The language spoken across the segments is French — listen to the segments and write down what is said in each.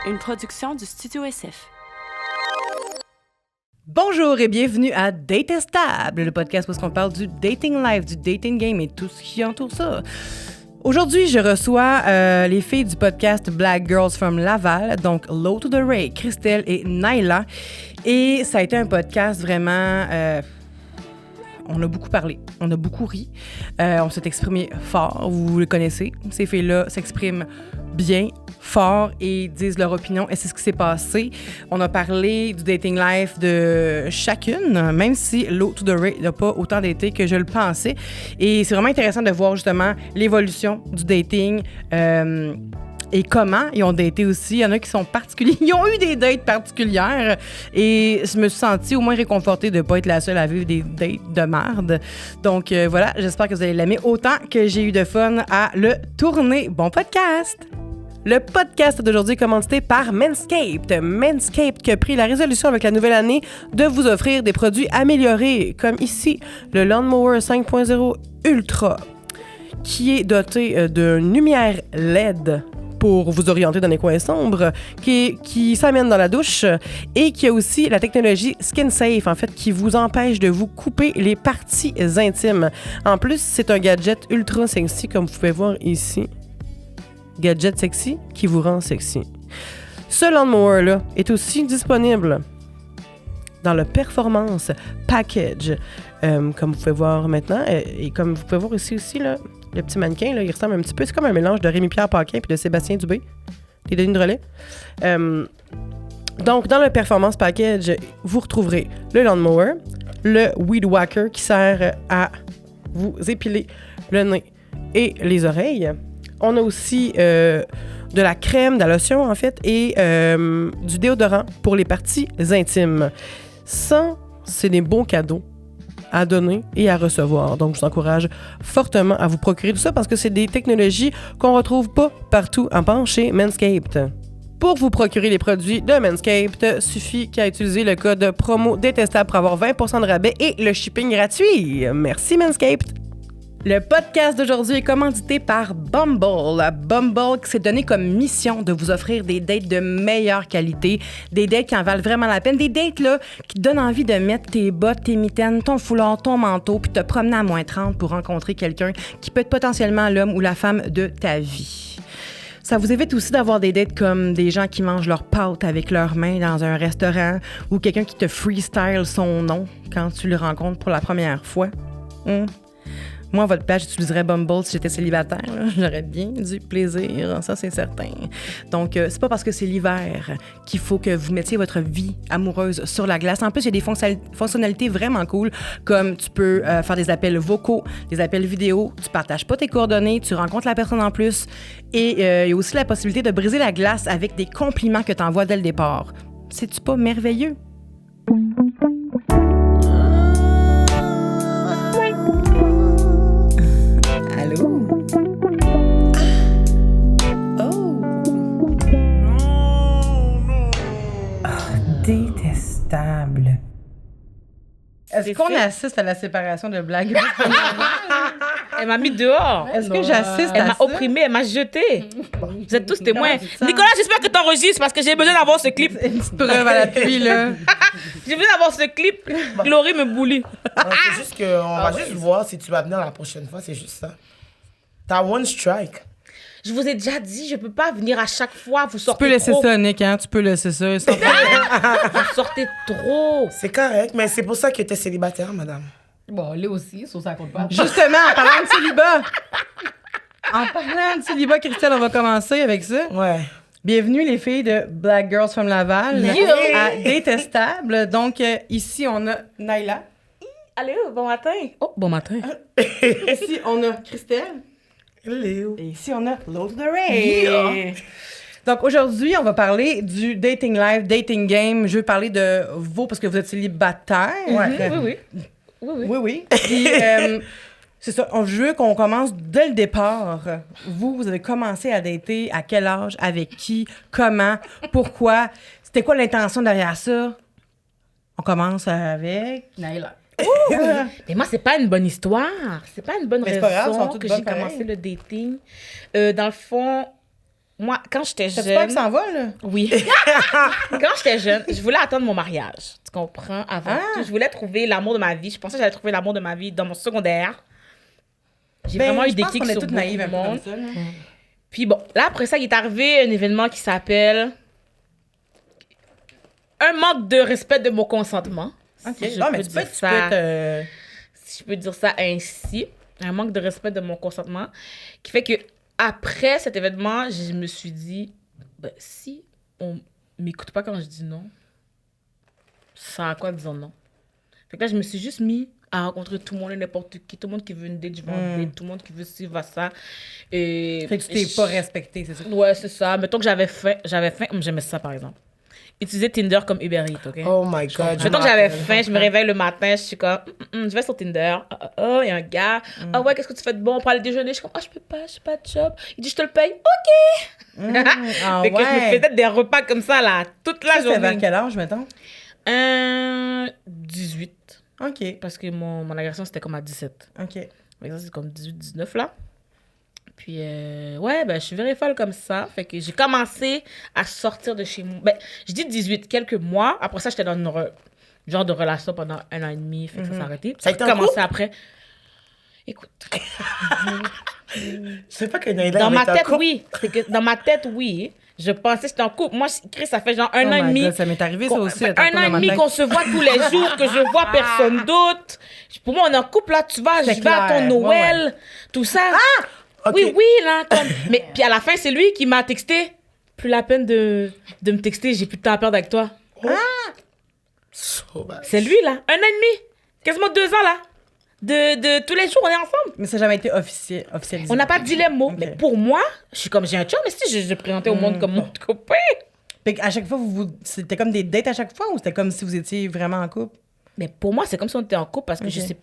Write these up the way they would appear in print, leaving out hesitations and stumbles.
une production du Studio SF. Bonjour et bienvenue à Datestable, le podcast où on parle du dating life, du dating game et tout ce qui entoure ça. Aujourd'hui, je reçois les filles du podcast Black Girls from Laval, donc Low to the Ray, Christelle et Naila. Et ça a été un podcast vraiment... on a beaucoup parlé, on a beaucoup ri, on s'est exprimé fort, vous le connaissez. Ces filles-là s'expriment bien, fort et disent leur opinion et c'est ce qui s'est passé. On a parlé du dating life de chacune, même si Low to the Ray n'a pas autant daté que je le pensais. Et c'est vraiment intéressant de voir justement l'évolution du dating et comment ils ont daté aussi. Il y en a qui sont particuliers. Ils ont eu des dates particulières et je me suis sentie au moins réconfortée de ne pas être la seule à vivre des dates de merde. Donc voilà, j'espère que vous allez l'aimer autant que j'ai eu de fun à le tourner. Bon podcast! Le podcast d'aujourd'hui est commandité par Manscaped. Manscaped qui a pris la résolution avec la nouvelle année de vous offrir des produits améliorés, comme ici, le Lawnmower 5.0 Ultra, qui est doté d'une lumière LED pour vous orienter dans les coins sombres, qui s'amène dans la douche et qui a aussi la technologie Skin Safe, en fait, qui vous empêche de vous couper les parties intimes. En plus, c'est un gadget ultra sexy, comme vous pouvez voir ici. Gadget sexy qui vous rend sexy. Ce lawnmower-là est aussi disponible dans le Performance Package, comme vous pouvez voir maintenant. Et comme vous pouvez voir ici aussi, là, le petit mannequin, là, il ressemble un petit peu, c'est comme un mélange de Rémi-Pierre Paquin et de Sébastien Dubé, des Denis de Relais. Donc, dans le Performance Package, vous retrouverez le lawnmower, le Weed Whacker qui sert à vous épiler le nez et les oreilles. On a aussi de la crème, de la lotion, en fait, et du déodorant pour les parties intimes. Ça, c'est des bons cadeaux à donner et à recevoir. Donc, je vous encourage fortement à vous procurer tout ça parce que c'est des technologies qu'on ne retrouve pas partout en part chez Manscaped. Pour vous procurer les produits de Manscaped, suffit qu'à utiliser le code promo Détestable pour avoir 20% de rabais et le shipping gratuit. Merci Manscaped! Le podcast d'aujourd'hui est commandité par Bumble. Bumble qui s'est donné comme mission de vous offrir des dates de meilleure qualité, des dates qui en valent vraiment la peine, des dates là, qui te donnent envie de mettre tes bottes, tes mitaines, ton foulard, ton manteau, puis te promener à moins 30 pour rencontrer quelqu'un qui peut être potentiellement l'homme ou la femme de ta vie. Ça vous évite aussi d'avoir des dates comme des gens qui mangent leurs pâtes avec leurs mains dans un restaurant ou quelqu'un qui te freestyle son nom quand tu le rencontres pour la première fois. Moi, à votre place, j'utiliserais Bumble si j'étais célibataire. Là. J'aurais bien du plaisir, ça c'est certain. Donc, c'est pas parce que c'est l'hiver qu'il faut que vous mettiez votre vie amoureuse sur la glace. En plus, il y a des fonctionnalités vraiment cool, comme tu peux faire des appels vocaux, des appels vidéo, tu partages pas tes coordonnées, tu rencontres la personne en plus. Et il y a aussi la possibilité de briser la glace avec des compliments que tu envoies dès le départ. C'est-tu pas merveilleux? Détestable. Est-ce qu'on assiste à la séparation de Black Girls? Elle m'a mis dehors. Est-ce que j'assiste à ça? Elle m'a opprimée, elle m'a jetée. Vous êtes tous témoins. Nicolas, j'espère que tu enregistres parce que j'ai besoin d'avoir ce clip. Une petite preuve à l'appui, là. J'ai besoin d'avoir ce clip. Glory me bully. C'est juste qu'on va juste voir si tu vas venir la prochaine fois, c'est juste ça. T'as one strike. Je vous ai déjà dit, je peux pas venir à chaque fois, vous Tu sortez peux laisser trop. ça, Nick, hein? Tu peux laisser ça. Vous sortez trop. C'est correct, mais c'est pour ça que t'es célibataire, madame. Bon, lui aussi, ça compte pas. Justement, en parlant de célibat, Christelle, on va commencer avec ça. Ouais. Bienvenue les filles de Black Girls from Laval à Détestable. Donc, ici, on a Naila. Allô, bon matin. Oh, bon matin. Ici, on a Christelle. Hello. Et ici, on a Low to the Ray. Yeah. Donc, aujourd'hui, on va parler du dating life, dating game. Je veux parler de vous, parce que vous êtes célibataire. Oui. Oui. Puis, c'est ça. Je veux qu'on commence dès le départ. Vous avez commencé à dater à quel âge, avec qui, comment, pourquoi? C'était quoi l'intention derrière ça? On commence avec... Naila. Mais moi, c'est pas une bonne histoire. C'est pas une bonne Mais c'est pas grave, raison sont toutes que bonnes j'ai pareil. commencé le dating. Dans le fond, moi, quand j'étais T'as-tu peur jeune... que ça envole? Oui. Quand j'étais jeune, je voulais attendre mon mariage. Tu comprends? Avant tout, je voulais trouver l'amour de ma vie. Je pensais que j'allais trouver l'amour de ma vie dans mon secondaire. J'ai vraiment eu des kicks sur toutes beaucoup naïves de un peu monde. comme ça, là. Puis bon, là, après ça, il est arrivé un événement qui s'appelle un manque de respect de mon consentement. OK. Si je Non, peux mais tu peux dire être... ça, si je peux dire ça ainsi. Un manque de respect de mon consentement qui fait que après cet événement, je me suis dit, ben, si on m'écoute pas quand je dis non, ça a quoi de dire non? Fait que là, je me suis juste mis à rencontrer tout le monde et n'importe qui. Tout le monde qui veut une date, je vais en date. Tout le monde qui veut ci, va ça. Et Fait que tu t'es pas respecté, c'est ça? Ouais, c'est ça. Mettons que j'avais faim. J'aimais ça, par exemple. Utiliser Tinder comme Uber Eats, OK? Oh my God. Mettons que j'avais faim, je me réveille le matin, je suis comme, je vais sur Tinder. Il y a un gars. Ah ouais, qu'est-ce que tu fais de bon? On prend le déjeuner. Je suis comme, je peux pas, j'ai pas de job. Il dit, je te le paye. OK! Ah Fait que je me ouais. faisais des repas comme ça, là, toute la Ça, c'est vers journée. quel âge, mettons? 18. OK. Parce que mon agression, c'était comme à 17. OK. Fait que ça, c'est comme 18, 19, là. Puis, ouais, ben, je suis very folle comme ça. Fait que j'ai commencé à sortir de chez moi. Ben, je dis 18, quelques mois. Après ça, j'étais dans une genre de relation pendant 1 an et demi. Fait que ça s'est arrêté. Ça a Ça été a en commencé couple? après. Écoute, Je sais pas que Naïla dans avait ma été en tête, couple. oui. C'est que dans ma tête, oui. Je pensais que j'étais en couple. Moi, Chris, ça fait genre 1 Oh an et my demi. God, ça m'est arrivé, ça aussi. Un an et demi qu'on se voit tous les jours, que je vois personne d'autre. Pour moi, on est en couple, là, tu vas, je C'est vais à ton clair. Noël, Ouais, tout ça. OK. Oui, oui, là. Mais puis à la fin, c'est lui qui m'a texté. Plus la peine de me texter, j'ai plus de temps à perdre avec toi. Sauvage. C'est lui, là. 1 an et demi. Quasiment 2 ans, là. De tous les jours, on est ensemble. Mais ça n'a jamais été officialisé. On n'a pas dit les mots. Ok. Mais pour moi, je suis comme, j'ai un chum, mais si je présentais au monde comme mon copain. Fait qu'à chaque fois, c'était comme des dates à chaque fois ou c'était comme si vous étiez vraiment en couple? Mais pour moi, c'est comme si on était en couple parce que Ok.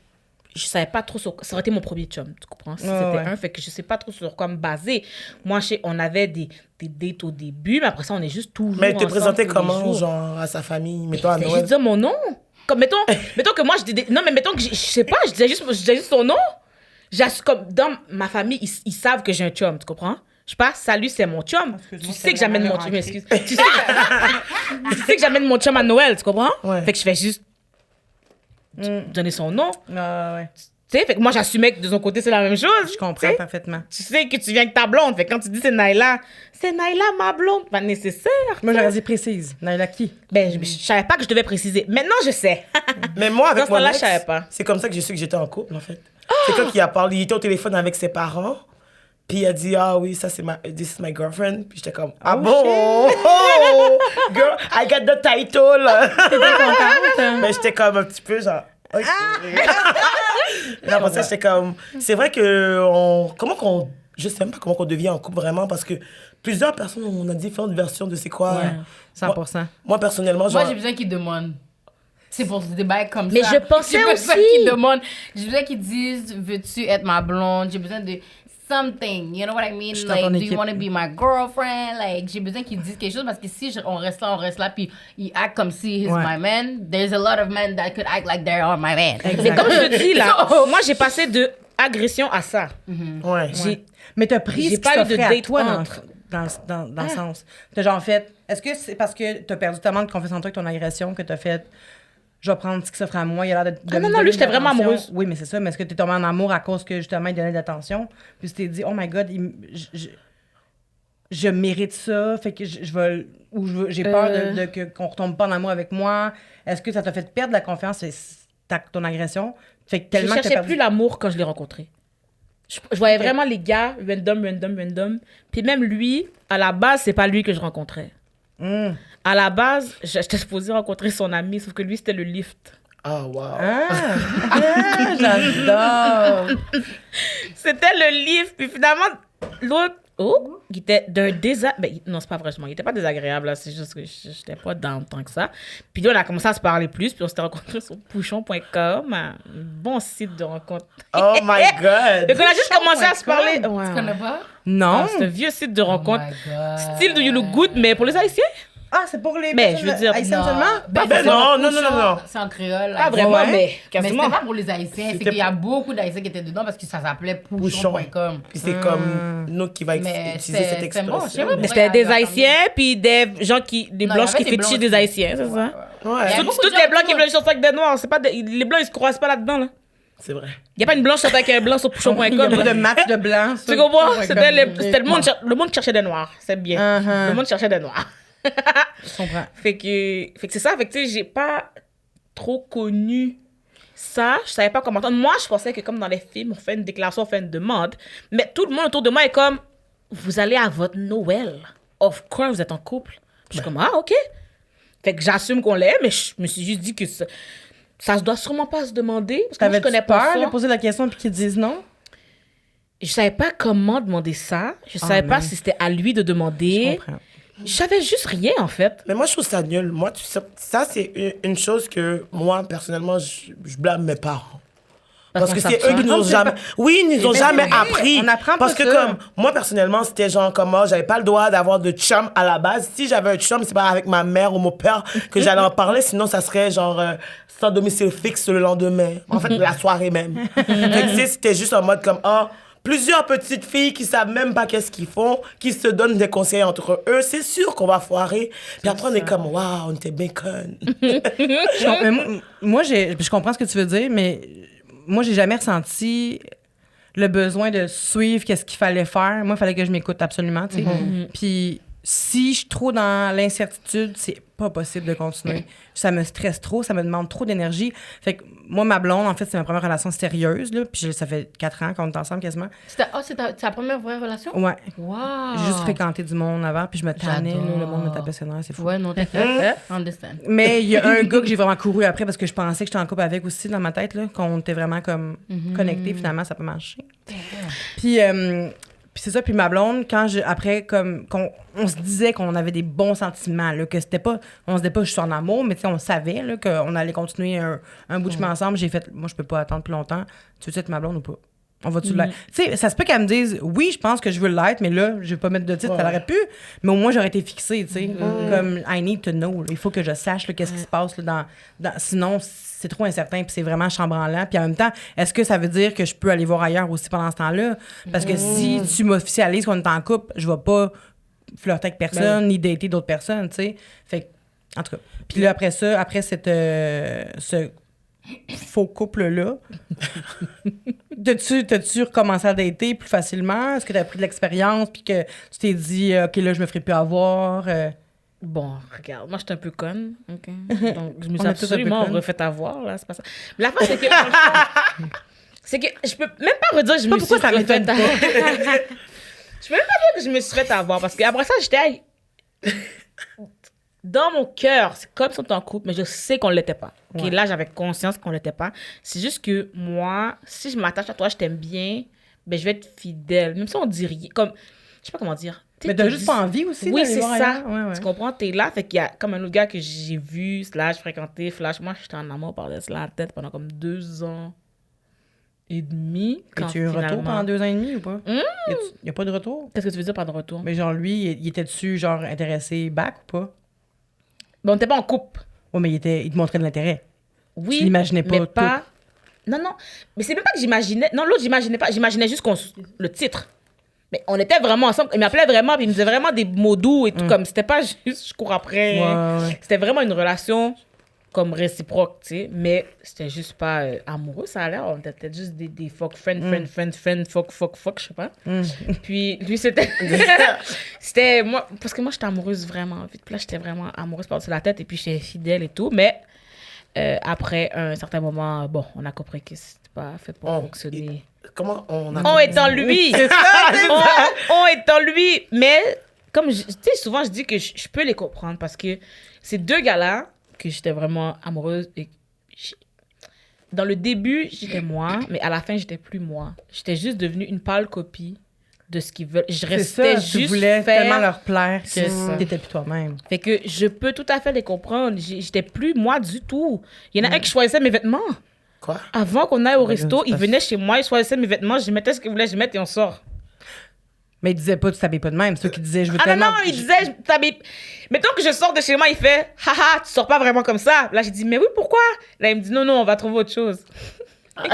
je savais pas trop sur... Ça aurait été mon premier chum, tu comprends? Si Ouais, c'était ouais. un, fait que je sais pas trop sur quoi me baser. Moi, on avait des dates au début, mais après ça, on est juste toujours Mais te ensemble présentais tous les comment, jours. genre, à sa famille, mettons à C'était Noël? juste dire mon nom. Comme, mettons que moi, non, mais mettons que je sais pas, je disais juste son nom. Comme dans ma famille, ils savent que j'ai un chum, tu comprends? Je sais pas, salut, c'est mon chum. Tu sais que j'amène mon chum, excuse. Tu sais que j'amène mon chum à Noël, tu comprends? Ouais. Fait que je fais juste donner son nom. Ah ouais. Tu sais, fait que moi, j'assumais que de son côté, c'est la même chose. Je comprends parfaitement. Tu sais que tu viens avec ta blonde. Fait que quand tu dis c'est Naïla, ma blonde. Pas nécessaire. Moi, j'aurais dit précise. Naïla qui? Ben, je savais pas que je devais préciser. Maintenant, je sais. Mais moi, Dans avec ce mon temps-là, ex, je savais pas. c'est comme ça que j'ai su que j'étais en couple, en fait. C'est quand il a parlé, il était au téléphone avec ses parents, puis il a dit, ah oui, ça c'est this is my girlfriend. Puis j'étais comme, ah Oh, bon? Oh, girl, I got the title. T'es contente? Mais j'étais comme un petit peu genre, ok. Mais après ça, j'étais comme, c'est vrai que, je sais même pas comment on devient en couple vraiment, parce que plusieurs personnes, on a différentes versions de c'est quoi. Ouais, 100%. Moi, personnellement, genre. Moi, j'ai besoin qu'ils demandent. C'est pour des bails comme Mais ça. je pensais J'ai besoin aussi. qu'ils demandent. J'ai besoin qu'ils disent, veux-tu être ma blonde? J'ai besoin de something. You know what I mean? Je suis dans Like, ton do you équipe. want to be my girlfriend? Like, j'ai besoin qu'ils disent quelque chose parce que si on reste là, puis ils actent comme si he's Ouais. my man, there's a lot of men that could act like they are my man. Mais comme je dis là, moi, j'ai passé de agression à ça. Ouais. Mais t'as pris J'ai ce qui pas eu de s'offrait à date toi entre. dans le sens. T'as genre fait... Est-ce que c'est parce que t'as perdu tellement de confiance en toi avec ton agression que t'as fait... Je vais prendre ce qui s'offre à moi, il a l'air de Ah non, me non, donner lui, j'étais de vraiment l'attention. amoureuse. Oui, mais c'est ça. Mais est-ce que t'es tombée en amour à cause que, justement, il donnait de l'attention? Puis tu t'es dit, oh my God, je mérite ça, fait que je vais... Ou j'ai peur qu'on retombe pas en amour avec moi. Est-ce que ça t'a fait perdre la confiance, ton agression? Fait que Je tellement que t'as cherchais perdu... plus l'amour quand je l'ai rencontré. Je voyais vraiment les gars random. Puis même lui, à la base, c'est pas lui que je rencontrais. À la base, j'étais supposée rencontrer son ami, sauf que lui, c'était le lift. Ah, wow. J'adore! C'était le lift. Puis finalement, l'autre, il était d'un désagréable. Non, c'est pas vrai, il était pas désagréable, là. C'est juste que j'étais pas dans tant que ça. Puis là, on a commencé à se parler plus, puis on s'était rencontrés sur pouchon.com, un bon site de rencontre. Oh my God. Donc, on a juste commencé à se parler. Tu Ouais. connais pas? Non! C'est un vieux site de rencontre. Oh my God. Style do you look good, mais pour les Haïtiens. Ah, c'est pour les Mais je veux dire, haïtiennes non. seulement? Ben, Ben non. C'est en créole. Pas vraiment, Ouais. mais Mais quasiment. c'était pas pour les Haïtiens. C'est C'était qu'il y a beaucoup d'Haïtiens qui étaient dedans parce que ça s'appelait pouchon.com. Puis c'est comme nous qui va Mais utiliser cette c'est bon, je sais expression. pas. Mais c'était des Haïtiens, puis des gens qui. Des Non, blanches il y avait qui des fétichent blancs des aussi. Haïtiens, c'est ça? Ouais. Ouais, Il y a Toutes beaucoup de les gens blancs qui qui veulent chanter avec des noirs, c'est pas les blancs, ils se croisent pas là-dedans, là. c'est vrai. Il y a pas une blanche chantant avec un blanc sur pouchon.com. Il y a pas de là. match de blanc. Tu comprends? C'était le monde, le monde cherchait des noirs, c'est bien. Uh-huh. Le monde cherchait des noirs. Je comprends. Fait que c'est ça, fait que tu sais, j'ai pas trop connu ça, je savais pas comment entendre. Moi, je pensais que comme dans les films, on fait une déclaration, on fait une demande, mais tout le monde autour de moi est comme, vous allez à votre Noël. Of course, vous êtes en couple. Puis je suis comme, ah, OK. Fait que j'assume qu'on l'est, mais je me suis juste dit que ça se doit sûrement pas se demander, parce que moi, je T'avais-tu connais pas peur ça. de poser la question puis qu'ils disent non? Je savais pas comment demander ça. Je savais pas man. si c'était à lui de Je demander. comprends. Je savais juste rien, en fait. Mais moi, je trouve ça nul. Moi, tu sais, ça, c'est une chose que moi, personnellement, je blâme mes parents. Parce que qu'on c'est eux qui nous ont s'absente. jamais... Oui, ils nous ont ben, jamais c'est vrai. appris. On apprend Parce pas que ça. comme... Moi, personnellement, c'était genre comme moi, j'avais pas le droit d'avoir de chum à la base. Si j'avais un chum, c'est pas avec ma mère ou mon père que j'allais en parler. Sinon, ça serait genre sans domicile fixe le lendemain. En fait, la soirée même. Fait que, tu sais, c'était juste en mode comme... Ah, plusieurs petites filles qui savent même pas qu'est-ce qu'ils font, qui se donnent des conseils entre eux. C'est sûr qu'on va foirer. Puis après, on est comme, waouh, on était bien connes. Mais moi, je comprends ce que tu veux dire, mais moi, j'ai jamais ressenti le besoin de suivre qu'est-ce qu'il fallait faire. Moi, il fallait que je m'écoute absolument, tu sais. Puis si je suis trop dans l'incertitude, c'est pas possible de continuer. Ça me stresse trop, ça me demande trop d'énergie. Fait que moi, ma blonde, en fait, c'est ma première relation sérieuse, là. Puis ça fait 4 ans qu'on est ensemble quasiment. C'est ta première vraie relation? Ouais. Wow! J'ai juste fréquenté du monde avant, puis je me tannais, là, J'adore. le monde me tapait sur les nerfs, c'est fou. Ouais, non, t'inquiète. Understand. Mais il y a un gars que j'ai vraiment couru après parce que je pensais que j'étais en couple avec aussi dans ma tête, là, qu'on était vraiment comme connectés. Finalement, ça peut marcher. Puis c'est ça. Puis ma blonde, après, comme, on se disait qu'on avait des bons sentiments, là, que c'était pas, on se disait pas je suis en amour, mais tu sais, on savait là, qu'on allait continuer un bout de chemin ensemble. J'ai fait, moi, je peux pas attendre plus longtemps. Tu veux être ma blonde ou pas? On va-tu l'être? Tu sais, ça se peut qu'elle me dise, oui, je pense que je veux l'être, mais là, je vais pas mettre de titre, ça l'aurait pu. Mais au moins, j'aurais été fixée, tu sais. Comme, I need to know. Là. Il faut que je sache là, qu'est-ce qui se passe. Là, sinon, c'est trop incertain, puis c'est vraiment chambranlant. Puis en même temps, est-ce que ça veut dire que je peux aller voir ailleurs aussi pendant ce temps-là? Parce que si tu m'officialises qu'on est en couple, je vais pas flirter avec personne, ni dater d'autres personnes, tu sais. Fait que, en tout cas. Puis là, après ça, après ce faux couple-là, t'as-tu recommencé à dater plus facilement? Est-ce que t'as pris de l'expérience puis que tu t'es dit, OK, là, je me ferai plus avoir? Bon, regarde, moi, j'étais un peu conne, OK? Donc, je me On suis est tous un peu absolument connes. refait avoir, là, c'est pas ça. Mais la fin, c'est que... c'est que je peux même pas redire que je me suis pourquoi ça refait m'étonne avoir. Je peux même pas dire que je me suis fait avoir, parce qu'après ça, j'étais... Dans mon cœur, c'est comme si on était en couple, mais je sais qu'on l'était pas. OK, Ouais. là, j'avais conscience qu'on l'était pas. C'est juste que moi, si je m'attache à toi, je t'aime bien, ben, je vais être fidèle. Même si on dit rien, comme... Je sais pas comment dire. Tu sais, Mais t'as tu juste dis- pas envie aussi Oui, d'aller c'est voir ça. ailleurs? Ouais, ouais. Tu comprends? T'es là, fait qu'il y a comme un autre gars que j'ai vu, fréquenté, moi, j'étais en amour par-dessus la tête pendant comme 2 ans et demi. Et Quand tu as eu un retour finalement- pendant 2 ans et demi ou pas? Y a pas de retour? Qu'est-ce que tu veux dire par de retour? Mais genre, lui, il était-tu, genre, intéressé back ou pas? Ben, on n'était pas en couple. Ouais, mais il te montrait de l'intérêt. Oui. Tu l'imaginais pas mais pas... Non, non. Mais c'est même pas que j'imaginais... Non, l'autre, j'imaginais pas. J'imaginais juste le titre. Mais on était vraiment ensemble. Il m'appelait vraiment, puis il me disait vraiment des mots doux et tout. Comme c'était pas juste je cours après. Ouais. C'était vraiment une relation comme réciproque, tu sais. Mais c'était juste pas amoureux, ça a l'air. On était peut-être juste des fuck, friend, fuck, je sais pas. Puis lui, c'était... c'était moi... Parce que moi, j'étais amoureuse vraiment vite. Puis là, j'étais vraiment amoureuse par-dessus la tête. Et puis, j'étais fidèle et tout. Mais après un certain moment, bon, on a compris que c'était pas fait pour fonctionner. Comment on a... On est en lui. C'est ça, c'est ça. On est en lui. Mais, comme tu sais, souvent, je dis que je peux les comprendre parce que ces 2 gars-là, que j'étais vraiment amoureuse, et dans le début, j'étais moi, mais à la fin, j'étais plus moi. J'étais juste devenue une pâle copie de ce qu'ils veulent. Je C'est restais ça, juste tu voulais faire... tellement leur plaire C'est ça. que t'étais plus toi-même. Fait que je peux tout à fait les comprendre. J'étais plus moi du tout. Il y en a un qui choisissait mes vêtements. Quoi? Avant qu'on aille au resto, c'est il pas- venait chez moi, il choisissait mes vêtements, je mettais ce qu'il voulait, je mettais et on sort. Mais il disait pas, tu t'habilles pas de même. C'est toi qui disais, je veux Ah tellement... non, il disait, je t'habille. Mettons que je sors de chez moi, il fait, haha, tu sors pas vraiment comme ça. Là, j'ai dit, mais oui, pourquoi? Là, il me dit, non, on va trouver autre chose. OK.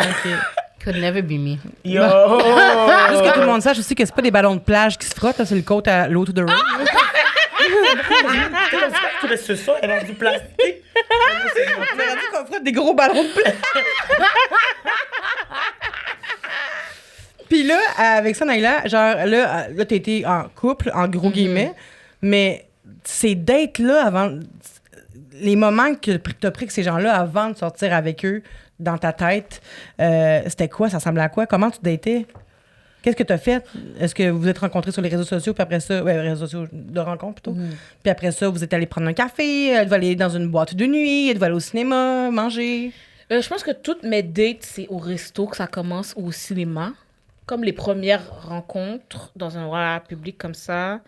Could never be me. Yo! Juste que tout le monde sache aussi que c'est pas des ballons de plage qui se frottent, là, c'est le côte à l'eau to the ring. Tu laisses ce son, elle a du plastique. On a dit qu'on frotte des gros ballons de plage. Puis là, avec ça, Naila, genre, là t'as été en couple, en gros guillemets, mais ces dates-là, avant... Les moments que t'as pris avec ces gens-là avant de sortir avec eux, dans ta tête, c'était quoi? Ça ressemblait à quoi? Comment tu datais? Qu'est-ce que t'as fait? Est-ce que vous êtes rencontrés sur les réseaux sociaux, puis après ça... Ouais, réseaux sociaux de rencontre, plutôt. Puis après ça, vous êtes allés prendre un café, elle va aller dans une boîte de nuit, elle va aller au cinéma, manger... Je pense que toutes mes dates, c'est au resto que ça commence ou au cinéma. Comme les premières rencontres dans un endroit public comme ça.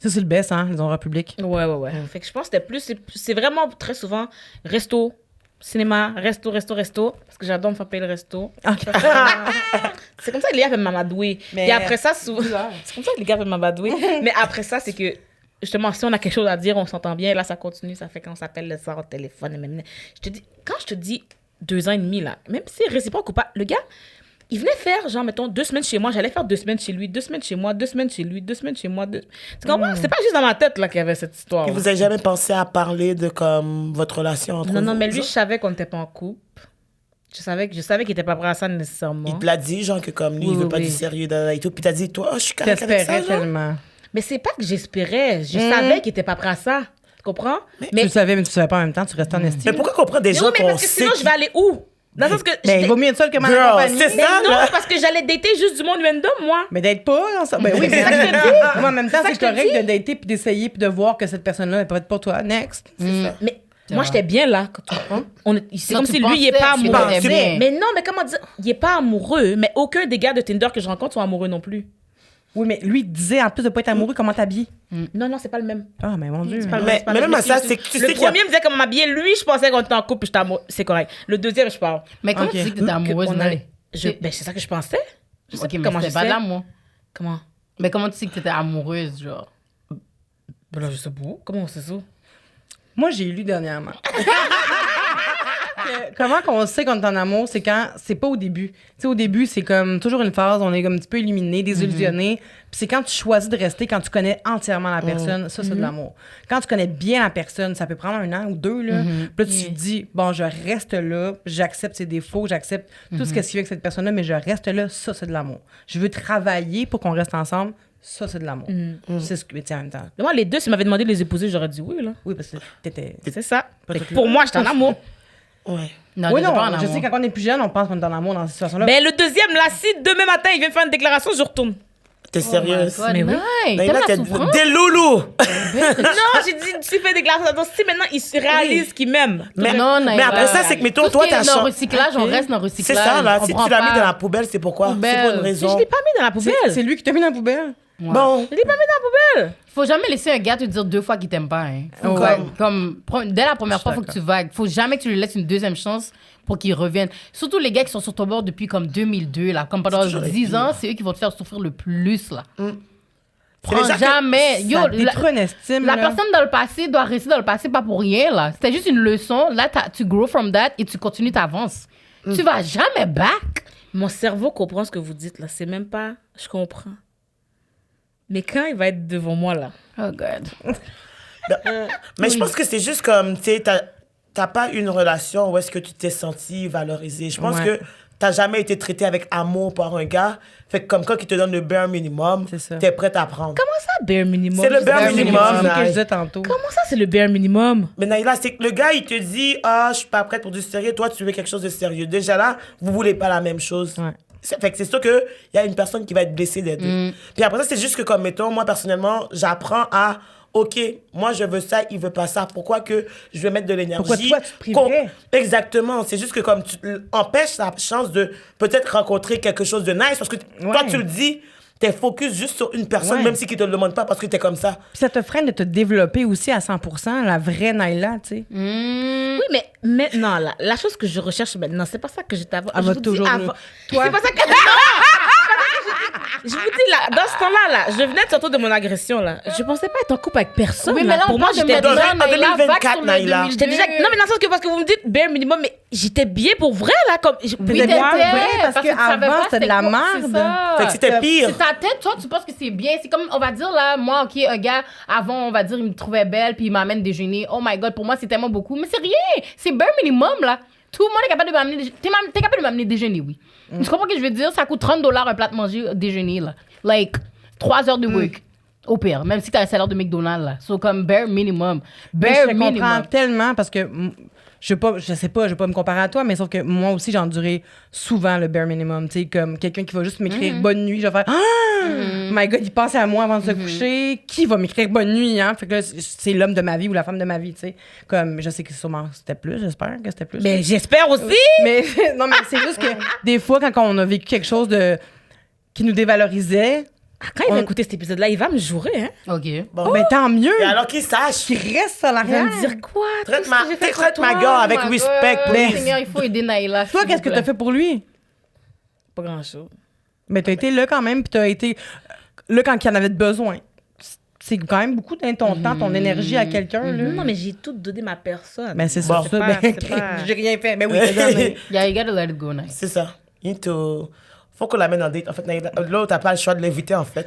Ça, c'est le best, hein, les endroits publics. Ouais. Fait que je pense que c'était plus... C'est vraiment très souvent resto, cinéma, resto. Parce que j'adore me faire payer le resto. OK. C'est comme ça que les gars peuvent m'amadouer. Mais- Puis après ça, souvent... C'est comme ça que les gars peuvent m'amadouer. Mais après ça, c'est que... Justement, si on a quelque chose à dire, on s'entend bien. Là, ça continue. Ça fait qu'on s'appelle le soir au téléphone. Et même... Quand je te dis 2 ans et demi, là, même si c'est réciproque ou pas, le gars, il venait faire, genre, mettons, 2 semaines chez moi. J'allais faire 2 semaines chez lui, 2 semaines chez moi, 2 semaines chez lui, 2 semaines chez moi. Tu comprends? C'est pas juste dans ma tête, là, qu'il y avait cette histoire. Et vous avez jamais pensé à parler de comme votre relation entre vous? Non, mais lui, je genre? savais qu'on n'était pas en couple. Je savais qu'il était pas prêt à ça nécessairement. Il te l'a dit, genre, que comme lui, Oui, il veut oui, pas oui. du sérieux et tout. Puis t'as dit, toi, je suis correct avec ça, T'espérais genre? tellement. Mais c'est pas que j'espérais. Je savais qu'il était pas prêt à ça. Tu comprends? Tu le savais, mais tu savais pas en même temps, tu restais en estime. Mais pourquoi qu'on prend des Mais gens oui, mais qu'on parce que sait sinon, je vais aller où? Dans le sens que... Ben, il vaut mieux être seul que mal Girl, accompagné. c'est Mais ça, non, là. parce que j'allais dater juste du monde random, moi. Mais d'être pas dans ça. Ben oui, mais ça que je te dis. mais en même temps, C'est ça c'est que je te correct dis. de dater puis d'essayer puis de voir que cette personne-là, elle peut être pour toi. Next. Mais moi, j'étais bien là. Quand tu comprends? C'est Non, comme tu si lui, il est pensais pas que tu amoureux. pensais bien. Mais non, mais comment dire? Il est pas amoureux. Mais aucun des gars de Tinder que je rencontre sont amoureux non plus. Oui, mais lui, il disait, en plus de pas être amoureux, comment t'habilles? Non, c'est pas le même. Ah, mais mon Dieu. pas le Mais même à ça, c'est que tu sais Le qu'il y a... premier me disait comment m'habiller. Lui, je pensais qu'on était en couple, j'étais amoureux. C'est correct. Le deuxième, je parle. Mais comment Ok. tu dis que t'étais amoureuse, On non? allait- Ben, c'est ça que je pensais. Je sais Ok, pas mais comment c'était je pas sais. là, moi. Comment? Mais comment tu sais que t'étais amoureuse, genre? Ben là, je sais pas. Comment on sait ça? Moi, j'ai lu dernièrement. Comment qu'on sait qu'on est en amour, c'est quand c'est pas au début. Tu sais, au début, c'est comme toujours une phase, on est comme un petit peu illuminé, désillusionné. Puis c'est quand tu choisis de rester, quand tu connais entièrement la personne, ça, c'est de l'amour. Quand tu connais bien la personne, ça peut prendre 1 an ou 2, là. Puis là, tu te dis, bon, je reste là, j'accepte ses défauts, j'accepte tout ce qu'il y a avec cette personne-là, mais je reste là, ça, c'est de l'amour. Je veux travailler pour qu'on reste ensemble, ça, c'est de l'amour. C'est ce que, mais tu sais, en même temps. Mais moi, les deux, s'ils m'avaient demandé de les épouser, j'aurais dit oui, là. Oui, parce que t'étais. C'est ça. Fait que pour moi, j'étais en amour. Ouais. Non, Oui, t'étais non, pas en je amour. sais, quand on est plus jeune, on pense qu'on est en amour dans cette situation-là. Ben, le deuxième, là, si demain matin, il vient me faire une déclaration, je retourne. T'es sérieuse? God, Mais oui. nice. Naïla, T'aimes la t'es souffrance? des loulous! Non, j'ai dit, tu fais des déclarations. Donc, si maintenant, il se réalise qu'il m'aime. Mais, Non, mais Naïla. après ça, c'est que, mettons, Tout toi, ce qui est t'as dans le changé. recyclage, on reste dans le recyclage. C'est ça, là. On Si prend tu l'as pas- mis dans la poubelle, c'est pourquoi? Poubelle. C'est pour une Mais raison. je l'ai pas mis dans la poubelle. C'est lui qui t'a mis dans la poubelle. Ouais. Bon. Je l'ai pas mis dans la poubelle. Faut jamais laisser un gars te dire 2 fois qu'il t'aime pas. Hein. Faut Ouais. dès la première fois, faut que d'accord. tu vagues. Faut jamais que tu lui laisses une deuxième chance pour qu'il revienne. Surtout les gars qui sont sur ton bord depuis comme 2002, là. Comme pendant C'est toujours les 10 ans, pires. c'est eux qui vont te faire souffrir le plus, là. C'est Prends les gens que- jamais. Yo, Ça détruit une estime. la là. personne dans le passé doit rester dans le passé, pas pour rien, là. C'était juste une leçon. Là, tu grow from that et tu continues, t'avances. Tu vas jamais back. Mon cerveau comprend ce que vous dites, là. C'est même pas, je comprends. Mais quand il va être devant moi, là. Oh, God. Mais je pense que c'est juste comme, tu sais, t'as pas une relation où est-ce que tu t'es senti valorisé. Je pense Ouais. que t'as jamais été traité avec amour par un gars. Fait que comme quand il te donne le bare minimum, C'est ça. t'es prête à prendre. Comment ça, bare minimum? C'est le bare C'est minimum, ce que je Naï. disais tantôt. Comment ça, c'est le bare minimum? Mais Naïla, c'est que le gars, il te dit, ah, je suis pas prête pour du sérieux. Toi, tu veux quelque chose de sérieux. Déjà là, vous voulez pas la même chose. Ouais. Fait que c'est sûr qu'il y a une personne qui va être blessée des deux. Puis après ça, c'est juste que, comme, mettons, moi, personnellement, j'apprends à, OK, moi, je veux ça, il veut pas ça. Pourquoi que je vais mettre de l'énergie? Pourquoi toi, tu te priverais? Exactement. C'est juste que, comme, tu empêches sa chance de peut-être rencontrer quelque chose de nice. Parce que toi, tu le dis, t'es focus juste sur une personne, Ouais. même si qu'il te le demande pas parce que t'es comme ça. Puis ça te freine de te développer aussi à 100%, la vraie Naïla, tu sais. Oui, mais maintenant, là, la chose que je recherche maintenant, c'est pas ça que j'étais avant. Elle Je va vous dis toujours avant. Toi- C'est pas ça que... Je vous dis, là, dans ce temps-là, là, je venais de sortir de mon agression, là. Je pensais pas être en couple avec personne. Oui, mais là. là, Pour on moi, parle de j'étais maintenant, déjà... Naïla, vague 2024, sur le Naïla. 2022. J'étais déjà... Non, mais dans le sens que parce que vous me dites bare minimum, mais j'étais bien pour vrai, là. Comme... Oui, T'étais t'étais, pas vrai, parce que tu savais avant, pas c'était de la quoi, merde. c'est ça. Fait que c'était pire. C'est ta tête, toi, tu penses que c'est bien. C'est comme, on va dire, là, moi, OK, un gars, avant, on va dire, il me trouvait belle, puis il m'amène déjeuner. Oh my God, pour moi, c'est tellement beaucoup. Mais c'est rien. C'est bare minimum, là. Tout le monde est capable de m'amener déjeuner. T'es capable de m'amener déjeuner, oui. Tu comprends ce que je veux dire? Ça coûte $30 un plat de manger déjeuner, là. Like, 3 heures de work. Au pire, même si t'as un salaire de McDonald's, là. So, comme bare minimum. Mais Bare je te comprends minimum. tellement parce que je sais pas, je vais pas me comparer à toi, mais sauf que moi aussi, j'ai enduré souvent le bare minimum. Tu sais, comme quelqu'un qui va juste m'écrire bonne nuit, je vais faire my God, il pense à moi avant de se coucher. Qui va m'écrire bonne nuit, hein? Fait que là, c'est l'homme de ma vie ou la femme de ma vie, tu sais. Comme, je sais que sûrement c'était plus, j'espère que c'était plus. Mais j'espère aussi. Mais non, mais c'est juste que des fois, quand on a vécu quelque chose qui nous dévalorisait, Quand il va écouter cet épisode-là, il va me jurer, hein. OK. Bon. ben tant mieux. Et alors qu'il sache. Qui reste à Il va l'arrière. me dire quoi? Traite Tout ce que j'ai fait pour traite toi? ma gare avec Oh my respect, God, please. Seigneur, il faut aider Naïla. Toi, qu'est-ce que t'as fait pour lui? Pas grand-chose. Mais t'as été là quand même, puis t'as été là quand il en avait besoin. C'est quand même beaucoup de ton temps, ton énergie à quelqu'un, là. Non, mais j'ai tout donné ma personne. Ben, c'est Bon. ça. C'est pas- Ben, c'est pas- j'ai rien fait. Ben oui, c'est ça, mais- Yeah, you gotta let it go, Naïla. C'est ça. Faut qu'on l'amène en date. En fait, là, t'as pas le choix de l'inviter, en fait.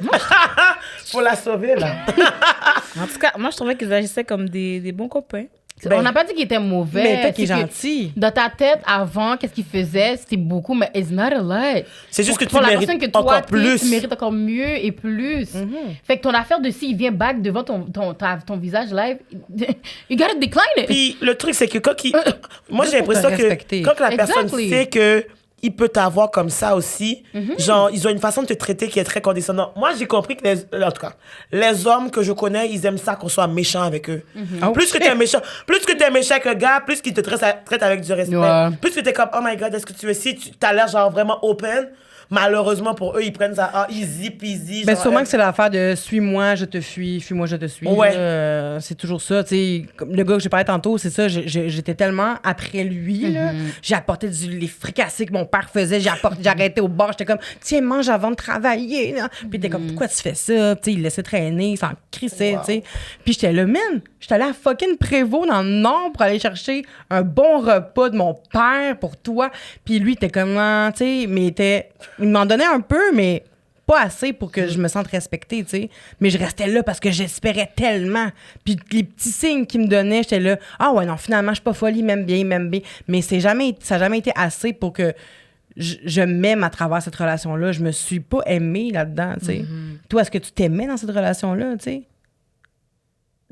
Faut la sauver, là. En tout cas, moi, je trouvais qu'ils agissaient comme des bons copains. Ben, On n'a pas dit qu'il était mauvais. Mais peut-être qu'il est c'est que gentil. Dans ta tête, avant, qu'est-ce qu'il faisait? C'était beaucoup, mais it's not a lot. C'est juste que tu Pour la mérites personne que toi, encore t'es, plus. tu mérites encore mieux et plus. Fait que ton affaire de s'il vient back devant ton visage live, you gotta decline it. Puis le truc, c'est que quand moi, j'ai Juste pour te l'impression que respecter. quand la personne Exactly. sait que il peut t'avoir comme ça aussi, genre, ils ont une façon de te traiter qui est très condescendante. Moi, j'ai compris que, en tout cas, les hommes que je connais, ils aiment ça qu'on soit méchant avec eux. Oh, Plus que t'es méchant avec un gars, plus qu'il te traite avec du respect. Ouais. Plus que t'es comme, oh my God, est-ce que tu veux, si tu as l'air genre vraiment open, malheureusement pour eux, ils prennent ça easy peasy. Ben genre, sûrement que c'est l'affaire de suis-moi, je te fuis-moi, je te suis. Ouais. Là, c'est toujours ça. Tu sais, comme le gars que j'ai parlé tantôt, c'est ça. J'étais tellement après lui. Là, j'ai apporté les fricassés que mon père faisait. J'ai arrêté au bar. J'étais comme, tiens, mange avant de travailler. Là. Puis t'es comme, pourquoi tu fais ça? Tu sais, il laissait traîner, il s'en crissait. Tu sais. Puis j'étais là, man, j'étais allée à fucking Prévost dans le Nord pour aller chercher un bon repas de mon père pour toi. Puis lui, il était comme, ah, tu sais, mais il m'en donnait un peu, mais pas assez pour que je me sente respectée, tu sais. Mais je restais là parce que j'espérais tellement. Puis les petits signes qu'il me donnait, j'étais là, ah ouais, non, finalement, je suis pas folle, il m'aime bien. Mais ça n'a jamais été assez pour que je m'aime à travers cette relation-là. Je me suis pas aimée là-dedans, tu sais. Toi, est-ce que tu t'aimais dans cette relation-là, tu sais?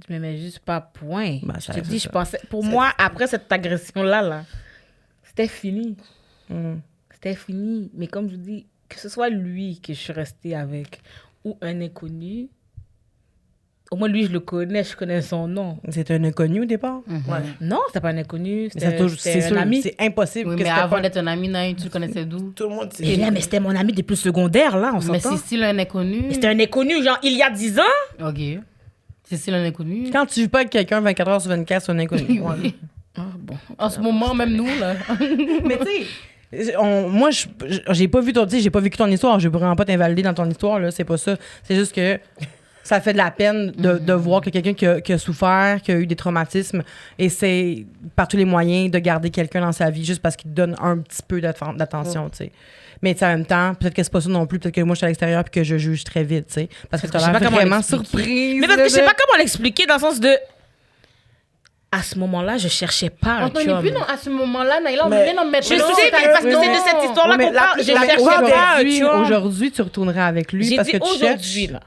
Je m'aimais juste pas, point. Ben, je ça, te c'est dis, ça. je pensais... Pour moi, après cette agression-là, là, c'était fini. C'était fini. Mais comme je vous dis, que ce soit lui que je suis restée avec ou un inconnu, au moins lui, je le connais, je connais son nom. C'est un inconnu au départ. Ouais. Non, c'était pas un inconnu, Mais ça, c'était c'est c'était un sûr, ami. c'est impossible Oui, que mais c'était avant pas... d'être un ami, Naïla, tu le connaissais d'où? Tout le monde Et là, mais c'était mon ami depuis le secondaire, là, on Mais s'entend. c'est style un inconnu. Mais c'était un inconnu, genre, il y a 10 ans. OK. C'est style un inconnu. Quand tu vis pas avec quelqu'un 24 heures sur 24, c'est un inconnu. Oui. Ah, bon. En ce moment, même nous, là. Mais tu sais, moi, j'ai pas vu j'ai pas vécu ton histoire. Je veux vraiment pas t'invalider dans ton histoire, là. C'est pas ça. C'est juste que ça fait de la peine de voir que quelqu'un qui a souffert, qui a eu des traumatismes, essaie par tous les moyens de garder quelqu'un dans sa vie juste parce qu'il te donne un petit peu d'attention, tu sais. Mais tu sais, en même temps, peut-être que c'est pas ça non plus. Peut-être que moi, je suis à l'extérieur puis que je juge très vite, tu sais. Parce que tu Je sais as pas l'air comment vraiment l'expliquer. surprise. Mais parce que là, je sais de- pas comment l'expliquer dans le sens de... À ce moment-là, je cherchais pas un On t'en est chum. plus à ce moment-là, Naïla. On Mais- vient d'en mettre Je sais, mais parce que c'est de cette histoire-là Ouais, mais qu'on parle. Je la cherchais plupart des- pas un chum. Aujourd'hui, tu retournerais avec lui J'ai parce dit que tu aujourd'hui, cherches. là.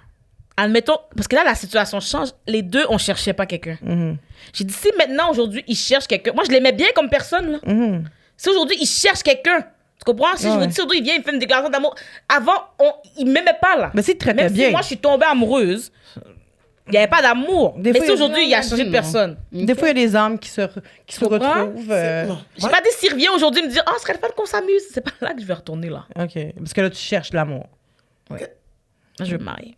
Admettons, parce que là, la situation change. Les deux, on cherchait pas quelqu'un. J'ai dit, si maintenant, aujourd'hui, il cherche quelqu'un. Moi, je l'aimais bien comme personne, là. Si aujourd'hui, il cherche quelqu'un, tu comprends? Si je vous dis, aujourd'hui, il vient, il me fait une déclaration d'amour. Avant, il m'aimait pas, là. Mais s'il te traitait Même bien. si moi, je suis tombée amoureuse, il n'y avait pas d'amour. Des Mais fois, si aujourd'hui, il a changé de non. personne. Des fois, il y a des âmes qui se comprends? retrouvent. Non. J'ai pas dit, s'il revient aujourd'hui, me dire, oh, ce serait le fun qu'on s'amuse. C'est pas là que je vais retourner, là. OK. Parce que là, tu cherches l'amour. Là, je vais me marier.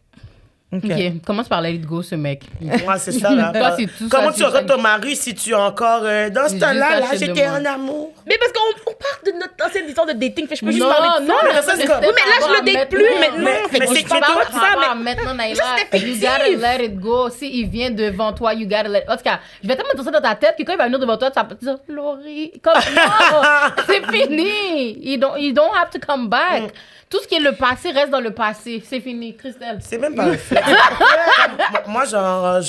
Ok, commence par let it go, ce mec. Moi, c'est ça, là. Toi, c'est tout Comment ça, tu c'est rencontres ça. ton mari si tu es encore dans ce Juste temps-là, là, lâché de j'étais moi. en amour? Mais parce qu'on parle de notre ancienne histoire de dating, fait que je peux juste Non, parler de ça. non, mais ça, c'est comme- Oui, mais là, je le date plus maintenant. Fait que mais je c'est parle que pas de ça, mais... Maintenant, Naïla, Ça, c'était you gotta fictif. let it go. Si il vient devant toi, you gotta let... En tout cas, je vais tellement dire ça dans ta tête que quand il va venir devant toi, tu vas dire « Laurie, comme non, c'est fini. You don't have to come back. Tout ce qui est le passé reste dans le passé. C'est fini, Christelle. C'est même pas un flex. Moi, genre,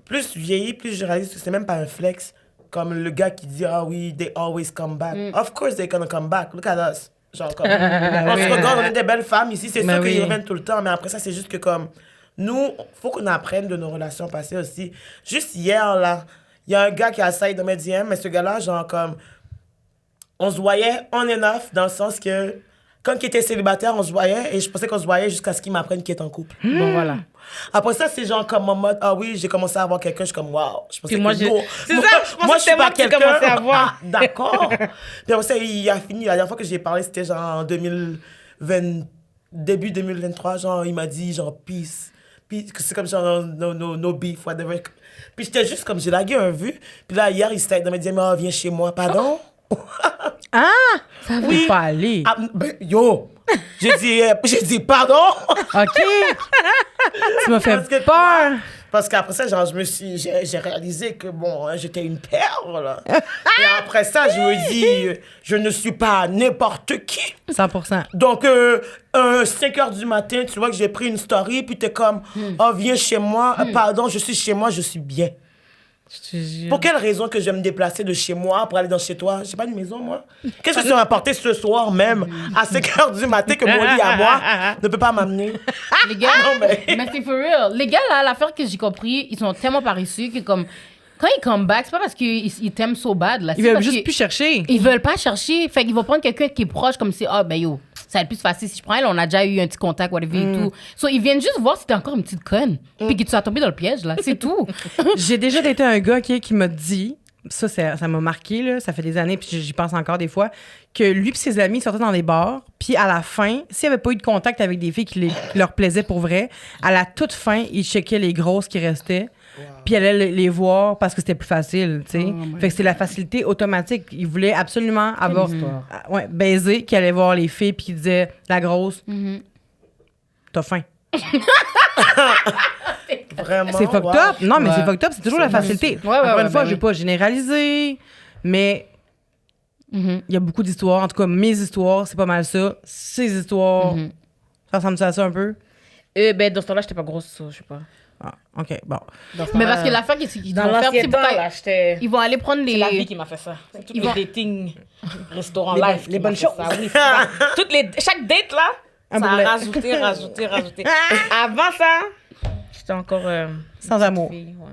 plus je vieillis, plus je réalise que c'est même pas un flex. Comme le gars qui dit, ah oui, they always come back. Of course they're gonna come back. Look at us. Genre, comme, on se regarde, on est des belles femmes ici, c'est Ben sûr qu'ils oui. reviennent tout le temps. Mais après ça, c'est juste que comme, nous, faut qu'on apprenne de nos relations passées aussi. Juste hier, là, il y a un gars qui a essayé de me DM, mais ce gars-là, genre, comme, on se voyait on and off, dans le sens que, quand il était célibataire, on se voyait, et je pensais qu'on se voyait jusqu'à ce qu'il m'apprenne qu'il est en couple. Bon, voilà. Après ça, c'est genre comme en mode, ah oui, j'ai commencé à avoir quelqu'un, je suis comme, waouh. Je pensais Puis moi, que j'ai- non. c'est ça, je pensais que c'était moi que tu commençais à voir. Ah, d'accord. Puis après ça, il a fini. La dernière fois que j'ai parlé, c'était genre en 2020, début 2023. Genre, il m'a dit, genre, peace. Peace. C'est comme genre, no beef, whatever. Puis j'étais juste comme, j'ai lagué un vu. Puis là, hier, il s'était dit, mais viens chez moi. Pardon? Ah! Ça veut pas aller. Ah, ben, yo! J'ai dit, pardon? OK. Tu m'as fait Parce que- peur. Parce qu'après ça, genre, j'ai réalisé que, bon, hein, j'étais une perle. Et après ça, je me dis, je ne suis pas n'importe qui. 100%. Donc, 5 heures du matin, tu vois que j'ai pris une story, puis t'es comme, oh, viens chez moi. Pardon, je suis chez moi, je suis bien. Je te jure. Pour quelle raison que je vais me déplacer de chez moi pour aller dans chez toi? J'ai pas une maison, moi. Qu'est-ce que tu vas m'apporter ce soir même, à 5 heures du matin, que mon lit à moi ne peut pas m'amener? Les gars, Non, mais- mais c'est for real. Les gars, là, l'affaire que j'ai compris, ils sont tellement paresseux que comme... Quand ils come back, c'est pas parce qu'ils t'aiment so bad, là. Ils C'est veulent parce juste qu'ils- plus chercher. Ils veulent pas chercher. Fait qu'ils vont prendre quelqu'un qui est proche, comme si, ah, ben yo, ça va être plus facile. Si je prends elle, on a déjà eu un petit contact, whatever et tout. So, ils viennent juste voir si t'es encore une petite conne. Puis que tu vas tomber dans le piège, là. C'est tout. J'ai déjà daté un gars qui m'a dit, ça m'a marqué, là, ça fait des années, puis j'y pense encore des fois, que lui et ses amis sortaient dans des bars, puis à la fin, s'il n'y avait pas eu de contact avec des filles qui leur plaisaient pour vrai, à la toute fin, il checkait les grosses qui restaient, puis il allait les voir parce que c'était plus facile, tu sais. Fait que c'est la facilité automatique. Il voulait absolument avoir... baiser, qui allait voir les filles, puis qui disait, la grosse, t'as faim. Vraiment. C'est fucked wow. up. Non, mais Ouais. c'est fucked up. C'est toujours la facilité. Ouais, Encore ouais, une fois, ben je vais oui. pas généraliser, mais il y a beaucoup d'histoires. En tout cas, mes histoires, c'est pas mal ça. Ces histoires, ça ressemble à ça un peu? Ben, dans ce temps-là, j'étais pas grosse, je sais pas. Ah, OK, bon. Mais parce que l'affaire qu'ils Dans vont faire, l'ancien c'est temps, pourquoi là, j'étais... ils vont aller prendre C'est la vie les... qui m'a fait ça. C'est tous Ils les vont- dating, restaurants Les live. bonnes- qui les m'a bonnes fait ça. Oui, c'est ça. Chaque date, là, Un ça bourrelet. a rajouté. Avant ça, j'étais encore... Sans amour. fille, ouais.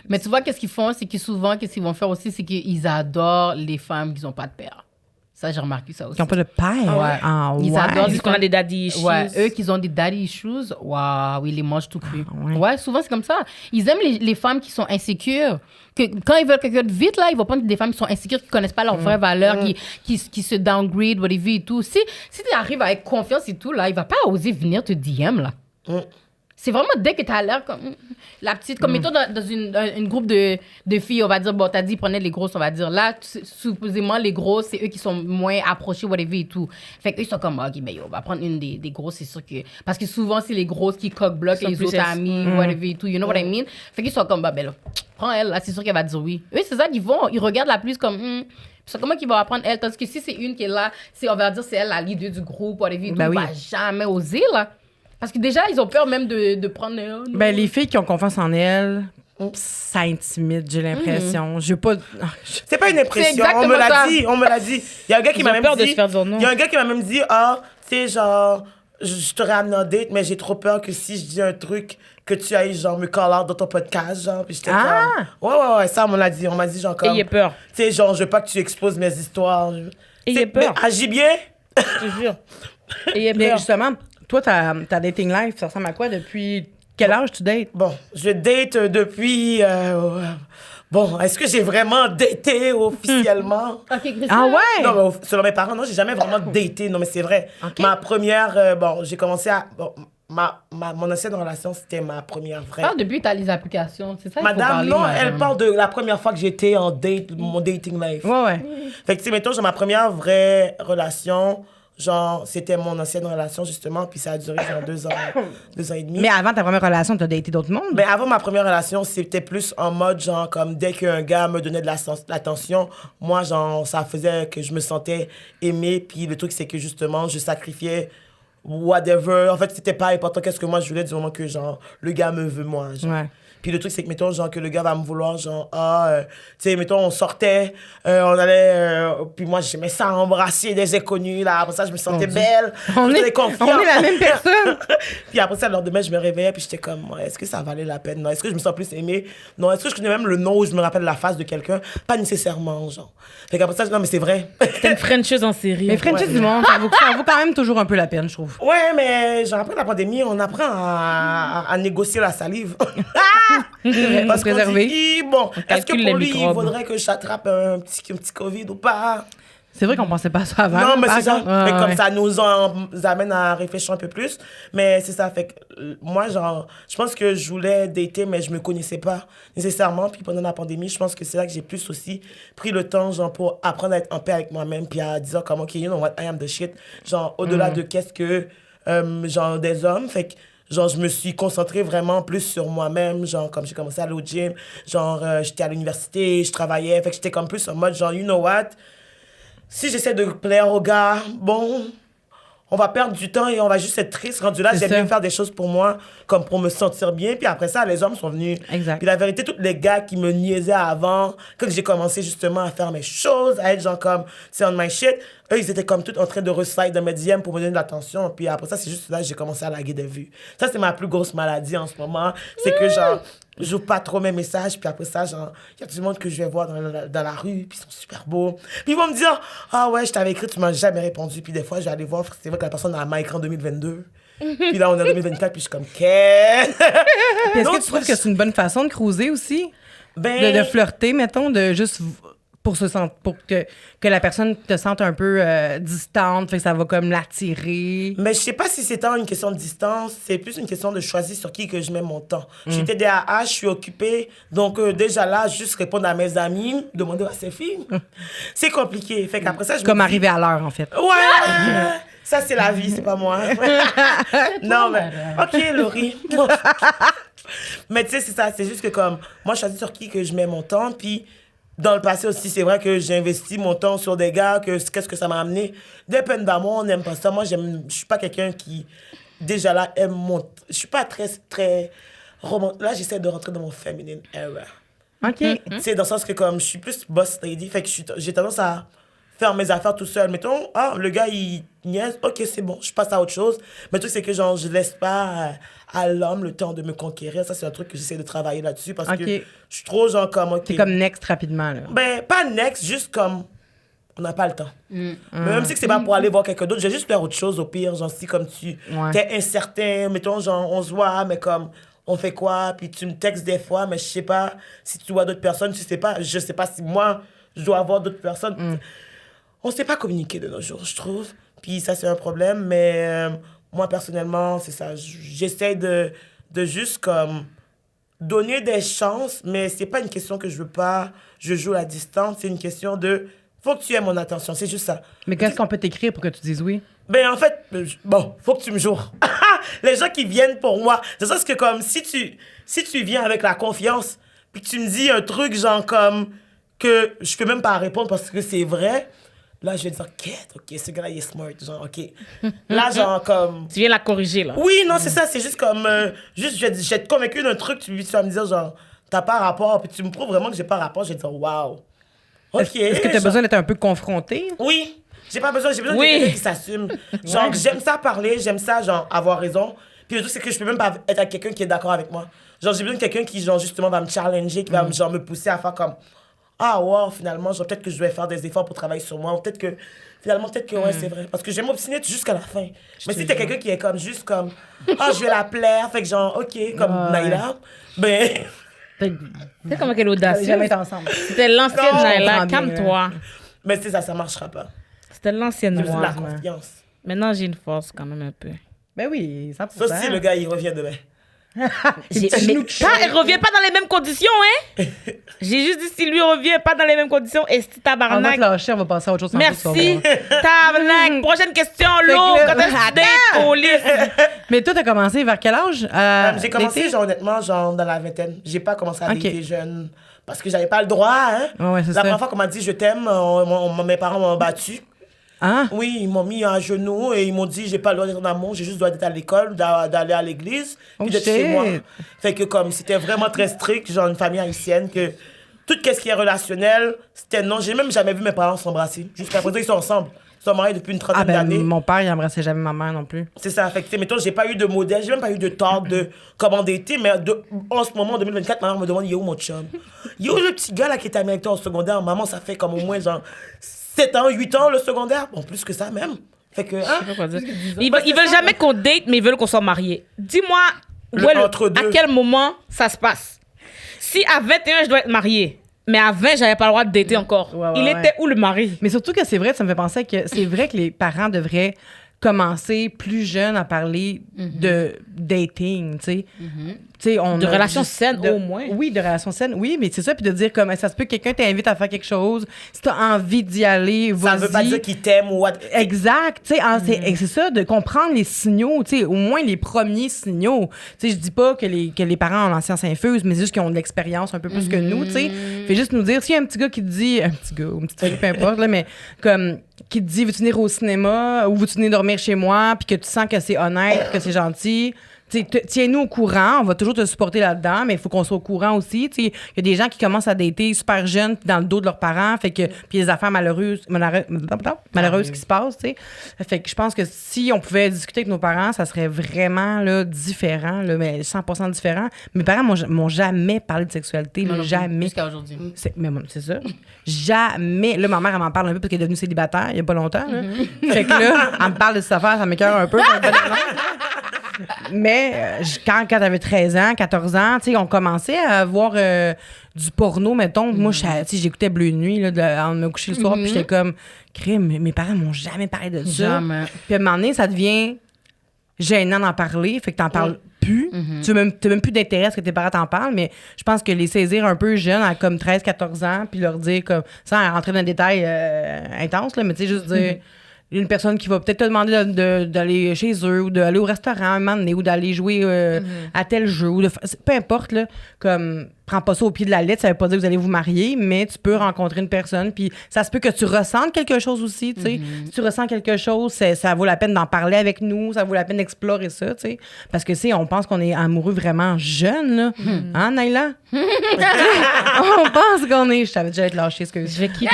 Mais tu vois, qu'est-ce qu'ils font? C'est que souvent, qu'est-ce qu'ils vont faire aussi? C'est qu'ils adorent les femmes qui n'ont pas de père. Ça, j'ai remarqué ça aussi. Qui n'ont pas de père. Ouais. Ah, Ils ouais. adorent Ils disent qu'on a des daddy issues. Ouais, eux qui ont des daddy issues, waouh, ils les mangent tout cru. ouais. Ouais, souvent c'est comme ça. Ils aiment les femmes qui sont insécures. Que quand ils veulent quelqu'un de vite, là, ils vont prendre des femmes qui sont insécures, qui connaissent pas leurs vraies valeurs, qui se downgrade, whatever et tout. Si tu arrives avec confiance et tout, là, il va pas oser venir te DM, là. C'est vraiment dès que tu as l'air comme la petite, comme mettons dans une groupe de filles, on va dire, bon, t'as dit, prenez les grosses, on va dire. Là, supposément, les grosses, c'est eux qui sont moins approchés, whatever et tout. Fait qu'eux, ils sont comme, ok, ben yo, on va prendre une des grosses, c'est sûr que. Parce que souvent, c'est les grosses qui coque-bloquent Ils sont les plus autres amis, whatever et tout, you know what I mean? Fait qu'ils sont comme, bah, ben là, prends elle, là, c'est sûr qu'elle va dire oui. Eux, c'est ça qu'ils vont, ils regardent la plus comme, c'est comment qu'ils vont apprendre elle? Tandis que si c'est une qui est là, on va dire, c'est elle la leader du groupe, whatever et tout, Ben oui. va jamais oser, là. Parce que déjà, ils ont peur même de prendre... non. Ben, les filles qui ont confiance en elles, ça intimide, j'ai l'impression. Je veux pas... C'est pas une impression, exactement on me l'a ça. dit, on me l'a dit. Il y a un gars qui Ils m'a ont même peur dit... de se faire dire non. Il y a un gars qui m'a même dit, ah, tu sais, genre, je t'aurais amené en date, mais j'ai trop peur que si je dis un truc, que tu ailles, genre, me call out dans ton podcast, genre, puis j'étais Ah! comme... Ouais, ça, on me l'a dit. On m'a dit, genre, comme... Ayez peur. Tu sais, genre, je veux pas que tu exposes mes histoires. Ayez peur. Mais agis bien. Je te jure. Ayez Mais peur. justement, toi, ta dating life, ça ressemble à quoi depuis quel âge tu dates? Bon, je date depuis... Bon, est-ce que j'ai vraiment daté officiellement? Ok, Christine. Ah ouais? Non, mais selon mes parents, non, j'ai jamais vraiment daté. Non, mais c'est vrai. Ma première, bon, j'ai commencé à... Bon, mon ancienne relation, c'était ma première vraie. Ah, depuis, t'as les applications. C'est ça qu'il faut Madame, parler, non, madame. elle parle de la première fois que j'étais en date, mon dating life. Ouais. Fait que, tu sais, mettons, j'ai ma première vraie relation. Genre, c'était mon ancienne relation, justement, puis ça a duré genre 2 ans et demi. Mais avant ta première relation, t'as daté d'autres mondes? Mais avant ma première relation, c'était plus en mode, genre, comme dès qu'un gars me donnait de l'attention, moi, genre, ça faisait que je me sentais aimée. Puis le truc, c'est que, justement, je sacrifiais whatever. En fait, c'était pas important qu'est-ce que moi je voulais du moment que, genre, le gars me veut, moi. Genre. Ouais. Puis le truc, c'est que, mettons, genre, que le gars va me vouloir, genre, tu sais, mettons, on sortait, on allait, puis moi, j'aimais ça embrasser des inconnus, là. Après ça, je me sentais belle. On j'étais est confiante. la même personne. Puis après ça, le lendemain, je me réveillais, puis j'étais comme, ouais, est-ce que ça valait la peine? Non, est-ce que je me sens plus aimée? Non, est-ce que je connais même le nom ou je me rappelle la face de quelqu'un? Pas nécessairement, genre. Fait qu'après ça, non, mais c'est vrai. C'était une Frencheuse en série. Mais Frenchies du monde, ça vaut quand même toujours un peu la peine, je trouve. Ouais, mais genre, après la pandémie, on apprend à négocier la salive. Parce qu'on préserver. dit, bon, est-ce que calcule pour les lui, il microbes. faudrait que j'attrape un petit COVID ou pas? C'est vrai qu'on pensait pas ça avant. Non, mais par c'est ça. exemple. Ah, Fait que comme ouais. ça nous amène à réfléchir un peu plus. Mais c'est ça. Fait que moi, genre, je pense que je voulais dater, mais je me connaissais pas nécessairement. Puis pendant la pandémie, je pense que c'est là que j'ai plus aussi pris le temps, genre, pour apprendre à être en paix avec moi-même. Puis à dire comme, OK, you know what, I am the shit. Genre, au-delà de qu'est-ce que, genre, des hommes. Fait que, genre, je me suis concentrée vraiment plus sur moi-même. Genre, comme j'ai commencé à aller au gym. Genre, j'étais à l'université, je travaillais. Fait que j'étais comme plus en mode, genre, you know what, si j'essaie de plaire aux gars, bon, on va perdre du temps et on va juste être triste. Rendu là, C'est j'aime ça. bien faire des choses pour moi, comme pour me sentir bien. Puis après ça, les hommes sont venus. Exact. Puis la vérité, tous les gars qui me niaisaient avant, quand j'ai commencé justement à faire mes choses, à être genre comme, c'est on my shit, eux, ils étaient comme tout en train de reciter dans mes DM pour me donner de l'attention. Puis après ça, c'est juste là que j'ai commencé à laguer des vues. Ça, c'est ma plus grosse maladie en ce moment. C'est que genre, j'ouvre pas trop mes messages. Puis après ça, genre, il y a tout le monde que je vais voir dans la rue. Puis ils sont super beaux. Puis ils vont me dire, ah ouais, je t'avais écrit, tu m'as jamais répondu. Puis des fois, je vais aller voir, c'est vrai que la personne a ma écran 2022. Puis là, on est en 2024, puis je suis comme, qu'est-ce? Puis est-ce Donc, que tu trouves que c'est une bonne façon de cruiser aussi? Ben, De flirter, mettons, de juste pour que la personne te sente un peu distante, fait que ça va comme l'attirer. mais je sais pas si c'est tant une question de distance, c'est plus une question de choisir sur qui que je mets mon temps. Je suis TDAH, je suis occupée, donc déjà là, juste répondre à mes amis, demander à ces filles, c'est compliqué. Fait qu'après ça, je Comme me dis, arriver à l'heure, en fait. ouais, ça c'est la vie, c'est pas moi. Non, mais, ok, Laurie. Mais tu sais, c'est ça, c'est juste que comme, moi, je choisis sur qui que je mets mon temps, puis dans le passé aussi, c'est vrai que j'ai investi mon temps sur des gars, qu'est-ce que ça m'a amené. Des peines d'amour, on n'aime pas ça. Moi, je suis pas quelqu'un qui, déjà là, aime mon... Je suis pas très romantique. Là, j'essaie de rentrer dans mon feminine era. OK. C'est dans le sens que comme je suis plus boss lady, fait que j'ai tendance à faire mes affaires tout seul. Mettons, le gars, il niaise, ok, c'est bon, je passe à autre chose. Mais le truc, c'est que genre, je laisse pas à l'homme le temps de me conquérir. Ça, c'est un truc que j'essaie de travailler là-dessus parce Ok. que je suis trop genre comme, ok. C'est comme next rapidement, là. Ben, pas next, juste comme, on n'a pas le temps. Mais même si c'est pas pour aller voir quelqu'un d'autre, je vais juste faire autre chose au pire. Genre, si comme Ouais. t'es incertain, mettons, genre, on se voit, mais comme, on fait quoi? Puis tu me textes des fois, mais je sais pas si tu vois d'autres personnes, tu sais pas, je sais pas si moi, je dois avoir d'autres personnes. On sait pas communiquer de nos jours, je trouve. Puis ça, c'est un problème, mais moi, personnellement, c'est ça. J'essaie de juste, comme, donner des chances, mais c'est pas une question que je veux pas, je joue à distance, c'est une question de, faut que tu aies mon attention, c'est juste ça. Mais qu'est-ce qu'on peut t'écrire pour que tu dises oui? Ben, en fait, bon, faut que tu me joues. Les gens qui viennent pour moi, c'est ça, c'est que comme, si tu viens avec la confiance, puis que tu me dis un truc, genre, comme, que je peux même pas répondre parce que c'est vrai, là, je vais dire, ok, ce gars-là, il est smart, genre, ok. Là, genre, comme... Tu viens la corriger, là. Oui, non, c'est ça, c'est juste comme, juste, je vais être convaincu d'un truc, tu vas me dire, genre, t'as pas rapport, puis tu me prouves vraiment que j'ai pas rapport, je vais dire, waouh. Ok. Est-ce que tu as genre- besoin d'être un peu confronté? Oui, j'ai besoin Oui. de quelqu'un qui s'assume. Genre, j'aime ça parler, j'aime ça, genre, avoir raison. Puis le truc, c'est que je peux même pas être avec quelqu'un qui est d'accord avec moi. Genre, j'ai besoin de quelqu'un qui, genre, justement, va me challenger, qui va genre, me pousser à faire comme, ah, wow, finalement, genre, peut-être que je vais faire des efforts pour travailler sur moi. Ou peut-être que, finalement, ouais, c'est vrai. Parce que j'aime m'obstiner jusqu'à la fin. Mais si t'es quelqu'un qui est comme, juste comme, ah, je vais la plaire, fait que genre, ok, comme Naila, ben, C'est comme quelle audacieuse. Jamais être ensemble. C'était l'ancienne Non, je Naila. comprends bien, Calme-toi. mais c'est ça, ça marchera pas. C'était l'ancienne Même la moi. confiance. Maintenant, j'ai une force quand même un peu. Ben oui, 100%. Sauf si le gars, il revient demain. Mais elle revient pas dans les mêmes conditions, hein? J'ai juste dit si lui revient pas dans les mêmes conditions, et si On va tabarnak. te lâcher, on va passer à autre chose. Merci. Tabarnak. Prochaine question, l'eau. que Quand là- est-ce que tu dates, police? Mais toi, t'as commencé vers quel âge? J'ai commencé, dater? genre, honnêtement, genre, dans la vingtaine. J'ai pas commencé à Ok. dater jeune. Parce que j'avais pas le droit, hein. Ouais, c'est La ça. première fois qu'on m'a dit je t'aime, mes parents m'ont battu. Hein? Oui, ils m'ont mis à genoux et ils m'ont dit j'ai pas le droit d'être en amour, j'ai juste le droit d'être à l'école, d'aller à l'église, Oh, puis d'être chez shit. moi. Fait que comme c'était vraiment très strict, genre une famille haïtienne, que tout ce qui est relationnel, c'était non. J'ai même jamais vu mes parents s'embrasser. Jusqu'à présent, ils sont ensemble. Ils sont mariés depuis une Ah trentaine ben, d'années. mon père, il embrassait jamais ma mère non plus. C'est ça, fait que, tu sais, mettons, j'ai pas eu de modèle, j'ai même pas eu de temps de comment dater, mais en ce moment, en 2024, ma mère me demande, il est où mon chum? Il est où le petit gars là qui était avec toi au secondaire? Maman, ça fait comme au moins genre 7 ans, 8 ans le secondaire. Bon, plus que ça même. Fait que, hein? Ils veulent jamais qu'on date, mais ils veulent qu'on soit mariés. Dis-moi, Le où est entre-deux. à quel moment ça se passe? Si à 21, je dois être mariée, mais à 20, j'avais pas le droit de dater encore. Ouais, Il ouais. était où le mari? Mais surtout que c'est vrai, ça me fait penser que c'est vrai que les parents devraient commencer plus jeunes à parler de dating, tu sais. Tu sais, on De a relations juste- saines, au moins. Oui, de relations saines, oui, mais c'est ça, puis de dire comme ça se peut que quelqu'un t'invite à faire quelque chose, si t'as envie d'y aller, Ça vas-y. veut pas dire qu'il t'aime ou what. Exact, tu sais, c'est ça, de comprendre les signaux, tu sais, au moins les premiers signaux. Tu sais, je dis pas que les parents ont l'ancience infuse, mais c'est juste qu'ils ont de l'expérience un peu plus que nous, tu sais. Fait juste nous dire, s'il y a un petit gars qui te dit, un petit gars ou une petite fille, peu importe, là, mais comme, qui te dit, veux-tu venir au cinéma ou veux-tu venir dormir chez moi, puis que tu sens que c'est honnête, que c'est gentil. Tiens-nous au courant, on va toujours te supporter là-dedans, mais il faut qu'on soit au courant aussi. Il y a des gens qui commencent à dater super jeunes dans le dos de leurs parents, fait que puis les affaires malheureuses qui se passent, tu sais. Fait que je pense que si on pouvait discuter avec nos parents, ça serait vraiment là, différent, là, mais 100% différent. Mes parents m'ont jamais parlé de sexualité, là, jamais. Jusqu'à aujourd'hui. Mais bon, c'est ça. Jamais. Là, ma mère, elle m'en parle un peu parce qu'elle est devenue célibataire il y a pas longtemps. Là. Fait que là, elle me parle de cette affaire, ça m'écoeure un peu. Mais quand t'avais 13 ans, 14 ans, tu sais, on commençait à voir du porno, mettons. Moi, j'écoutais Bleu Nuit, là, avant de me coucher le soir, puis j'étais comme, crime, mes parents m'ont jamais parlé de ça. Jamais. Puis à un moment donné, ça devient gênant d'en parler, fait que t'en parles plus. Tu n'as même plus d'intérêt à ce que tes parents t'en parlent, mais je pense que les saisir un peu jeunes, à comme 13, 14 ans, puis leur dire, comme, sans rentrer dans des détails intenses, là, mais tu sais, juste dire... Une personne qui va peut-être te demander d'aller chez eux ou d'aller au restaurant un moment donné ou d'aller jouer à tel jeu. Peu importe, là, comme, prends pas ça au pied de la lettre, ça veut pas dire que vous allez vous marier, mais tu peux rencontrer une personne, puis ça se peut que tu ressentes quelque chose aussi, tu sais. Si tu ressens quelque chose, ça vaut la peine d'en parler avec nous, ça vaut la peine d'explorer ça, tu sais. Parce que, on pense qu'on est amoureux vraiment jeune, là. Hein, Naila? On pense qu'on est... Je savais déjà être lâché, ce que Je vais quitter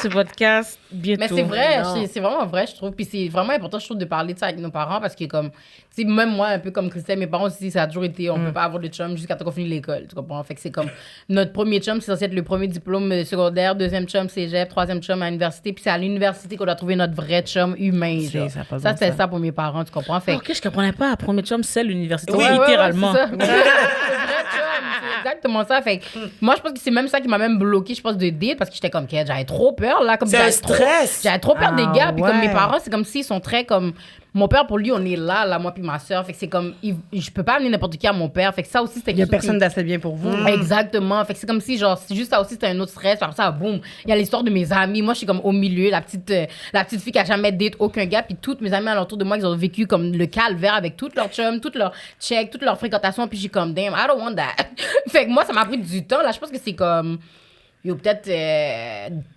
ce podcast bientôt. Mais c'est vrai, Non. c'est vraiment vrai, je trouve. Puis c'est vraiment important, je trouve, de parler de ça avec nos parents parce que, comme, tu sais, même moi, un peu comme Christelle, mes parents aussi, ça a toujours été, on peut pas avoir de chum jusqu'à temps qu'on finisse l'école, tu comprends? Fait que c'est comme, notre premier chum, c'est censé être le premier diplôme secondaire, deuxième chum, cégep, troisième chum à l'université, puis c'est à l'université qu'on doit trouver notre vrai chum humain, genre. ça a pas de Ça, bon c'était sens. ça pour mes parents, tu comprends? Fait Ok, je comprenais pas. Premier chum, c'est l'université. Ouais, ouais, ouais, littéralement. c'est ça. C'est vrai, chum, c'est exactement ça. Fait que moi, je pense que c'est même ça qui m'a même bloqué, je pense, de date parce que j'étais comme, j'avais trop peur, là. Comme C'est un stress. J'avais trop peur des Ah, gars. Puis comme ouais. mes parents, c'est comme s'ils sont très comme. Mon père, pour lui, on est là, moi puis ma soeur. Fait que c'est comme. Je peux pas amener n'importe qui à mon père. Fait que ça aussi, c'était Il y a quelque chose personne d'assez bien pour vous. Exactement. Fait que c'est comme si, genre, c'est juste ça aussi, c'était un autre stress. Par ça, boum. Il y a l'histoire de mes amis. Moi, je suis comme au milieu, la petite fille qui a jamais date aucun gars. Puis toutes mes amies alentour de moi, qui ont vécu comme le calvaire avec toutes leurs chums, toutes leurs checks, toutes leurs fréquentations. Puis j'ai comme, damn, I don't want that. Fait que moi, ça m'a pris du temps. Là, je pense que c'est comme. Yo, peut-être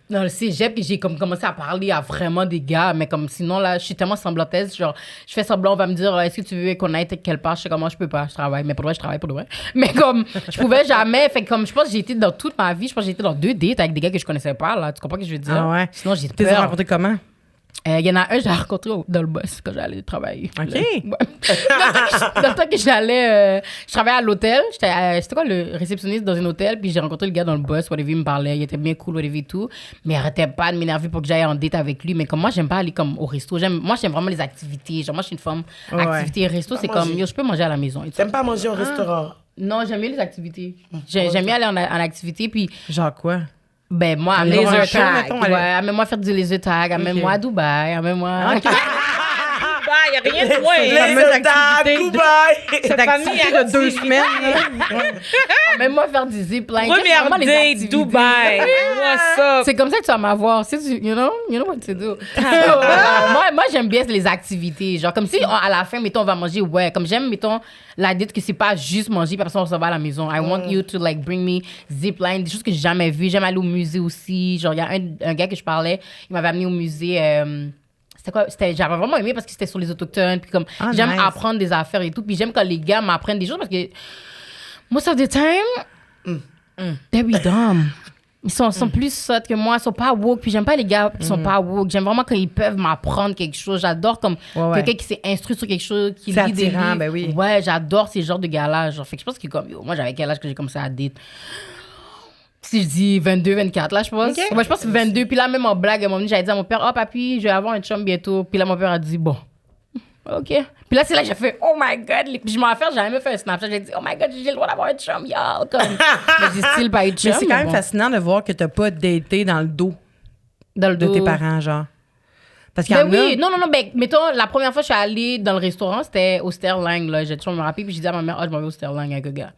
dans le cégep que j'ai comme commencé à parler à vraiment des gars, mais comme sinon, là, je suis tellement semblantaise, genre, je fais semblant, on va me dire, est-ce que tu veux qu'on aille quelque part? Je sais comment je peux pas, je travaille, mais pour de vrai, je travaille pour de vrai. Mais comme, je pouvais jamais, fait que comme, je pense que j'ai été dans toute ma vie, je pense que j'ai été dans 2 dates avec des gars que je connaissais pas, là, tu comprends ce que je veux dire? Ah ouais. Sinon, j'ai Tu les as peur. rencontrés comment? Il y en a un, j'ai rencontré dans le bus quand j'allais travailler. OK. Ouais. Dans le temps que j'allais... je travaillais à l'hôtel. C'était quoi, le réceptionniste dans un hôtel. Puis j'ai rencontré le gars dans le bus. Whatever, il me parlait. Il était bien cool, whatever et tout. Mais il arrêtait pas de m'énerver pour que j'aille en date avec lui. Mais comme moi, j'aime pas aller comme au resto. Moi, j'aime vraiment les activités. Genre, moi, je suis une femme. Ouais. Activité et resto, c'est comme... manger. Yo, je peux manger à la maison. et tout. T'aimes pas manger au restaurant? Non, j'aime mieux les activités. J'aime mieux aller en activité. Puis... Genre quoi? Ben, moi, Un laser laser tag. tag, mettons, Ouais, amène-moi faire du laser tag. Amène-moi à Dubaï. Amène-moi... Dubaï, Il n'y a rien de moins. fameuse Laser tag, activité de- Dubaï. Cette activité de 2 semaines. là. Même moi, faire des zipline. Première Vraiment, les date, activités. Dubaï. What's up? C'est comme ça que tu vas m'avoir. You know what to do. So, moi, j'aime bien les activités. Genre, comme si à la fin, mettons, on va manger. Ouais, comme j'aime, mettons, la dite que c'est pas juste manger, puis après ça, on s'en va à la maison. I want you to, like, bring me zipline, des choses que j'ai jamais vues. J'aime aller au musée aussi. Genre, il y a un gars que je parlais, il m'avait amené au musée. C'était quoi? J'avais vraiment aimé parce que c'était sur les autochtones. Puis comme, j'aime nice. apprendre des affaires et tout. Puis j'aime quand les gars m'apprennent des choses parce que, most of the time, they be dumb. Ils sont plus sottes que moi, ils sont pas woke. Puis j'aime pas les gars qui sont pas woke. J'aime vraiment quand ils peuvent m'apprendre quelque chose. J'adore comme Ouais. quelqu'un qui s'est instruit sur quelque chose, qui C'est lit des attirant, livres. ben oui. Ouais, j'adore ces genres de gars-là. Genre, fait que je pense que comme, moi, j'avais quel âge que j'ai commencé à date? Si je dis 22, 24, là, je pense. Ok. Ouais, je pense 22. Puis là, même en blague, à un moment donné, j'avais dit à mon père, oh, papy, je vais avoir un chum bientôt. Puis là, mon père a dit, bon, OK. Puis là, c'est là que j'ai fait, oh my God. Puis je m'en fait, j'ai jamais fait un Snapchat. J'ai dit, oh my God, j'ai le droit d'avoir un chum, y'all. Comme, mais j'ai style pas eu de chum. Mais c'est quand même bon. fascinant de voir que t'as pas daté dans le dos Dans le de dos. tes parents, genre. Parce qu'il y Ben en a... oui, non, ben, mettons, la première fois que je suis allée dans le restaurant, c'était au Sterling, là. J'ai toujours me rappelé, puis j'ai dit à ma mère, oh, je m'en vais au Sterling avec un gars.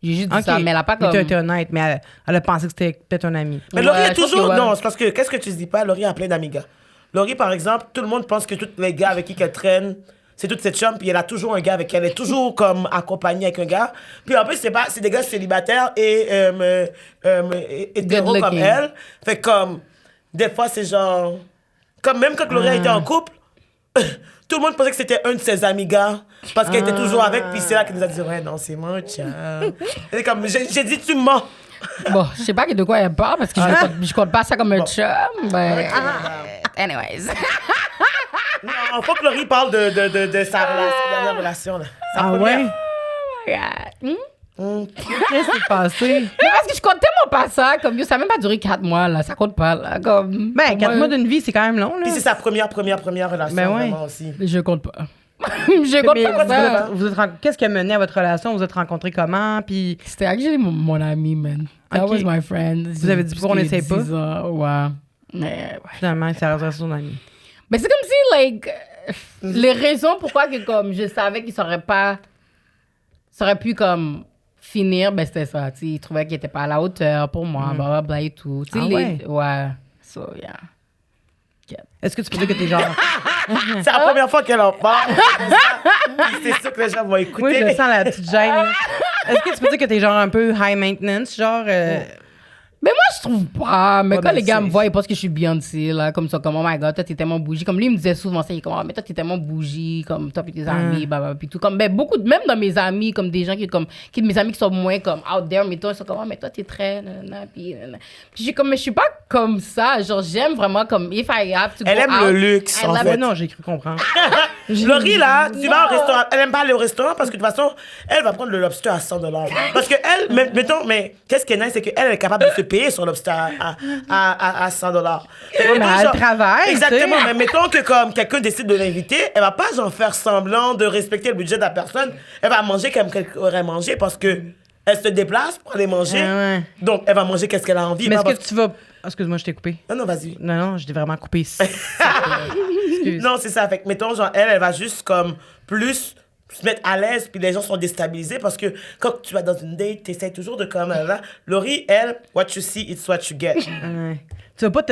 J'ai juste dit OK. ça, mais elle a pas Mais comme. t'as été honnête, mais elle a pensé que c'était peut-être un ami. Mais Laurie Ouais, a je pense toujours. que ouais. Non, c'est parce que, qu'est-ce que tu dis pas? Laurie a plein d'amigas. Laurie, par exemple, tout le monde pense que tous les gars avec qui elle traîne, c'est toutes ses chums, puis elle a toujours un gars avec elle. Elle est toujours comme accompagnée avec un gars. Puis en plus, c'est des gars célibataires et hétéros Good comme looking. elle. Fait que, comme, des fois, c'est genre. Comme même quand Laurie était en couple, tout le monde pensait que c'était un de ses amigas parce qu'elle était toujours avec, puis c'est là qu'elle nous a dit, ouais, non, c'est mon chum. C'est comme, j'ai dit, tu mens. Bon, je sais pas de quoi elle parle, parce que je compte pas ça comme un chum. Ben. Anyways. Non, faut que Laurie parle de sa dernière relation. Là. Sa Ah première. ouais? Qu'est-ce qui s'est passé? Mais parce que je compte tellement pas ça, comme yo, ça a même pas duré 4 mois, là. Ça compte pas, là. Comme. Ben, pour 4 moi, mois d'une vie, c'est quand même long, là. Puis c'est sa première relation, Ben ouais. vraiment aussi. Je compte pas. Je compte Mais pas ça. qu'est-ce qui a mené à votre relation? Vous êtes rencontrés comment? Puis C'était actually mon ami, man. That Ok. was my friend. Vous avez dit pourquoi on n'essaye pas? Ouais. Mais, ouais. finalement, ça reste son ami. Mais c'est comme si, like, les raisons pourquoi que, comme, je savais qu'il saurait pu, comme, finir, ben, c'était ça. Tu sais, il trouvait qu'il était pas à la hauteur pour moi, blablabla et tout. Tu sais, Ah ouais? ouais. So, yeah. Est-ce que tu peux dire que t'es genre... C'est la première fois qu'elle en parle. C'est sûr que les gens vont écouter. Oui, je sens la petite gêne. là. Est-ce que tu peux dire que t'es genre un peu high maintenance, genre... Mais moi, je trouve pas. Mais Ouais, quand ben, les gars c'est- me voient, ils pensent que je suis Beyoncé, là. Comme ça, comme, oh my God, toi, t'es tellement bougie. Comme lui, il me disait souvent ça. Il est comme, oh, mais toi, t'es tellement bougie. Comme toi, puis tes amis, blablabla, puis tout. Comme, ben, beaucoup, même dans mes amis, comme des gens qui mes amis qui sont moins, comme, out there, mais toi, ils sont comme, oh, mais toi, t'es très, nanana, puis nanana. Puis j'ai comme, mais je suis pas comme ça. Genre, j'aime vraiment, comme, if I have to go Elle aime out, le luxe, I en love fait. Ouais, non, j'ai cru comprendre. Laurie, là, tu vas au Non. restaurant. Elle aime pas aller au restaurant parce que de toute façon, elle va prendre le lobster à 100 $. Parce que elle, mettons, mais qu'est-ce qui est nice, c'est qu'elle est capable de se payer son lobster à 100 $. mais elle travaille, Exactement. tu sais. Mais mettons que comme quelqu'un décide de l'inviter, elle va pas genre faire semblant de respecter le budget de la personne. Elle va manger comme qu'elle aurait mangé parce que elle se déplace pour aller manger. Ah ouais. Donc, elle va manger qu'est-ce qu'elle a envie. Mais pas est-ce que parce- tu vas... Excuse-moi, je t'ai coupé. Non, non, vas-y. Non, je t'ai vraiment coupé. Excuse. Non, c'est ça. Fait que, mettons, genre, elle va juste comme plus se mettre à l'aise, puis les gens sont déstabilisés parce que quand tu vas dans une date, tu essaies toujours de comme là. Laurie, elle, what you see, it's what you get. Ouais. Tu vas pas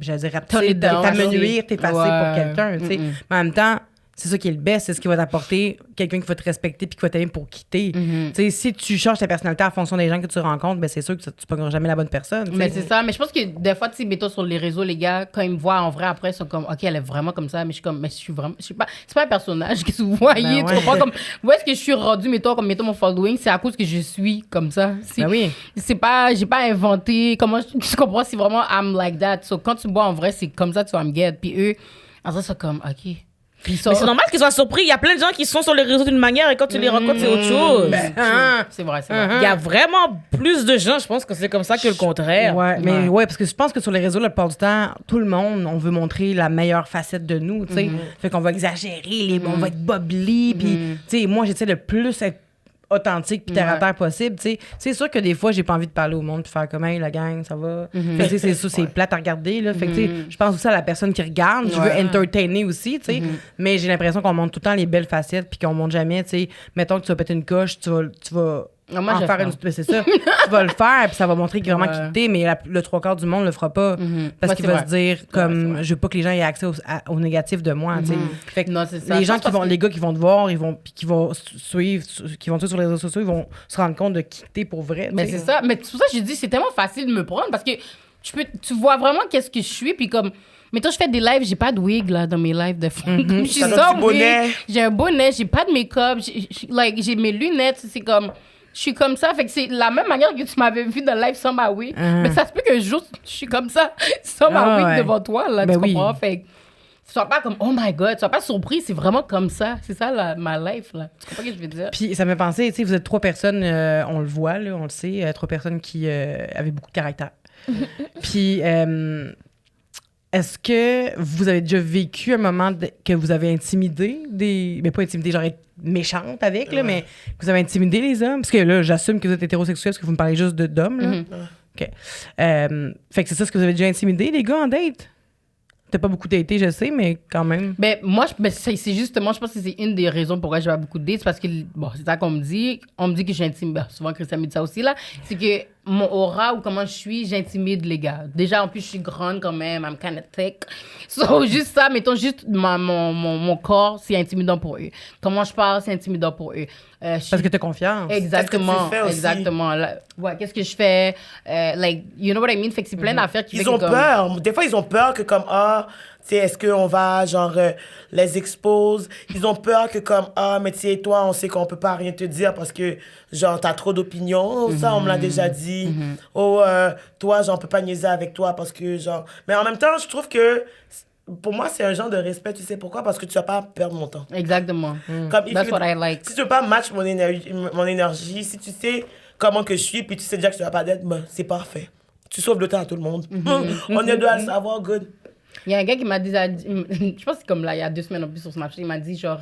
j'allais dire, Tony down. t'amenuire, t'effacer Ouais. pour quelqu'un, tu sais. Mais en même temps, c'est ça qui est le best, c'est ce qui va t'apporter quelqu'un qui va te respecter puis qui va t'aimer pour quitter. Tu sais, si tu changes ta personnalité en fonction des gens que tu rencontres, ben c'est sûr que tu ne pogneras jamais la bonne personne. tu sais. Mais c'est ça. Mais je pense que des fois, tu sais, mettons sur les réseaux, les gars, quand ils me voient en vrai, après, ils sont comme, OK, elle est vraiment comme ça. Mais je suis comme, mais je suis vraiment. C'est pas un personnage que vous voyez. Ben ouais. Tu comprends? Comme, où est-ce que je suis rendue, mettons, comme, mettons mon following, c'est à cause que je suis comme ça. C'est, Ben oui. c'est pas, j'ai pas inventé. Comment tu comprends? C'est vraiment, I'm like that. So, quand tu me vois en vrai, c'est comme ça, tu vas me get. Puis eux, en vrai, ils sont comme, OK. Puis ils sont. Mais c'est normal qu'ils soient surpris. Il y a plein de gens qui sont sur les réseaux d'une manière et quand tu les rencontres, c'est autre chose. C'est vrai, c'est vrai. Il y a vraiment plus de gens, je pense que c'est comme ça que le contraire. Ouais, mais ouais, parce que je pense que sur les réseaux, la plupart du temps, tout le monde, on veut montrer la meilleure facette de nous, tu sais. Fait qu'on va exagérer, on va être bubbly, puis, tu sais, moi, j'essaie de plus être authentique puis terre à terre possible, tu sais. C'est sûr que des fois, j'ai pas envie de parler au monde puis faire comme, hey, la gang, ça va. Fait que, tu sais, c'est sûr, c'est plate à regarder, là. Fait que, tu sais, je pense aussi à la personne qui regarde. Je veux entertainer aussi, tu sais. Mais j'ai l'impression qu'on montre tout le temps les belles facettes puis qu'on montre jamais, tu sais. Mettons que tu vas péter une coche, tu vas Moi, en je faire fais. une. Ben, c'est ça. Tu vas le faire puis ça va montrer vraiment qui t'es, mais le trois quarts du monde le fera pas. Parce Ouais, qu'il c'est va vrai. se dire, comme, c'est vrai. je veux pas que les gens aient accès au négatif de moi, tu sais. Fait que Non, c'est ça. les Je gens pense qui vont, parce que- les gars qui vont te voir, puis qui vont suivre sur les réseaux sociaux, ils vont se rendre compte de qui t'es pour vrai. Mais tu sais. c'est ça. Mais c'est pour ça que je dis, c'est tellement facile de me prendre parce que tu vois vraiment qu'est-ce que je suis. Puis comme, mettons, je fais des lives, j'ai pas de wig là, dans mes lives de fond. Je suis T'as un sans petit bonnet. wig. J'ai un bonnet, j'ai pas de make-up. J'ai mes lunettes. C'est comme. Je suis comme ça. Fait que c'est la même manière que tu m'avais vu dans le live sans ma wig. Mais ça se peut qu'un jour, je suis comme ça, sans ma wig ouais. devant toi. Là, Ben tu oui. comprends? Fait que sois pas comme, oh my God, sois pas surpris. C'est vraiment comme ça. C'est ça ma life. Là. Tu comprends ce que je veux dire? Puis ça me fait penser, tu sais, vous êtes 3 personnes, on le voit, là, on le sait, 3 personnes qui avaient beaucoup de caractère. Puis est-ce que vous avez déjà vécu un moment que vous avez intimidé mais pas intimidé, genre être méchante avec, là, mais que vous avez intimidé les hommes? Parce que là, j'assume que vous êtes hétérosexuel parce que vous me parlez juste d'hommes, là. OK. Fait que c'est ça, ce que vous avez déjà intimidé, les gars, en date? T'as pas beaucoup daté, je sais, mais quand même. Ben, moi, c'est justement, je pense que c'est une des raisons pourquoi j'ai pas beaucoup de dates. C'est parce que, bon, c'est ça qu'on me dit. On me dit que j'intimide. Ben, souvent, Christian me dit ça aussi, là. C'est que mon aura ou comment je suis, j'intimide les gars. Déjà, en plus, je suis grande quand même. I'm kind of thick. So, juste ça, mettons, juste mon corps, c'est intimidant pour eux. Comment je parle, c'est intimidant pour eux. Parce que t'as confiance. Exactement. Qu'est-ce que tu fais aussi? Exactement. Là, ouais, qu'est-ce que je fais? Like, you know what I mean? Fait que c'est plein d'affaires qui fait Ils que ont comme- peur. Des fois, ils ont peur que comme, tu sais, est-ce qu'on va, genre, les expose? Ils ont peur que comme, mais tu sais, toi, on sait qu'on peut pas rien te dire parce que, genre, t'as trop d'opinions. Oh, ça, on me l'a déjà dit. Oh, toi, genre, on peut pas niaiser avec toi parce que, genre... Mais en même temps, je trouve que, pour moi, c'est un genre de respect. Tu sais pourquoi? Parce que tu vas pas perdre mon temps. Exactement. Comme, if That's you- what I like. Si tu veux pas match mon énergie, si tu sais comment que je suis, puis tu sais déjà que tu vas pas d'être, ben, c'est parfait. Tu sauves le temps à tout le monde. On est deux à le savoir, good. Il y a un gars qui m'a dit, je pense que c'est comme là, il y a 2 semaines en plus sur Snapchat, il m'a dit genre,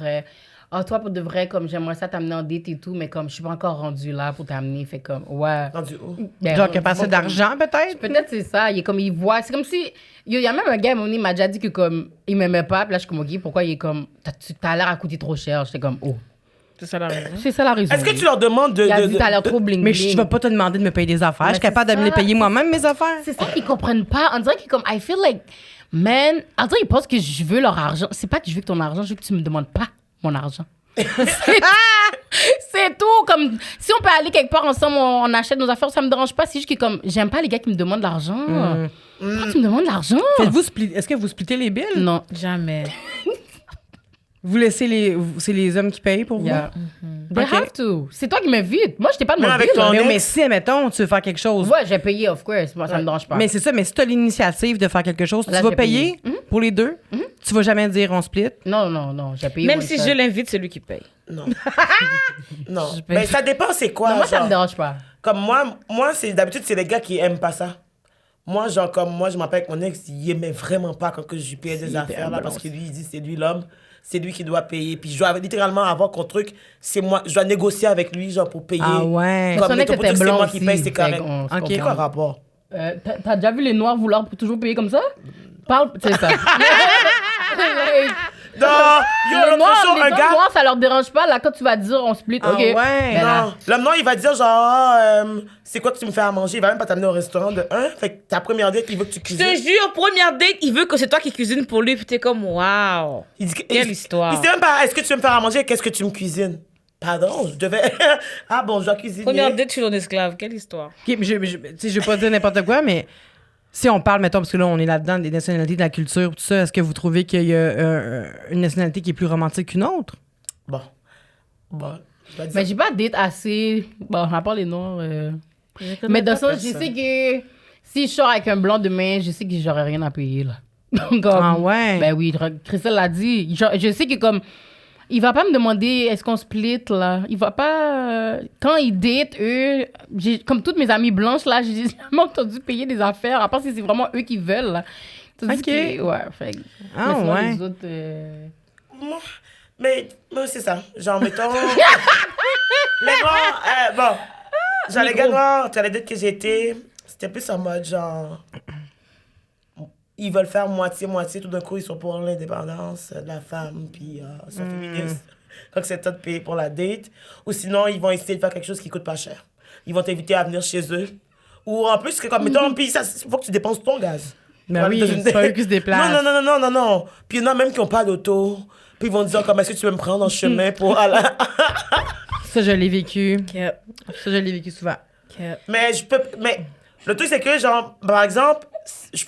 toi pour de vrai, comme j'aimerais ça t'amener en date et tout, mais comme je suis pas encore rendu là pour t'amener, fait comme, ouais. Rendu où? Ben, Genre qu'il a pas assez d'argent, peut-être? Peut-être c'est ça, il est comme, il voit, c'est comme si, il y a même un gars, à un moment donné, il m'a déjà dit que comme, il m'aimait pas, puis là je suis comme, ok, pourquoi il est comme, t'as l'air à coûter trop cher, j'étais comme, oh. C'est ça la raison. C'est ça la raison. Est-ce que tu leur demandes de... Il a de- dit, de- t'as l'air trop bling Mais bling. je vais pas te demander de me payer des affaires. Je suis Mais capable de c'est me les ça. payer moi-même, mes affaires. C'est ça qu'ils comprennent pas. On dirait qu'ils comme, I feel like, man, on dirait qu'ils pensent que je veux leur argent. C'est pas que je veux que ton argent, je veux que tu me demandes pas mon argent. C'est tout. Comme, si on peut aller quelque part ensemble, on achète nos affaires, ça me dérange pas. C'est juste que comme, j'aime pas les gars qui me demandent de l'argent. Pourquoi tu me demandes de l'argent? Est-ce que vous splittez les billes? Non. Jamais. Vous laissez c'est les hommes qui payent pour vous? Yeah. They Ok. have to. C'est toi qui m'invites. Moi, je t'ai pas demandé. avec là. ton- Mais si, admettons, tu veux faire quelque chose. Ouais, j'ai payé, of course. Moi, ça me dérange pas. Mais c'est ça, mais si tu as l'initiative de faire quelque chose, Là, tu vas j'ai payer payé. pour les deux. Tu vas jamais dire on split. Non, j'ai payé. Même one si shot. je l'invite, c'est lui qui paye. Non. Non. Mais ça dépend c'est quoi, Non, moi, ça genre. me dérange pas. Comme moi c'est d'habitude, c'est les gars qui aiment pas ça. Moi, genre, comme moi, je m'appelle avec mon ex, il aimait vraiment pas quand que je lui payais des affaires, là, parce que lui, il dit, c'est lui l'homme, c'est lui qui doit payer. Puis je dois littéralement avoir qu'on truc, c'est moi, je dois négocier avec lui, genre, pour payer. Ah ouais. Son Comme, ex mettons, pour était dire que c'est blanc moi qui aussi, paye, c'est fait correct. qu'on se Ok. C'est quoi le rapport? T'as déjà vu les Noirs vouloir toujours payer comme ça? Parle, c'est ça. Non, yo, les l'autre Noirs, jour, les un hommes gars... noirs, ça leur dérange pas. Là, quand tu vas dire on split, Ah ok. ouais. Ben là, Non, l'homme noir, il va dire genre, c'est quoi que tu me fais à manger? Il va même pas t'amener au restaurant de un. Fait que ta première date, il veut que tu Je cuisines. te jure, première date, il veut que c'est toi qui cuisines pour lui, puis t'es comme, waouh. Il dit que- Quelle histoire. Il sait même pas, est-ce que tu veux me faire à manger? Qu'est-ce que tu me cuisines? Pardon, je devais... Ah bon, je dois cuisiner. Première date, je suis ton esclave. Quelle histoire. OK, mais tu sais, je vais pas dire n'importe quoi, mais si on parle, mettons, parce que là, on est là-dedans, des nationalités, de la culture, tout ça, est-ce que vous trouvez qu'il y a une nationalité qui est plus romantique qu'une autre? Bon, je vais dire. mais j'ai pas de date assez. Bon, à part les Noirs. Mais dans le sens, je sais que si je sors avec un blanc demain, je sais que j'aurais rien à payer, là. Donc, comme, Ah ouais? Ben oui, Christelle l'a dit. Je sais que comme. Il va pas me demander est-ce qu'on split, là. Il va pas. Quand ils date, eux. Comme toutes mes amies blanches, là, j'ai jamais entendu payer des affaires, à part si c'est vraiment eux qui veulent, là. Tandis Ok. que, ouais, fait que- Ah mais sinon, ouais. les autres, Mais c'est ça. Genre, mettons... bon, genre les gars noirs, les dates que j'ai été, c'était plus en mode genre... Ils veulent faire moitié-moitié, tout d'un coup, ils sont pour l'indépendance de la femme, puis ils sont féministes. Donc, c'est temps de payer pour la date. Ou sinon, ils vont essayer de faire quelque chose qui coûte pas cher. Ils vont t'inviter à venir chez eux. Ou en plus, c'est comme, mettons, puis il faut que tu dépenses ton gaz. Ben oui, c'est pas eux qui se déplacent. Non. Puis il y en a même qui n'ont pas d'auto. Puis ils vont te dire, comme, est-ce que tu veux me prendre en chemin pour aller... Ça, je l'ai vécu. Cap. Ça, je l'ai vécu souvent. Cap. Mais le truc, c'est que, genre, par exemple,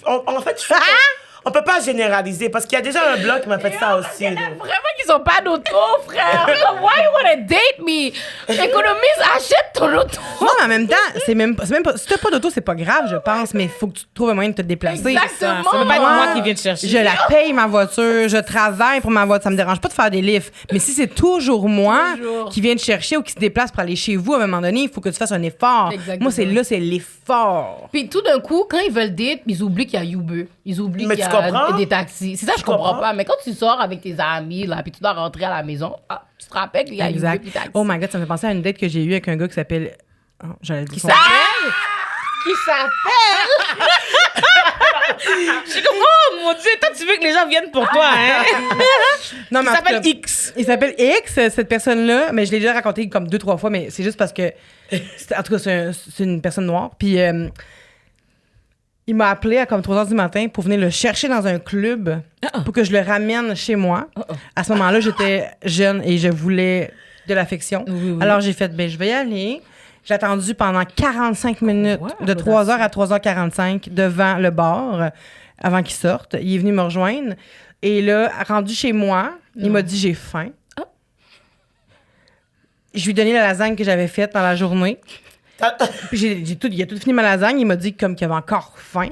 en fait, on peut pas généraliser parce qu'il y a déjà un blog qui m'a fait ça aussi. Vraiment qu'ils ont pas d'auto, frère. Why you wanna date me? Économise, achète ton auto. Non, mais en même temps, c'est même pas... Si t'as pas d'auto, c'est pas grave, je pense, mais il faut que tu trouves un moyen de te déplacer. Exactement. Ça peut pas être moi qui viens te chercher. Je la paye, ma voiture, je travaille pour ma voiture, ça me dérange pas de faire des lifts. Mais si c'est toujours moi qui viens te chercher ou qui se déplace pour aller chez vous, à un moment donné, il faut que tu fasses un effort. Exactement. Moi, c'est l'effort. Puis tout d'un coup, quand ils veulent date, ils oublient qu'il y a Uber. Ils oublient Mais qu'il y tu a comprends? des taxis. C'est ça, je comprends comprends? pas. Mais quand tu sors avec tes amis, là, puis tu dois rentrer à la maison, tu te rappelles qu'il y a Uber Exact. puis taxi. Oh my God, ça me fait penser à une date que j'ai eue avec un gars qui s'appelle... Oh, j'allais dire son Qui s'appelle? Je suis comme, oh mon Dieu, toi, tu veux que les gens viennent pour toi, hein? Non, Il mais en tout s'appelle cas, X. Il s'appelle X, cette personne-là, mais je l'ai déjà raconté comme 2-3 fois, mais c'est juste parce que... En tout cas, c'est une personne noire. Puis il m'a appelé à comme 3h du matin pour venir le chercher dans un club pour que je le ramène chez moi. À ce moment-là, j'étais jeune et je voulais de l'affection. Oui. Alors, j'ai fait, je vais y aller. J'ai attendu pendant 45 minutes, de 3h à 3h45 devant le bar avant qu'il sorte. Il est venu me rejoindre. Et là, rendu chez moi, il m'a dit, j'ai faim. Je lui ai donné la lasagne que j'avais faite dans la journée. Puis il a tout fini ma lasagne. Il m'a dit comme qu'il avait encore faim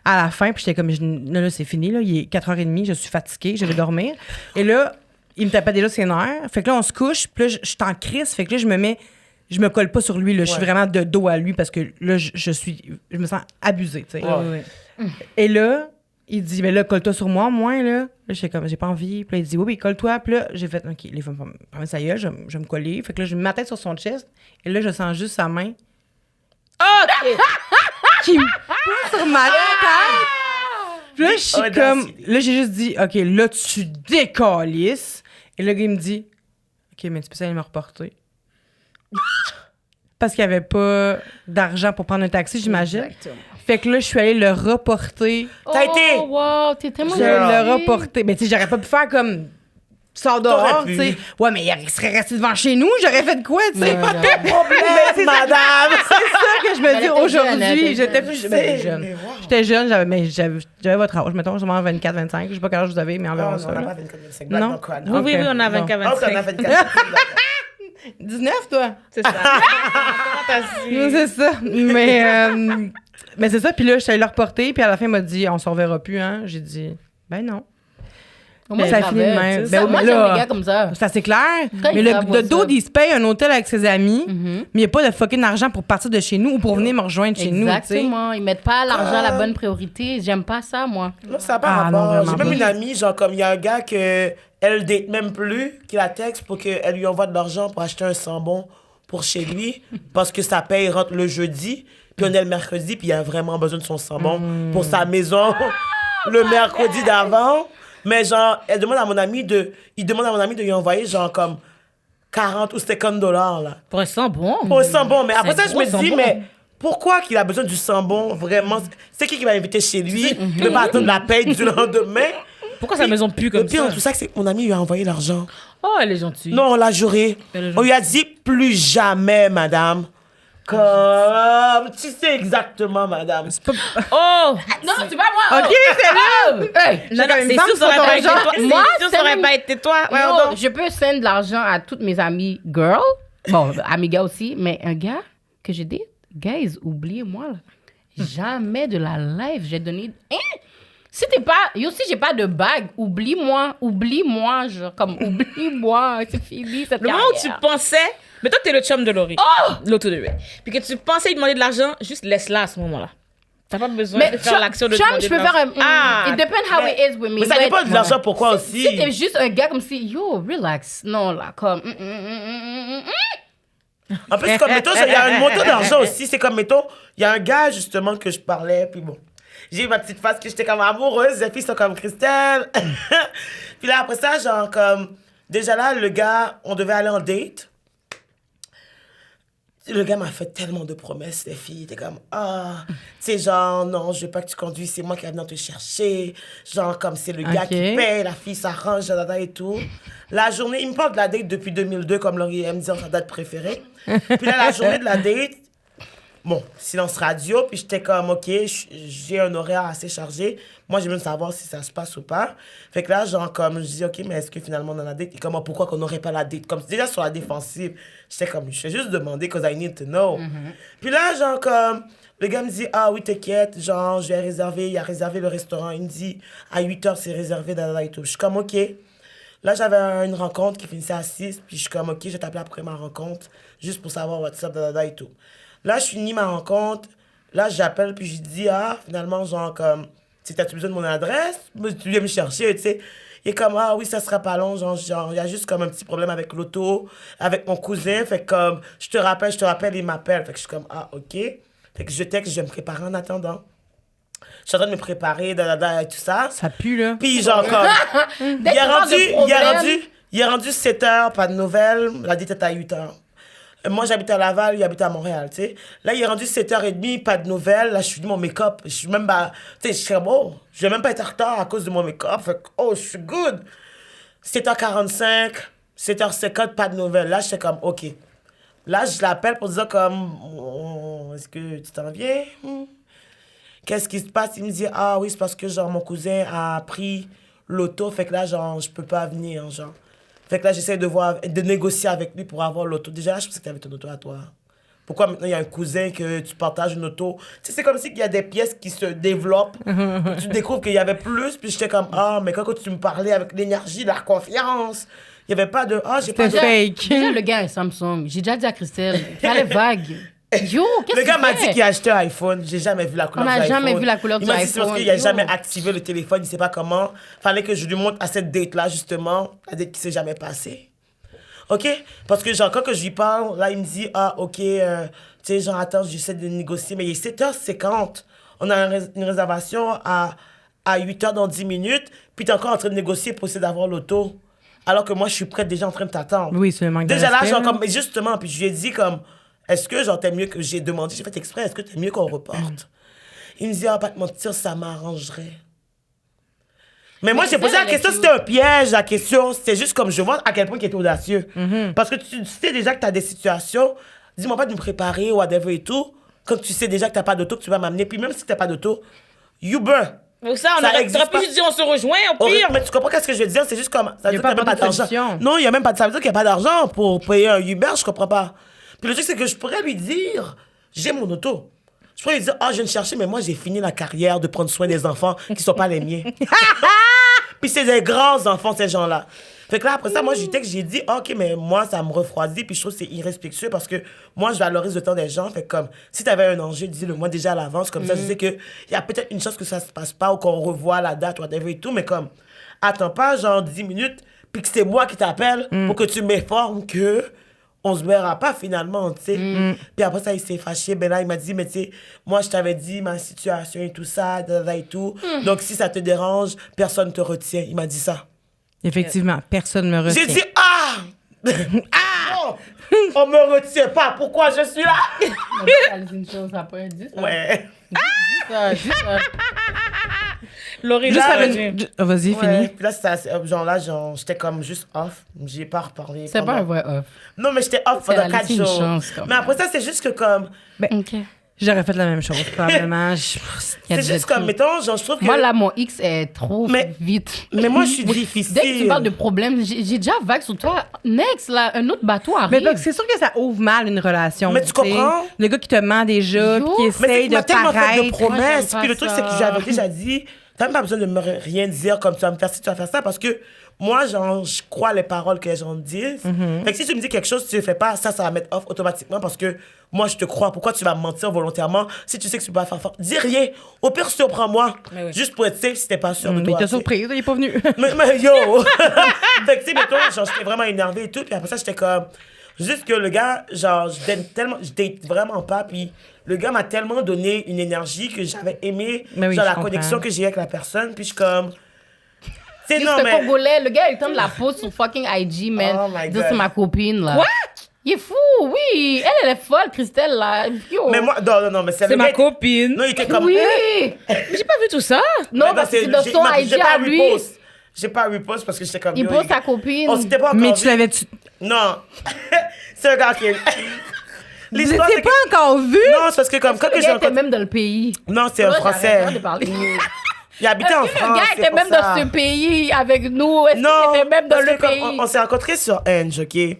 à la fin. Puis j'étais comme, là, c'est fini. Là, il est 4h30, je suis fatiguée, je vais dormir. Et là, il me tapait déjà ses nerfs. Fait que là, on se couche. Puis là, je suis en crise. Fait que là, je me colle pas sur lui. Là. Je suis vraiment de dos à lui parce que là, je me sens abusée. Tu sais. Et là, il dit, mais là, colle-toi sur moi, moins, là. Là, j'étais comme, j'ai pas envie. Puis là, il dit, oui, colle-toi. Puis là, j'ai fait, OK, les femmes, prends sa gueule, je vais me coller. Fait que là, je mets ma tête sur son chest. Et là, je sens juste sa main. OK. Qui me pousse sur ma tête. Puis là, je suis comme, là, j'ai juste dit, OK, là, tu décalisses. Et le gars, il me dit, OK, mais tu peux aller me reporter. Parce qu'il n'y avait pas d'argent pour prendre un taxi, j'imagine. Exactement. Fait que là, je suis allée le reporter. T'as été? Oh, wow, t'es tellement Je le reporter. Mais tu sais, j'aurais pas pu faire comme... Sors dehors, T'aurais pu. tu sais. Ouais, mais il serait resté devant chez nous, j'aurais fait de quoi, tu sais? Problème, madame! C'est ça que je me dis elle était aujourd'hui. jeune, J'étais plus jeune. Mais wow. J'étais jeune, j'avais votre âge. Mettons, sûrement 24, 25. Je sais pas quel âge vous avez, mais environ Non, ça. on n'a là. pas 24, 25. Non. Black Crowd. Oui, Ok. on a Bon. 24, Ah, on a 25. 24. 19, toi? C'est ça. C'est ça. Mais c'est ça. Puis là, je suis allée le reporter. Puis à la fin, il m'a dit, on se reverra plus, hein? J'ai dit, ben non. Moi, ça finit de même. Ben, moi, mais j'aime là, les gars comme ça. c'est assez clair. Quand Mais ils savent, le what's dude, up. il se paye un hôtel avec ses amis, mais il n'y a pas de fucking argent pour partir de chez nous ou pour venir me rejoindre chez nous, tu sais. Exactement. Ils mettent pas l'argent à la bonne priorité. J'aime pas ça, moi. Non, ça n'a pas Ah, non, rapport. vraiment J'ai même pas. une amie, genre, comme il y a un gars que elle date même plus, qui la texte pour qu'elle lui envoie de l'argent pour acheter un sambon pour chez lui, parce que sa paye rentre le jeudi, puis on est le mercredi, puis il a vraiment besoin de son sambon pour sa maison le mercredi d'avant. Mais genre, il demande à mon ami de lui envoyer genre comme 40 ou 50 $, là. Pour un sambon. Pour un sambon. Mais après C'est ça, un je me gros dis, sambon. mais pourquoi qu'il a besoin du sambon, vraiment? C'est qui va l'inviter chez lui? Il ne peut pas attendre la paye du lendemain. Pourquoi sa maison pue comme Le pire ça? de tout ça, c'est que mon ami lui a envoyé l'argent. Oh, elle est gentille. Non, on l'a juré. Elle est On lui a dit plus jamais, madame. Comme, tu sais exactement, madame. Oh! Non, tu vois, moi. OK, c'est là! Hey, Non, non, une c'est femme sûr, ça sur aurait ton pas été genre. toi. Moi, C'est sûr, ça aurait c'est pas été toi. Ouais, yo, donc. je peux send de l'argent à toutes mes amies girls. Bon, amis gars aussi. Mais un gars que j'ai dit, guys, oubliez-moi, là. Jamais de la life, j'ai donné... Hein? Si t'es pas... Yo, si j'ai pas de bague, oublie-moi, genre, comme, oublie-moi, c'est fini, cette Le moment où tu carrière. pensais... Mais toi, t'es le chum de Laurie. L'auto de lui. Puis que tu pensais lui demander de l'argent, juste laisse-la à ce moment-là. T'as pas besoin de faire l'action de chum, demander je de peux faire l'argent. un... It depends how it is with me. Mais ça But- dépend de l'argent, pourquoi aussi? Si t'es juste un gars comme si, yo, relax. Non, là, comme... En plus, comme, mettons, il y a une moto d'argent aussi. C'est comme, mettons, il y a un gars, justement, que je parlais, puis bon. J'ai eu ma petite phase que j'étais comme amoureuse. Les filles sont comme Christelle. Puis là, après ça, genre, comme... Déjà là, le gars, on devait aller en date. Le gars m'a fait tellement de promesses, les filles. T'es comme, tu sais, genre, non, je veux pas que tu conduises, c'est moi qui vais venir te chercher. Genre, comme c'est le gars qui paye, la fille s'arrange, et tout. La journée, il me parle de la date depuis 2002, comme Laurie aime dire sa date préférée. Puis là, la journée de la date, bon, silence radio, puis j'étais comme, OK, j'ai un horaire assez chargé. Moi, j'ai besoin de savoir si ça se passe ou pas. Fait que là, genre, comme, je dis, OK, mais est-ce que finalement, on a la date? Et comment, pourquoi qu'on n'aurait pas la date? Comme, déjà sur la défensive, j'étais comme, je vais juste demander, because I need to know. Puis là, genre, comme, le gars me dit, ah oui, t'inquiète, genre, je vais réserver, il a réservé le restaurant. Il me dit, à 8h, c'est réservé, et tout. Je suis comme, OK. Là, j'avais une rencontre qui finissait à 6, puis je suis comme, OK, je vais t'appeler après ma rencontre, juste pour savoir WhatsApp, et tout. Là, je finis ma rencontre. Là, j'appelle, puis je dis, finalement, genre, comme, tu as-tu besoin de mon adresse? Tu viens me chercher, tu sais. Il est comme, ah oui, ça sera pas long. Genre, il y a juste comme un petit problème avec l'auto, avec mon cousin. Fait que, comme, je te rappelle, il m'appelle. Fait que je suis comme, ah, OK. Fait que je texte, je vais me préparer en attendant. Je suis en train de me préparer, et tout ça. Ça pue, là. Puis, genre, comme, il est rendu 7h, pas de nouvelles. La date est à 8h. Moi, j'habite à Laval, il habite à Montréal, tu sais. Là, il est rendu 7h30, pas de nouvelles. Là, je suis de mon make-up. Je suis même pas... Tu sais, je suis comme, oh, je vais même pas être en retard à cause de mon make-up. Fait que, oh, je suis good. 7h45, 7h50, pas de nouvelles. Là, j'étais comme, OK. Là, je l'appelle pour dire comme, oh, est-ce que tu t'en viens? Qu'est-ce qui se passe? Il me dit, ah oui, c'est parce que, genre, mon cousin a pris l'auto. Fait que là, genre, je peux pas venir, genre. Fait que là, j'essaie de négocier avec lui pour avoir l'auto. Déjà, je pensais que tu avais ton auto à toi. Pourquoi maintenant, il y a un cousin que tu partages une auto? Tu sais, c'est comme si il y a des pièces qui se développent. Tu découvres qu'il y avait plus. Puis j'étais comme, mais quand tu me parlais avec l'énergie, la confiance, il n'y avait pas de, j'ai pas de... fake. Déjà, le gars est Samsung. J'ai déjà dit à Christelle, il fallait vague. Yo, qu'est-ce Le gars m'a fait? dit qu'il a acheté un iPhone. J'ai jamais vu la couleur On du n'a iPhone. jamais vu la couleur il du m'a dit c'est parce iPhone. qu'il a Yo. jamais activé le téléphone, il sait pas comment. Fallait que je lui montre à cette date-là, justement, la date qui s'est jamais passée. OK? Parce que, genre, quand que je lui parle, là, il me dit, OK, tu sais, genre, attends, j'essaie de négocier, mais il est 7h50. On a une réservation à 8h dans 10 minutes, puis t'es encore en train de négocier pour essayer d'avoir l'auto. Alors que moi, je suis prête déjà en train de t'attendre. Oui, c'est le manque de déjà là, respect, genre, là. comme, mais justement, puis je lui ai dit, comme, est-ce que, genre, t'aimes mieux que j'ai demandé, j'ai fait exprès, est-ce que t'aimes mieux qu'on reporte? Il me dit, pas te mentir, ça m'arrangerait. Mais moi, j'ai posé la question, c'était un piège, la question. C'était juste comme, je vois à quel point il était audacieux. Parce que tu sais déjà que tu as des situations, dis-moi pas de me préparer, whatever et tout, quand tu sais déjà que tu n'as pas d'auto, que tu vas m'amener. Puis même si tu n'as pas d'auto, Uber. Mais ça, on aurait pu juste dire, on se rejoint, au pire. Mais tu comprends qu'est-ce que je veux dire? C'est juste comme, ça veut dire pas qu'il n'y a même de pas d'argent. solution. Non, il y a même pas de, ça veut dire qu'il n'y a pas d'argent pour payer un Uber, je comprends pas. Puis le truc, c'est que je pourrais lui dire, j'ai mon auto. Je pourrais lui dire, je viens de chercher, mais moi, j'ai fini la carrière de prendre soin des enfants qui sont pas les miens. Puis c'est des grands enfants, ces gens-là. Fait que là, après ça, moi, j'ai dit, OK, mais moi, ça me refroidit, puis je trouve que c'est irrespectueux parce que moi, je valorise le temps des gens. Fait que comme, si t'avais un enjeu, dis-le moi déjà à l'avance, comme ça, je sais qu'il y a peut-être une chance que ça se passe pas ou qu'on revoit la date, whatever et tout, mais comme, attends pas, genre, 10 minutes, puis que c'est moi qui t'appelle pour que tu m'informes que on se verra pas finalement, tu sais. Puis après ça, il s'est fâché. Ben là, il m'a dit, mais tu sais, moi, je t'avais dit ma situation et tout ça, et tout. Donc, si ça te dérange, personne te retient. Il m'a dit ça. Effectivement, personne ne me retient. J'ai dit, on me retient pas. Pourquoi je suis là? Une chose après, dis ça. Ouais. Dis ça. Laurie, Juste là, faire une... Vas-y, Ouais. fini. Puis là, j'étais comme juste off. J'ai pas reparlé. C'est pas un vrai off. Non, mais j'étais off pendant Elle a 4 laissé une jours. chance, quand Mais après ça, c'est juste que comme... OK. J'aurais fait la même chose, probablement. C'est juste comme, mettons, genre, je trouve que... Moi, là, mon X est trop Mais- vite. Mais moi, je suis difficile. Dès que tu parles de problèmes, j'ai déjà vague sur toi. Next, là, un autre bateau Mais arrive. donc, c'est sûr que ça ouvre mal une relation. Mais tu sais. comprends? Le gars qui te ment déjà, Yo. puis qui Mais c'est essaye qu'il de m'a tellement fait de paraître. Moi, promesses. j'aime Puis le pas truc, ça. c'est que j'avais déjà dit, t'as même pas besoin de me rien dire comme tu vas me faire ci, tu vas faire ça. Parce que moi, genre, je crois les paroles que les gens disent. Fait que si tu me dis quelque chose, tu le fais pas, ça va mettre off automatiquement parce que moi, je te crois. Pourquoi tu vas me mentir volontairement si tu sais que tu peux pas faire fort? Dis rien. Au pire, surprends-moi. Mais oui. Juste pour être safe si t'es pas sûr de Mais toi. il t'a tu sais. surpris, il est pas venu. Mais yo! Fait que, tu sais, mettons, genre, j'étais vraiment énervée et tout. Puis après ça, j'étais comme, Juste que le gars, genre, je date vraiment pas, puis le gars m'a tellement donné une énergie que j'avais aimé, Mais oui, genre, je la comprends. connexion que j'ai avec la personne, puis je suis comme... C'est Juste non, ce mais... Congolais, le gars, il a eu le temps de la pose sur fucking IG, man. Oh my Dire God. c'est ma copine, là. What? Il est fou, oui. Elle est folle, Christelle, là. Yo. Mais moi, non, mais C'est le ma gars- copine. Non, il était comme... Oui. J'ai pas vu tout ça. Non, Mais parce que c'est dans son IG j'ai à pas lui. repost. J'ai pas repost parce que j'étais comme... Il yo, pose les gars- sa copine. On s'était pas encore Mais vu. tu l'avais-tu... Non. C'est un gars qui... Vous L'histoire, n'étiez c'est pas que... encore vu? Non, c'est parce que comme quand Le que j'ai gars était rencontré... même dans le pays. Non, c'est un Là, Français. j'arrête de parler. Il habitait en Le France. gars c'est était pour même ça. dans ce pays avec nous. Est-ce Non, qu'il était même dans parce le que comme pays? on s'est rencontrés sur Hinge, OK?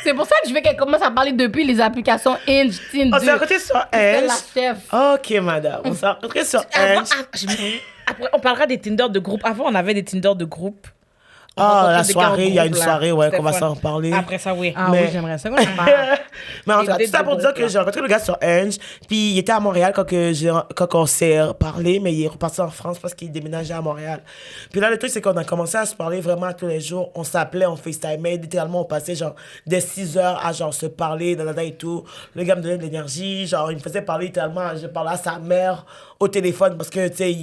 C'est pour ça que je veux qu'elle commence à parler depuis les applications Hinge, Tinder. On s'est rencontrés sur C'est Hinge. la chef. OK, madame. On s'est rencontrés sur Avant, Hinge. après, on parlera des Tinder de groupe. Avant, on avait des Tinder de groupe. On Ah, rencontrait la des gars en soirée, il y a une groupe, là. soirée, ouais, C'était qu'on va fun. s'en parler. Après ça, oui. Ah Mais- oui, j'aimerais ça qu'on en parle. Mais en tout cas, Des tout ça pour dates de dire groupe, que là. j'ai rencontré le gars sur Hinge, puis il était à Montréal quand on s'est parlé, mais il est reparti en France parce qu'il déménageait à Montréal. Puis là, le truc, c'est qu'on a commencé à se parler vraiment tous les jours. On s'appelait, on FaceTimait, littéralement, on passait genre des 6 heures à genre se parler, et tout. Le gars me donnait de l'énergie, genre, il me faisait parler littéralement, je parlais à sa mère au téléphone parce que, tu sais,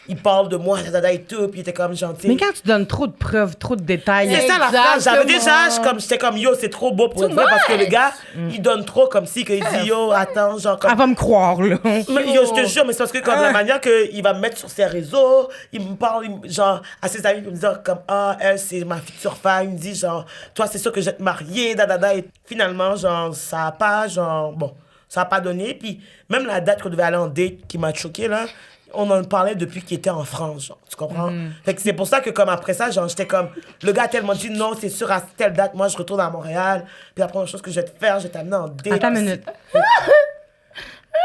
il parle de moi, et tout, puis il était comme gentil. Mais quand tu donnes trop de preuves, trop de détails... C'est ça la phrase. J'avais déjà, j'étais comme yo, c'est trop beau pour être vrai parce que le gars, il donne trop comme si, qu'il dit yo, attends, genre comme. Elle va me croire, là. Mais yo, je te jure, mais c'est parce que comme la manière qu'il va me mettre sur ses réseaux, il me parle, genre, à ses amis, il me dit comme, ah, elle, c'est ma future femme. Il me dit, genre, toi, c'est sûr que je vais te marier, Et finalement, genre, ça a pas, genre, bon, ça a pas donné. Puis même la date qu'on devait aller en date qui m'a choqué, là, on en parlait depuis qu'il était en France, genre, tu comprends? Fait que c'est pour ça que, comme après ça, genre, j'étais comme, le gars a tellement dit, non, c'est sûr, à telle date, moi, je retourne à Montréal. Puis la première chose que je vais te faire, je vais t'amener en date. Attends une minute.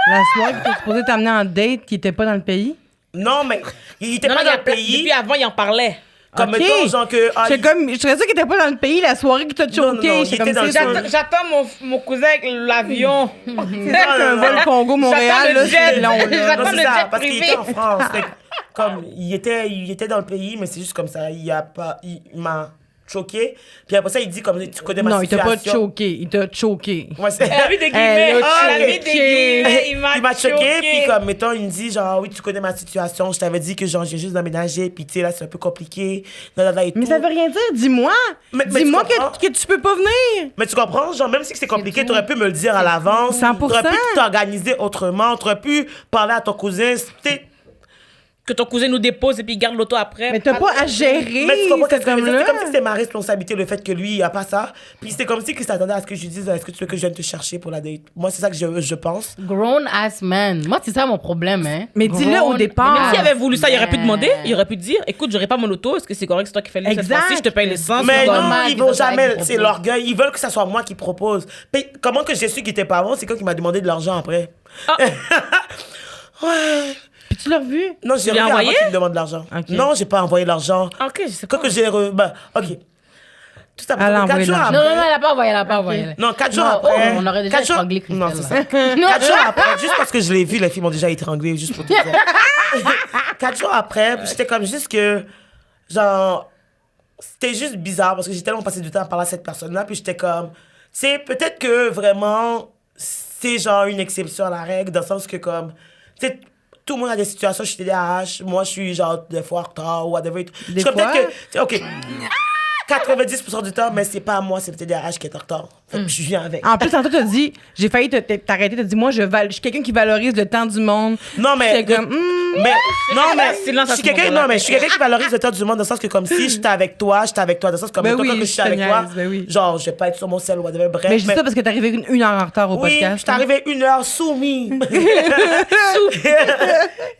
La soirée que tu supposé t'amener en date qui était pas dans le pays? Non, mais il était Non, pas non, dans le pays. Depuis avant, il en parlait. Comme, Ok. mettons, genre que... ah, Je serais sûre qu'il était pas dans le pays la soirée qui t'a Non, non, choqué. il J'étais était comme, dans le c'est sol. ça. J'attends mon cousin avec l'avion. C'est ça qu'un vol Congo-Montréal, là, c'est long, là. Non, J'attends c'est le ça, jet parce qu'il privé. était en France. Fait que, comme, il était dans le pays, mais c'est juste comme ça. Il m'a choqué. Puis après ça, il dit comme, tu connais ma Non, il t'a situation. pas choqué. Il t'a choqué. Ouais, c'est... Elle a mis des Elle guillemets. a Elle a mis des guillemets. Il m'a choqué, puis comme, mettons, il me dit, genre, oui, tu connais ma situation, je t'avais dit que, genre, j'ai juste d'aménager, puis tu sais, là, c'est un peu compliqué, et tout. Mais ça veut rien dire. Dis-moi. Mais Dis-moi tu comprends? que tu peux pas venir. Mais tu comprends, genre, même si c'est compliqué, t'aurais pu me le dire à l'avance. 100%. T'aurais pu t'organiser autrement, t'aurais pu parler à ton cousin, c'était... Que ton cousin nous dépose et puis il garde l'auto après. Mais t'as pas à gérer. Mais tu comprends c'est qu'est-ce que je veux dire? là. C'est comme si c'était ma responsabilité, le fait que lui, il a pas ça. Puis c'est comme si il s'attendait à ce que je lui dise, est-ce que tu veux que je vienne te chercher pour la date? Moi, c'est ça que je pense. Grown ass man. Moi, c'est ça mon problème, hein. Mais dis-le au Grown départ. Même s'il avait voulu ça, il aurait pu man. demander. Il aurait pu dire, écoute, j'aurais pas mon auto. Est-ce que c'est correct, c'est toi qui fais le cette Exact. fois-ci, je te paye l'essence. Mais c'est non, dommage ils que vont ça jamais, soit c'est avec l'orgueil. Ils veulent que ça soit moi qui propose. Puis comment que j'ai su qu'il était pas bon? C'est quand il m'a demandé de l'argent après. Ouais. Puis tu l'as revu. Non, j'ai lui as revu avant envoyé? qu'il me demande de l'argent. Ok. Non, j'ai pas envoyé l'argent. Ok, je sais pas. Quand que j'ai... Ben, ok. Tout ça pour Elle a dire que 4 envoyé jours l'argent. Non, après... non, elle a pas envoyé, elle a pas envoyé. Non, 4 jours Non, après... oh, on aurait déjà 4 jours- étranglé Christelle, Non, c'est ça. là. 4 jours après, juste parce que je l'ai vu, les filles m'ont déjà étranglé, juste pour te dire. 4 jours après, j'étais comme juste que... Genre... C'était juste bizarre parce que j'ai tellement passé du temps à parler à cette personne-là, puis j'étais comme... C'est peut-être que vraiment, c'est genre une exception à la règle, dans le sens que comme... Tu sais, tout le monde a des situations, je suis TDAH, moi je suis genre des fois en retard ou whatever. Je suis comme fois? peut-être que... OK. 90% du temps, mais c'est pas moi, c'est le TDAH qui est en retard. Fait que je viens avec. En plus, tantôt, t'as dit, j'ai failli t'arrêter, t'as dit, moi, je suis quelqu'un qui valorise le temps du monde. Non, mais... J'étais comme, mais non, mais Silence à je suis ce quelqu'un, moment-là. non, mais je suis quelqu'un qui valorise le temps du monde dans le sens que comme si j'étais avec toi, dans le sens comme Ben toi, oui, quand je je suis te avec toi, niaise, ben oui. genre, je vais pas être sur mon sel ou whatever, bref. Mais je dis ça parce que t'es arrivé une heure en retard au oui, podcast. je suis arrivé 1 heure soumis.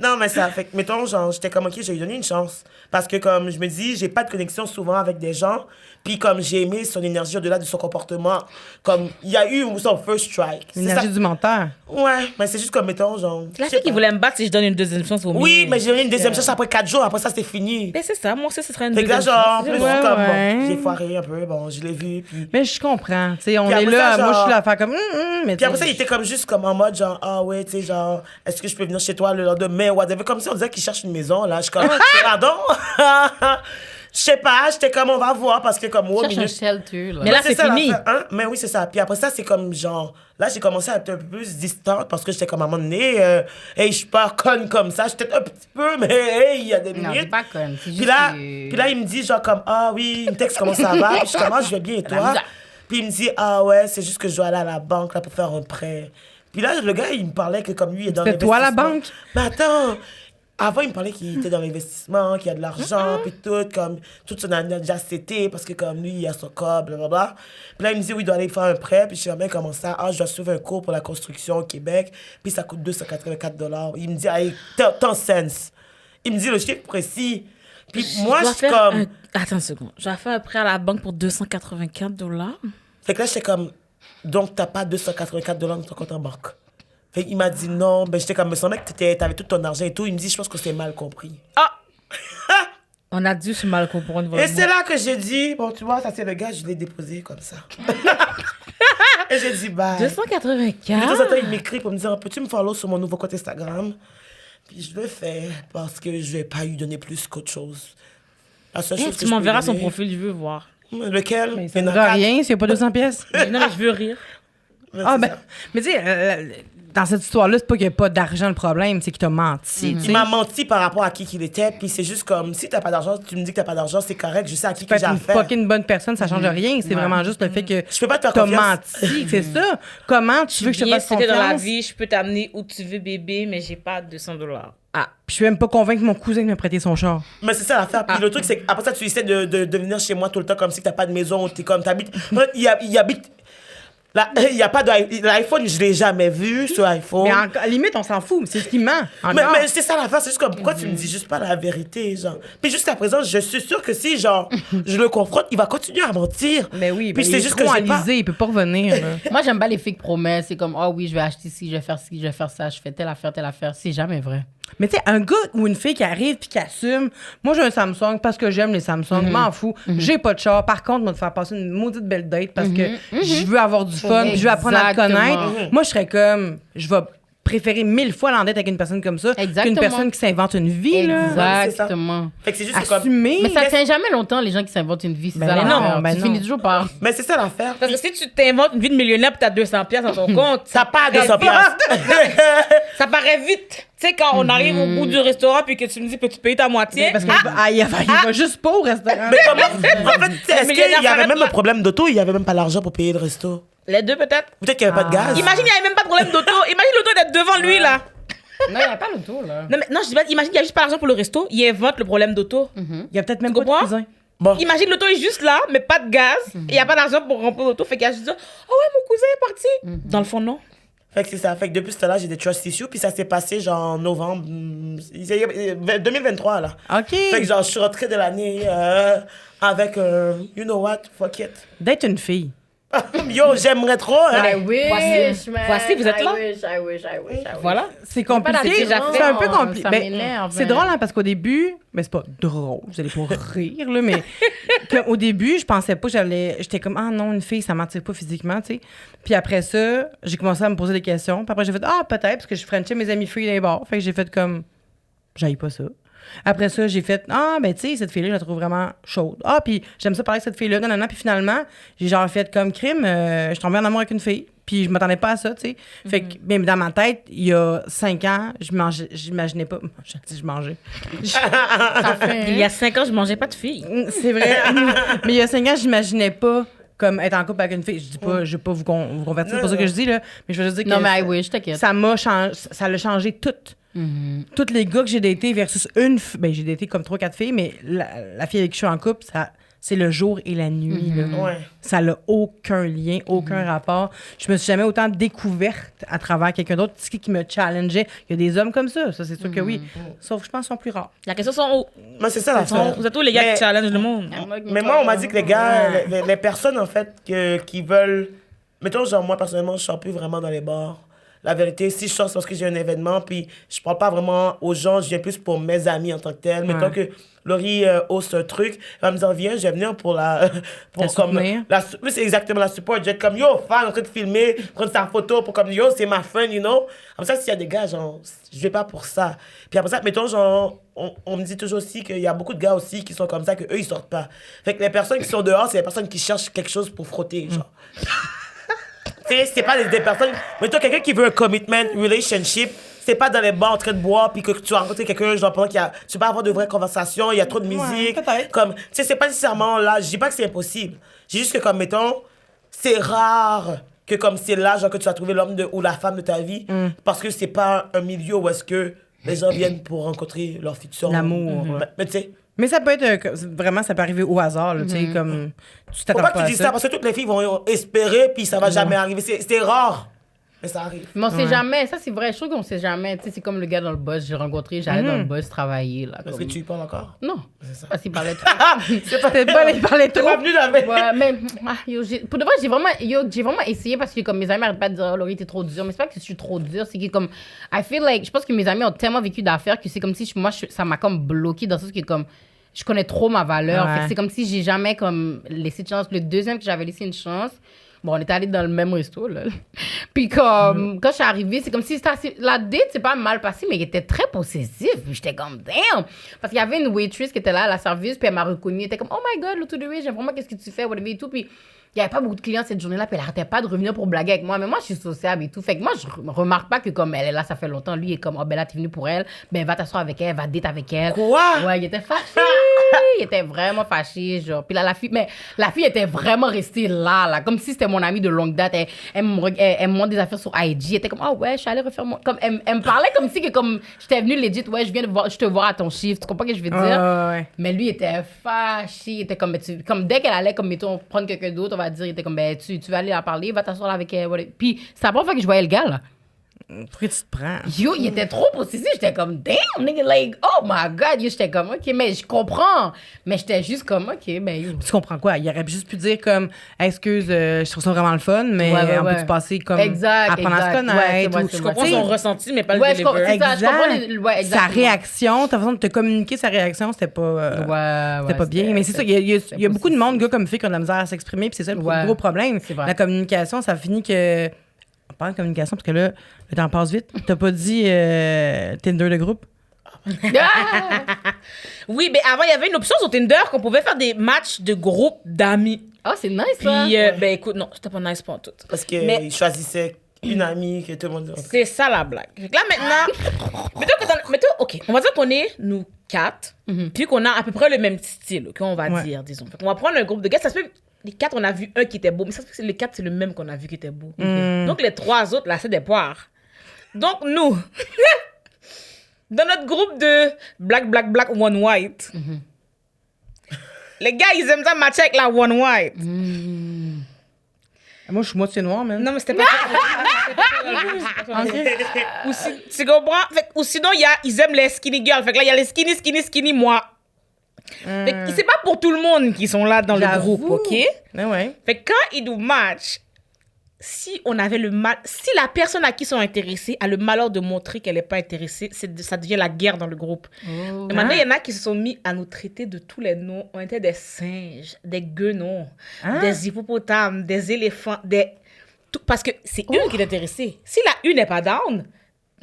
Non, mais ça fait que, mettons, genre, j'étais comme, OK, j'ai lui donné une chance. Parce que, comme, je me dis, j'ai pas de connexion souvent avec des gens. Puis, comme, j'ai aimé son énergie au-delà de son comportement. Comme, il y a eu son first strike. C'est L'énergie ça. du menteur. Ouais, mais c'est juste comme, mettons, genre. La je sais fille qui pas. voulait me battre si je donne une deuxième chance au Oui, mieux. mais j'ai donné une deuxième chance après 4 jours. Après ça, c'était fini. Ben, c'est ça, moi aussi, ce serait une Fait que là, deuxième genre, en chance. plus, Ouais, comme, ouais. bon, j'ai foiré un peu. Bon, je l'ai vu. Puis, Mais je comprends. Tu sais, on Puis est après là. ça, Moi, je genre- suis là à faire comme, mais puis après ça, il était comme juste comme en mode, genre, ah ouais, tu sais, genre, est-ce que je peux venir chez toi le lendemain, whatever. Comme si on disait qu'il cherche une maison, là. Je suis comme, pardon? Je sais pas, j'étais comme, on va voir, parce que comme, wow, Cherche un minute. shelter, là. Mais là, Ouais, c'est ça, fini. l'affaire, hein? Mais oui, c'est ça. Puis après ça, c'est comme genre. Là, j'ai commencé à être un peu plus distante parce que j'étais comme à un moment donné, hey, je suis pas conne comme ça. J'étais un petit peu, mais hey, il y a des Non, c'est minutes. pas conne. C'est juste Puis là, il me dit genre comme, ah oui, il me texte comment ça va. Puis je suis comme, ah, je vais bien et toi. misère. Puis il me dit, ah ouais, c'est juste que je dois aller à la banque là, pour faire un prêt. Puis là, le gars, il me parlait que comme lui, il est dans C'était toi, la l'investissement. banque? Mais attends, avant, il me parlait qu'il était dans l'investissement, qu'il y a de l'argent, puis tout, comme, toute son année a déjà cété, parce que comme lui, il a son corps, blablabla. Puis là, il me dit, oui, il doit aller faire un prêt, puis je sais bien comment ça, ah, je dois suivre un cours pour la construction au Québec, puis ça coûte $284. Il me dit, hey, 10 cents. Il me dit le chiffre précis. Puis moi, je suis comme... Attends une seconde. Je dois faire un prêt à la banque pour $284. Fait que là, j'étais comme, donc t'as pas $284 dans ton compte en banque. Fait qu'il m'a dit non, ben j'étais comme, me semblait que t'avais tout ton argent et tout. Il me dit, je pense que c'est mal compris. Ah! On a dû se mal comprendre. Et c'est là que j'ai dit, bon, tu vois, ça c'est le gars, je l'ai déposé comme ça. Et j'ai dit, bye. De temps en 284? temps, il m'écrit pour me dire, peux-tu me follow sur mon nouveau compte Instagram? Puis je le fais parce que je vais pas lui donner plus qu'autre chose. La seule chose que Tu je peux m'enverras lui son donner- profil, je veux voir. Lequel? Mais ça Il y ne en a coûtera quatre. rien s'il n'y a pas 200 pièces. Non, mais je veux rire. Ouais, Ah, c'est ben, ça. mais tu sais, dans cette histoire-là, c'est pas qu'il n'y a pas d'argent le problème, c'est qu'il t'a menti. tu Il sais. m'a menti par rapport à qui qu'il était, puis c'est juste comme, si t'as pas d'argent, tu me dis que t'as pas d'argent, c'est correct, je sais à qui Tu peux que j'ai être une affaire. fucking bonne personne, ça change rien. C'est vraiment juste le fait que Je peux pas te faire t'as confiance. menti, c'est ça. Comment tu veux que je te Bien, fasse c'était dans la confiance? vie, je peux t'amener où tu veux, bébé, mais j'ai pas $200. Ah. Puis je suis même pas convaincre mon cousin de me prêter son char. Mais c'est ça l'affaire. Puis le truc, c'est qu'après ça, tu essaies de venir chez moi tout le temps comme si t'as pas de maison, t'es comme, t'habites. Il habite. Là, il y a pas d'iPhone, je l'ai jamais vu sur iPhone. Mais à la limite, on s'en fout, mais c'est ce qui ment. Mais Encore. c'est ça l'affaire, c'est juste comme, pourquoi tu me dis juste pas la vérité, genre. Puis jusqu'à présent, je suis sûre que si, genre, je le confronte, il va continuer à mentir. Mais oui, Puis mais c'est il est juste que trop j'ai pas... enlisé, il peut pas revenir. là. Moi, j'aime pas les fake promesses. C'est comme, oh oui, je vais acheter ci, je vais faire ci, je vais faire ça, je fais telle affaire. C'est jamais vrai. Mais tu sais, un gars ou une fille qui arrive puis qui assume, moi j'ai un Samsung parce que j'aime les Samsung, m'en fous, j'ai pas de char. Par contre, moi, de faire passer une maudite belle date parce que je veux avoir du fun, puis je veux apprendre à le Exactement. connaître. Moi, je serais comme, je vais préférer 1000 fois l'en date avec une personne comme ça qu'une Exactement. personne qui s'invente une vie. Là. Exactement. Fait que c'est juste comme... Assumer. Mais ça tient jamais longtemps, les gens qui s'inventent une vie. C'est Ben ça, non, l'affaire. ben Tu non. finis toujours par... Mais c'est ça l'affaire. Parce que si tu t'inventes une vie de millionnaire pis t'as 200$ dans ton compte, T'as pas 200 piastres. ça paraît vite. Tu sais, quand on arrive au bout du restaurant puis que tu me dis, peux-tu payer ta moitié? Parce qu'il va juste pas au restaurant. Mais comment... En fait, est-ce qu'il millionnaire y avait s'arrête même là. un problème d'auto, il y avait même pas l'argent pour payer le resto? Les deux, peut-être. Peut-être qu'il y avait pas de gaz. Imagine, il n'y avait même pas de problème d'auto. Imagine l'auto d'être devant lui, là. Non, il n'y a pas l'auto, là. Non, mais non, je dis pas, imagine qu'il n'y a juste pas l'argent pour le resto. Il invente le problème d'auto. Il y a peut-être même Tu pas de comprends? cousin. Bon. Imagine l'auto est juste là, mais pas de gaz. Et il n'y a pas d'argent pour remplir l'auto. Fait qu'il y a juste dit, oh ouais, mon cousin est parti. Dans le fond, non. Fait que c'est ça. Fait que depuis ce temps-là, j'ai des trust issues. Puis ça s'est passé genre en novembre 2023, là. OK. Fait que genre, je suis rentrée de l'année avec you know what, fuck it. D'être une fille. Yo, j'aimerais trop. Hein. I wish, man. voici, vous êtes là. I wish. Voilà. C'est pas compliqué. déjà C'est fait. un peu compliqué. Ça Ben, m'énerve, c'est hein. drôle, hein, parce qu'au début, mais c'est pas drôle, vous allez pas rire, là, mais au début, je pensais pas, j'étais comme, ah non, une fille, ça m'attire pas physiquement, tu sais. Puis après ça, j'ai commencé à me poser des questions. Puis après, j'ai fait, ah, peut-être, parce que je frenchais mes amis filles dans les bars. Fait que j'ai fait comme, j'aille pas ça. Après ça, j'ai fait, ah, ben, tu sais, cette fille-là, je la trouve vraiment chaude. Ah, puis j'aime ça parler avec cette fille-là. Non, non, non. Puis finalement, j'ai genre fait comme crime, je suis tombée en amour avec une fille. Puis je m'attendais pas à ça, tu sais. Fait que, même dans ma tête, il y a 5 ans, j'imaginais pas. Je mangeais. Il y a 5 ans, je mangeais pas de filles. C'est vrai. Mais il y a 5 ans, j'imaginais pas comme être en couple avec une fille. Je dis pas, je vais pas vous convertir, c'est pas ça que je dis, là. Mais je veux juste dire que Non, mais I wish, t'inquiète. ça m'a changé, ça l'a changé tout. Toutes les gars que j'ai datés versus une fille. Ben, j'ai daté comme 3-4 filles, mais la fille avec qui je suis en couple, c'est le jour et la nuit. Là. Ouais. Ça n'a aucun lien, aucun rapport. Je me suis jamais autant découverte à travers quelqu'un d'autre qui me challengeait. Il y a des hommes comme ça c'est sûr que oui. Sauf, je pense, qu'ils sont plus rares. La question sont où? Mais c'est ça l'affaire. Vous êtes tous les gars Mais- qui challengent le monde. Mais moi, on m'a dit que les gars, les personnes, en fait, qui veulent... Mettons, genre, moi, personnellement, je sors plus vraiment dans les bars. la vérité, si je sors, c'est parce que j'ai un événement, puis je parle pas vraiment aux gens, je viens plus pour mes amis en tant que tel. Mettons que Laurie hausse un truc, elle va me dire, viens, je vais venir pour la... pour comme... Oui, c'est exactement la support. Je vais être comme, yo, fan, en train de filmer, prendre sa photo pour comme, yo, c'est ma fun, you know. Comme ça, s'il y a des gars, genre, je vais pas pour ça. Puis après ça, mettons, genre, on me dit toujours aussi qu'il y a beaucoup de gars aussi qui sont comme ça, qu'eux, ils sortent pas. Fait que les personnes qui sont dehors, c'est les personnes qui cherchent quelque chose pour frotter, genre. C'est pas des personnes... Mettons, quelqu'un qui veut un commitment, relationship, c'est pas dans les bars en train de boire, puis que tu as rencontré quelqu'un, genre, pendant qu'il y a... Tu peux pas avoir de vraies conversations, il y a trop de musique. Comme, tu sais, c'est pas nécessairement là... Je dis pas que c'est impossible. Je dis juste que, comme, mettons, c'est rare que, comme, c'est là, genre, que tu vas trouver l'homme ou la femme de ta vie, parce que c'est pas un milieu où est-ce que les gens viennent pour rencontrer leur futur... L'amour. Mais tu sais... Mais ça peut être... vraiment, ça peut arriver au hasard, là, tu sais, comme... Tu t'attends Faut pas que tu dises ça, parce que toutes les filles vont espérer, puis ça va jamais arriver. C'est rare. Mais ça arrive. Mais on sait jamais, ça c'est vrai, je trouve qu'on sait jamais. Tu sais, c'est comme le gars dans le bus, j'ai rencontré, j'allais dans le bus travailler. Là, Est-ce que tu y parles encore? Non, C'est ça. parce qu'il parlait trop. C'est pas il parlait trop. T'es pas venu là-bas. Ouais, mais pour de vrai, j'ai vraiment essayé parce que comme mes amis arrêtent pas de dire, oh, Laurie, t'es trop dure. Mais c'est pas que je suis trop dure, c'est que comme, I feel like, je pense que mes amis ont tellement vécu d'affaires que c'est comme si ça m'a comme bloqué dans ce sens que comme, je connais trop ma valeur. Ouais. Fait que c'est comme si j'ai jamais comme laissé de chance. Le deuxième que j'avais laissé une chance, bon, on était allés dans le même resto, là. Puis comme, quand je suis arrivée, c'est comme si la date, c'est pas mal passé, mais il était très possessif. Puis j'étais comme, damn! Parce qu'il y avait une waitress qui était là à la service, puis elle m'a reconnue. Elle était comme, oh my God, l'autre de j'aime vraiment qu'est-ce que tu fais, whatever et tout. Puis il n'y avait pas beaucoup de clients cette journée-là, puis elle arrêtait pas de revenir pour blaguer avec moi. Mais moi, je suis sociable et tout. Fait que moi, je remarque pas que comme elle est là, ça fait longtemps. Lui, il est comme, oh ben là, t'es venu pour elle. Ben va t'asseoir avec elle, va date avec elle. Quoi? Ouais, il était fâché. Il était vraiment fâché, genre. Puis là, la fille était vraiment restée là, comme si c'était mon amie de longue date. Elle me montre des affaires sur IG. Elle était comme, ah ouais, je suis allée refaire mon... Comme, elle me parlait comme si que comme j'étais venue legit, ouais, je te vois à ton chiffre. Tu comprends ce que je veux dire? Ouais. Mais lui, il était fâché. Il était comme, comme dès qu'elle allait, comme, mettons, prendre quelqu'un d'autre, on va dire, il était comme, ben, tu vas aller la parler, va t'asseoir là avec elle. Puis, c'est la première fois que je voyais le gars, là. Pourquoi tu te prends? Yo, il était trop possessif. J'étais comme, damn, nigga, like, oh my God. Yo, j'étais comme, OK, mais je comprends. Mais j'étais juste comme, OK, ben, yo. Tu comprends quoi? Il aurait juste pu dire comme, excuse, je trouve ça vraiment le fun, mais on peut-tu passer comme apprendre à se connaître? Je comprends son ressenti, mais pas le deliver. Sa réaction, ta façon de te communiquer sa réaction, c'était pas, c'était pas bien. Mais c'est ça, il y a beaucoup de monde, gars comme filles, qui ont de la misère à s'exprimer, puis c'est ça le gros problème. La communication, ça finit que... On parle de communication, parce que là, le temps passe vite. T'as pas dit Tinder de groupe? Oui, mais avant, il y avait une option sur Tinder qu'on pouvait faire des matchs de groupe d'amis. Ah, c'est nice, ça. Puis, ben écoute, non, c'était pas nice pour tout. Parce qu'ils choisissaient une amie que tout le monde... C'est ça la blague. Fait que là, maintenant, OK, on va dire qu'on est, nous, 4, puis qu'on a à peu près le même style, qu'on va dire, disons. Fait qu'on va prendre un groupe de gars, ça se peut... Les 4, on a vu un qui était beau, mais ça se peut que les 4, c'est le même qu'on a vu qui était beau. Donc, les 3 autres, là, c'est des poires. Donc, nous, dans notre groupe de black, one white, les gars, ils aiment ça matcher avec la one white. Moi, je suis moitié noire, man. Non, mais c'était pas tu comprends? Ou sinon, ils aiment les skinny girls. Fait que là, il y a les skinny, moi. Fait que c'est pas pour tout le monde qui sont là dans le groupe, OK? Ouais. Fait que quand ils nous matchent, si la personne à qui ils sont intéressés a le malheur de montrer qu'elle n'est pas intéressée, ça devient la guerre dans le groupe. Et maintenant, il y en a qui se sont mis à nous traiter de tous les noms. On était des singes, des guenons, des hippopotames, des éléphants, parce que c'est une qui est intéressée. Si la une n'est pas down,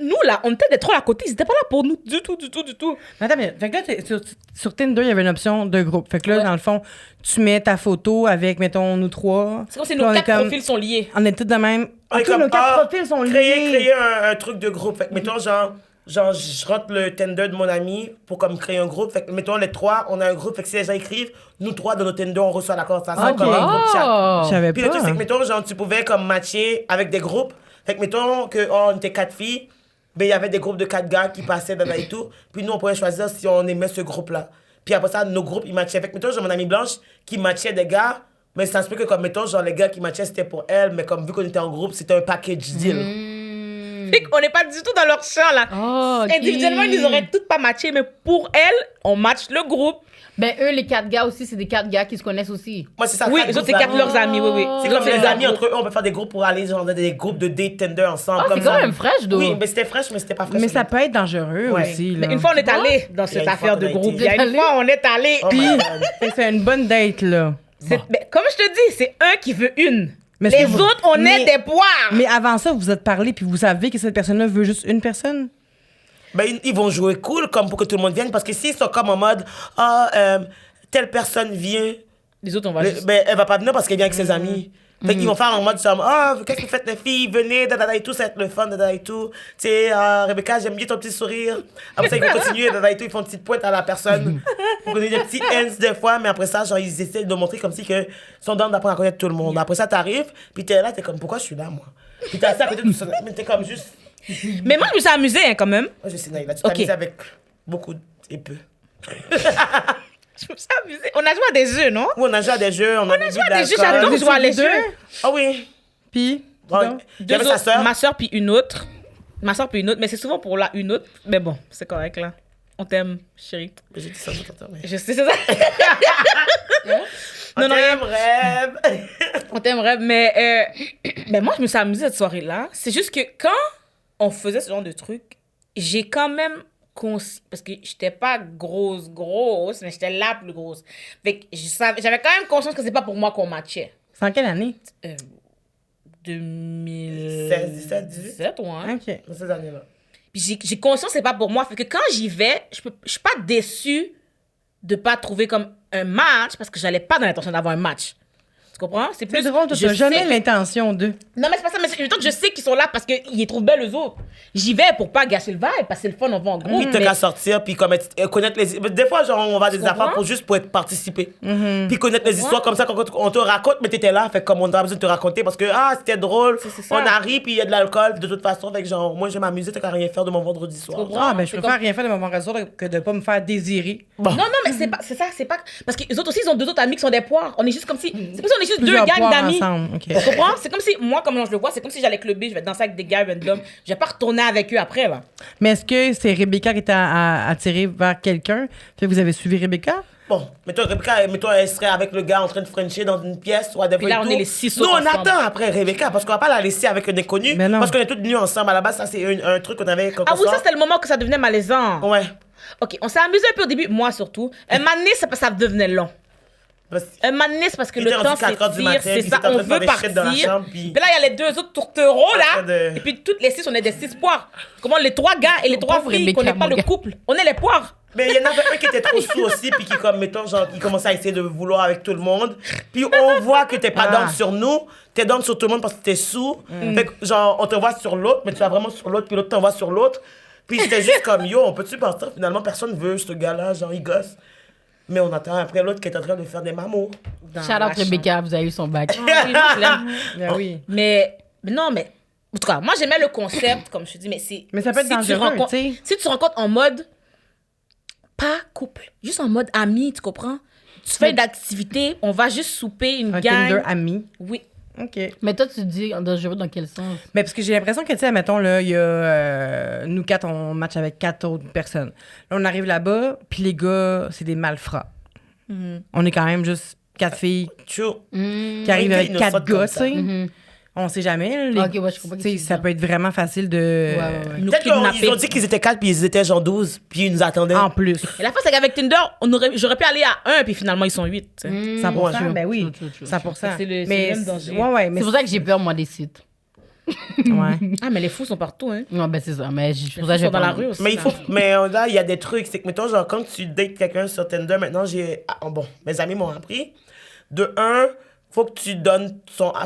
nous, là, on était des trolls à côté. Ils n'étaient pas là pour nous du tout. Attends, mais fait que là, sur Tinder, il y avait une option de groupe. Fait que là, dans le fond, tu mets ta photo avec, mettons, nous 3. C'est comme si nos 4 profils sont liés. On est tous de même. Tous nos 4 profils sont liés. Créer un truc de groupe. Fait que, mettons, genre, je rentre le Tinder de mon ami pour comme créer un groupe. Fait que, mettons, les 3, on a un groupe. Fait que si les gens écrivent, nous 3, dans nos Tinder, on reçoit la conversation comme un groupe chat. Je savais Puis pas. le truc, c'est que, mettons, genre, tu pouvais comme matcher avec des groupes. Fait que, mettons, on était 4 filles. Ben, il y avait des groupes de 4 gars qui passaient dans et tout. Puis nous, on pouvait choisir si on aimait ce groupe-là. Puis après ça, nos groupes, ils matchaient. Fait que, mettons, j'ai mon amie Blanche qui matchait des gars. Mais ça se peut que, comme, mettons, genre, les gars qui matchaient, c'était pour elle. Mais comme, vu qu'on était en groupe, c'était un package deal. Fait qu'on n'est pas du tout dans leur champ, là. Oh, ok. Individuellement, ils auraient toutes pas matché, mais pour elles, on match le groupe. Ben, eux, les 4 gars aussi, c'est des 4 gars qui se connaissent aussi. Moi, c'est ça. Oui, 4 les autres, c'est groupes 4 leurs amis, oui. C'est Les comme autres, des c'est amis leurs entre eux, on peut faire des groupes pour aller genre dans des groupes de date Tinder ensemble. Ah, comme c'est ça. quand même fraîche, d'eau. Oui, mais c'était fraîche, mais c'était pas fraîche. Mais ça peut être dangereux Ouais. aussi. Là. Mais une fois, on est allé dans Il y a cette une affaire fois de qu'on a groupe. été. Il y a une fois, on est allé. Oh my God. C'est une bonne date, là. Mais comme je te dis, c'est un qui veut une. Mais Les c'est vous- autres, on est mais- des poires. Mais avant ça, vous vous êtes parlé, puis vous savez que cette personne-là veut juste une personne? Ben, ils vont jouer cool comme pour que tout le monde vienne parce que s'ils sont comme en mode telle personne vient, Les autres, on va juste... ben, elle va pas venir parce qu'elle vient avec ses amis. Fait qu'ils vont faire en mode qu'est-ce que vous faites les filles, venez, dada et tout, ça va être le fun, dada et tout. Tu sais, Rebecca, j'aime bien ton petit sourire. Après ça, ils vont continuer, dada et tout, ils font une petite pointe à la personne. Ils connaissent des petits hands des fois, mais après ça, genre, ils essaient de montrer comme si que sont dans d'apprendre à connaître tout le monde. Après ça, t'arrives, puis t'es là, t'es comme, pourquoi je suis là, moi? Puis t'es assis à côté de tout ça, mais t'es comme juste. Mais moi, je me suis amusée, hein, quand même. Moi, je sais, Naïla, tu Ok. t'amuses avec beaucoup et peu. Je me suis amusée. On a joué à des jeux, non? Oui, on a joué à des jeux, on a bu joué de à des jeux, l'alcool. j'adore jouer à les deux? jeux. Ah oui. Puis? Ouais. donc? Il y avait sa sœur. Ma soeur puis une autre. Ma soeur puis une autre, mais c'est souvent pour la une autre. Mais bon, c'est correct, là. On t'aime, chérie. J'ai dit ça tout à l'heure, mais... Je sais, c'est ça. On t'aime, rêve. On t'aimerait, mais moi, je me suis amusée cette soirée-là. C'est juste que quand on faisait ce genre de truc, j'ai quand même parce que j'étais pas grosse, mais j'étais la plus grosse. Fait que j'avais quand même conscience que c'est pas pour moi qu'on matchait. C'est en quelle année? 2016, 17, 17, ouais. OK. Dans ces années-là. Puis j'ai conscience que c'est pas pour moi. Fait que quand j'y vais, je suis pas déçue de pas trouver comme un match parce que j'allais pas dans l'intention d'avoir un match. Tu comprends? C'est plus C'est drôle, je t'as jamais sais- l'intention de... Non, mais c'est pas ça. Mais c'est que je sais qu'ils sont là parce qu'ils les trouvent belles, eux autres. J'y vais pour pas gâcher le vibe, parce que c'est le fun, on va en groupe. Puis t'as mais- qu'à sortir, puis comme connaître les... Des fois, genre, on va à des comprends? affaires pour juste pour être participer. Puis connaître les histoires comme ça, quand on te raconte, mais t'étais là, fait comme on a besoin de te raconter parce que, c'était drôle, C'est ça. on arrive, puis il y a de l'alcool, puis de toute façon, fait que genre, moi, je vais m'amuser, t'as qu'à rien faire de mon vendredi soir. comprends? Ah, ben je C'est préfère rien faire de mon réseau que de pas me faire désirer. Non, mais c'est pas, c'est ça, c'est pas. Parce que les autres aussi, ils ont deux autres amis qui sont des poires. On est juste comme si. C'est comme si on est juste deux Plusieurs gangs poires d'amis. ensemble, OK. Tu comprends? C'est comme si, moi, comme je le vois, c'est comme si j'allais clubber, je vais danser avec des gars random. Je vais pas retourner avec eux après, là. Mais est-ce que c'est Rebecca qui t'a attiré vers quelqu'un? Fait que vous avez suivi Rebecca? Bon, mettons, Rebecca, elle serait avec le gars en train de frencher dans une pièce, soit des Puis fois là, et on tout. est les six Nous, autres on ensemble. attend après Rebecca, parce qu'on va pas la laisser avec un inconnu, Mais non. parce qu'on est toutes venues ensemble. À la base, ça, c'est un truc qu'on avait... Ah oui, ça, c'était le moment que ça devenait malaisant. Ouais. Ok, on s'est amusé un peu au début, moi surtout. Un moment donné, ça devenait long. Parce- Un moment donné, c'est parce que Il le était temps rendu 4 heures du s'étire, matin, c'est puis ça, ils étaient en on train de faire veut des shit dans la partir. chambre, puis- Puis là, il y a les deux autres tourtereaux, En là. train de- Et puis toutes les six, on est des six poires. Comment les trois gars et les trois pauvre filles, Rebecca, qu'on n'est pas mon le gars. couple. On est les poires. Mais il y en avait un qui était trop sous aussi, puis qui, comme, mettons, genre, qui commençait à essayer de vouloir avec tout le monde. Puis on voit que t'es pas Ah. down sur nous, t'es down sur tout le monde parce que t'es sous. Fait que, genre, on te voit sur l'autre, mais tu vas vraiment sur l'autre, puis l'autre t'envoie sur l'autre. Puis c'était juste comme, yo, on peut-tu partir? Finalement, personne veut ce gars-là, genre, il gosse. Mais on attend après l'autre qui est en train de faire des mamours. Dans Shout la out chambre. Rebecca, vous avez eu son badge. Ah oui, je l'aime. Ben oui. Mais non, mais en tout cas, moi j'aimais le concept, comme je te dis, mais c'est. Mais ça peut être si tu dangereux, rencontres- tu sais. Si tu rencontres en mode pas couple, juste en mode ami, tu comprends? Tu fais une activité, on va juste souper, une Un gang. Tinder ami. Oui. OK. Mais toi, tu dis dangereux dans quel sens? Mais parce que j'ai l'impression que, tu sais, mettons, là, il y a... nous quatre, on match avec 4 autres personnes. Là, on arrive là-bas, puis les gars, c'est des malfrats. On est quand même juste 4 filles True. qui arrivent Une avec fille 4 innocente comme gars, tu ça. sais. On sait jamais. Là, Ok, ouais, je comprends tu sais, ce que tu ça dis. peut être vraiment facile de... Ouais. Nous Peut-être kidnapper. qu'ils ont dit qu'ils étaient 4, puis ils étaient genre 12, puis ils nous attendaient. En plus. Et la fois, c'est qu'avec Tinder, j'aurais pu aller à 1, puis finalement, ils sont 8. 100%, Ouais. ben oui. True. 100%. C'est le mais même danger. Ouais, ouais, mais C'est pour ça que j'ai peur, moi, des sites. ouais. Ah, mais les fous sont partout, hein. Non, ben c'est ça. Mais c'est Les pour fous ça que j'ai sont dans la peur. rue aussi. Mais il là. faut. Mais là, il y a des trucs. C'est que, mettons, genre, quand tu dates quelqu'un sur Tinder, maintenant, bon, mes amis m'ont appris. De un, faut que tu donnes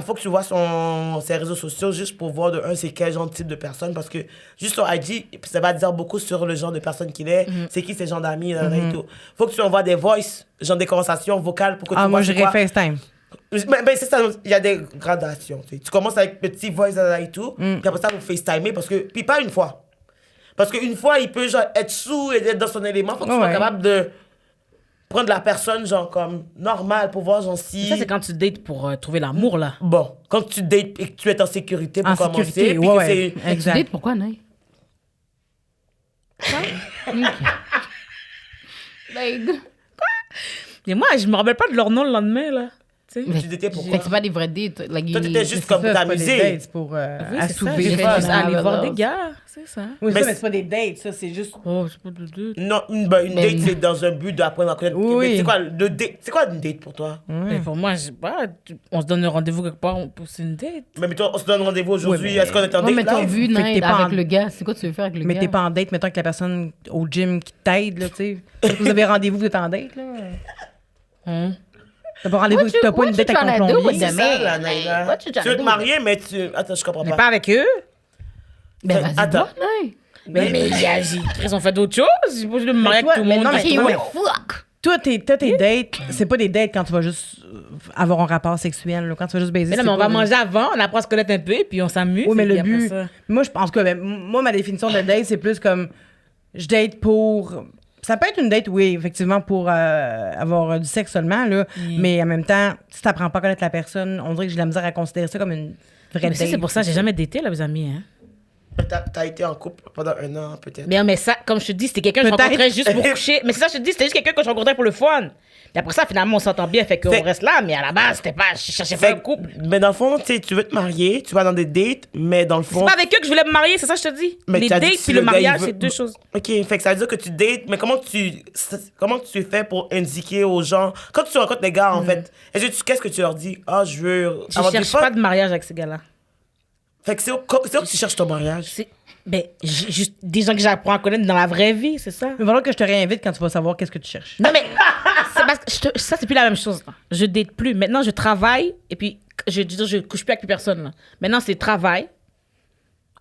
faut que tu vois ses réseaux sociaux juste pour voir de un, c'est quel genre de type de personne. Parce que juste sur IG, ça va dire beaucoup sur le genre de personne qu'il est. C'est qui ces gens d'amis, là, et tout. Faut que tu envoies des voices, genre des conversations vocales pour que tu Ah, vois moi, c'est j'irais quoi. FaceTime. Ben, c'est ça, il y a des gradations. Tu commences avec petit voice là, et tout, puis après ça, vous FaceTimer, parce que, puis pas une fois. Parce qu'une fois, il peut genre, être sous et être dans son élément, faut que tu sois Ouais. capable de prendre la personne, genre, comme normale pour voir, genre, si. Ça, c'est quand tu dates pour trouver l'amour, là. Bon, quand tu dates et que tu es en sécurité pour En commencer. sécurité, puis ouais, que ouais. Exact. Date, pourquoi, non? Mais moi, je me rappelle pas de leur nom le lendemain, là. Tu sais. Tu datais pourquoi? Fait que c'est pas des vrais dates. Like, Toi, t'étais juste C'est comme ça, pour c'est pas des t'amuser. dates, c'est pour Oui, c'est ça. assouver. J'ai les fait fans. juste aller Ah, voir bah, des gars, c'est ça. Oui, Mais ça, mais c'est pas des dates, ça, c'est juste... Oh, c'est pas de deux. Non, une date, c'est dans un but d'apprendre à connaître. Oui. Mais c'est quoi, le date? C'est quoi une date pour toi? Mais pour moi, je sais pas, on se donne un rendez-vous quelque part pour c'est une date. Mais mettons, on se donne rendez-vous aujourd'hui. Ouais, mais- Est-ce qu'on est en Ouais, date mais t'as live? vu, Fait que Nate, t'es pas avec en- le gars. C'est quoi tu veux faire avec le Mais gars? t'es pas en date, mettons, avec la personne au gym qui t'aide, là, tu sais. Parce que vous avez rendez-vous, vous êtes en date, là. T'as pas rendez-vous, What you- t'as pas what une you date avec tryna ton do plombier. with C'est the ça, man? la Naïla. What you Tu veux te tryna do? marier, mais tu... Attends, je comprends Mais pas. pas avec eux. Ben, vas-y, Attends. va, Nate. Mais ils ont fait d'autres choses. J'ai pas de me marier toi, avec tout le mais monde. non, mais He toi, will fuck. Toi, tes dates, c'est pas des dates quand tu vas juste avoir un rapport sexuel, là. Quand tu vas juste baiser. Mais non, c'est mais on pas va des- manger avant, on apprend à se connaître un peu, et puis on s'amuse. Oui, mais et le puis après but. ça- Moi, je pense que moi, ma définition de date, c'est plus comme je date pour. Ça peut être une date, oui, effectivement, pour avoir du sexe seulement, là. Mais en même temps, si t'apprends pas à connaître la personne, on dirait que j'ai de la misère à considérer ça comme une vraie Mais ça, date. c'est pour ça que j'ai jamais daté, là, mes amis. Hein. T'as été en couple pendant 1 an, peut-être. Mais ça, comme je te dis, c'était quelqu'un que je Peut-être. rencontrais juste pour coucher. Mais c'est ça, je te dis, c'était juste quelqu'un que je rencontrais pour le fun. Et après ça, finalement, on s'entend bien, fait qu'on Fait- reste là. Mais à la base, c'était pas, je cherchais pas Fait un couple. mais dans le fond, tu sais, tu veux te marier, tu vas dans des dates, mais dans le fond... C'est pas avec eux que je voulais me marier, c'est ça que je te dis. Mais Les t'as dit dates que si puis le le gars, il mariage, veut- c'est deux choses. OK, fait que ça veut dire que tu dates, mais comment tu fais pour indiquer aux gens... Quand tu rencontres des gars, en fait, qu'est-ce que tu leur dis? Ah, je veux Je avoir du cherche fun. pas de mariage avec ces gars-là. Fait que c'est où que tu cherches ton mariage. C'est ben, juste des gens que j'apprends à connaître dans la vraie vie, c'est ça. Il va falloir que je te réinvite quand tu vas savoir qu'est-ce que tu cherches. Non, mais c'est parce que ça, c'est plus la même chose. Là. Je date plus. Maintenant, je travaille et puis je couche plus avec plus personne. Là. Maintenant, c'est travail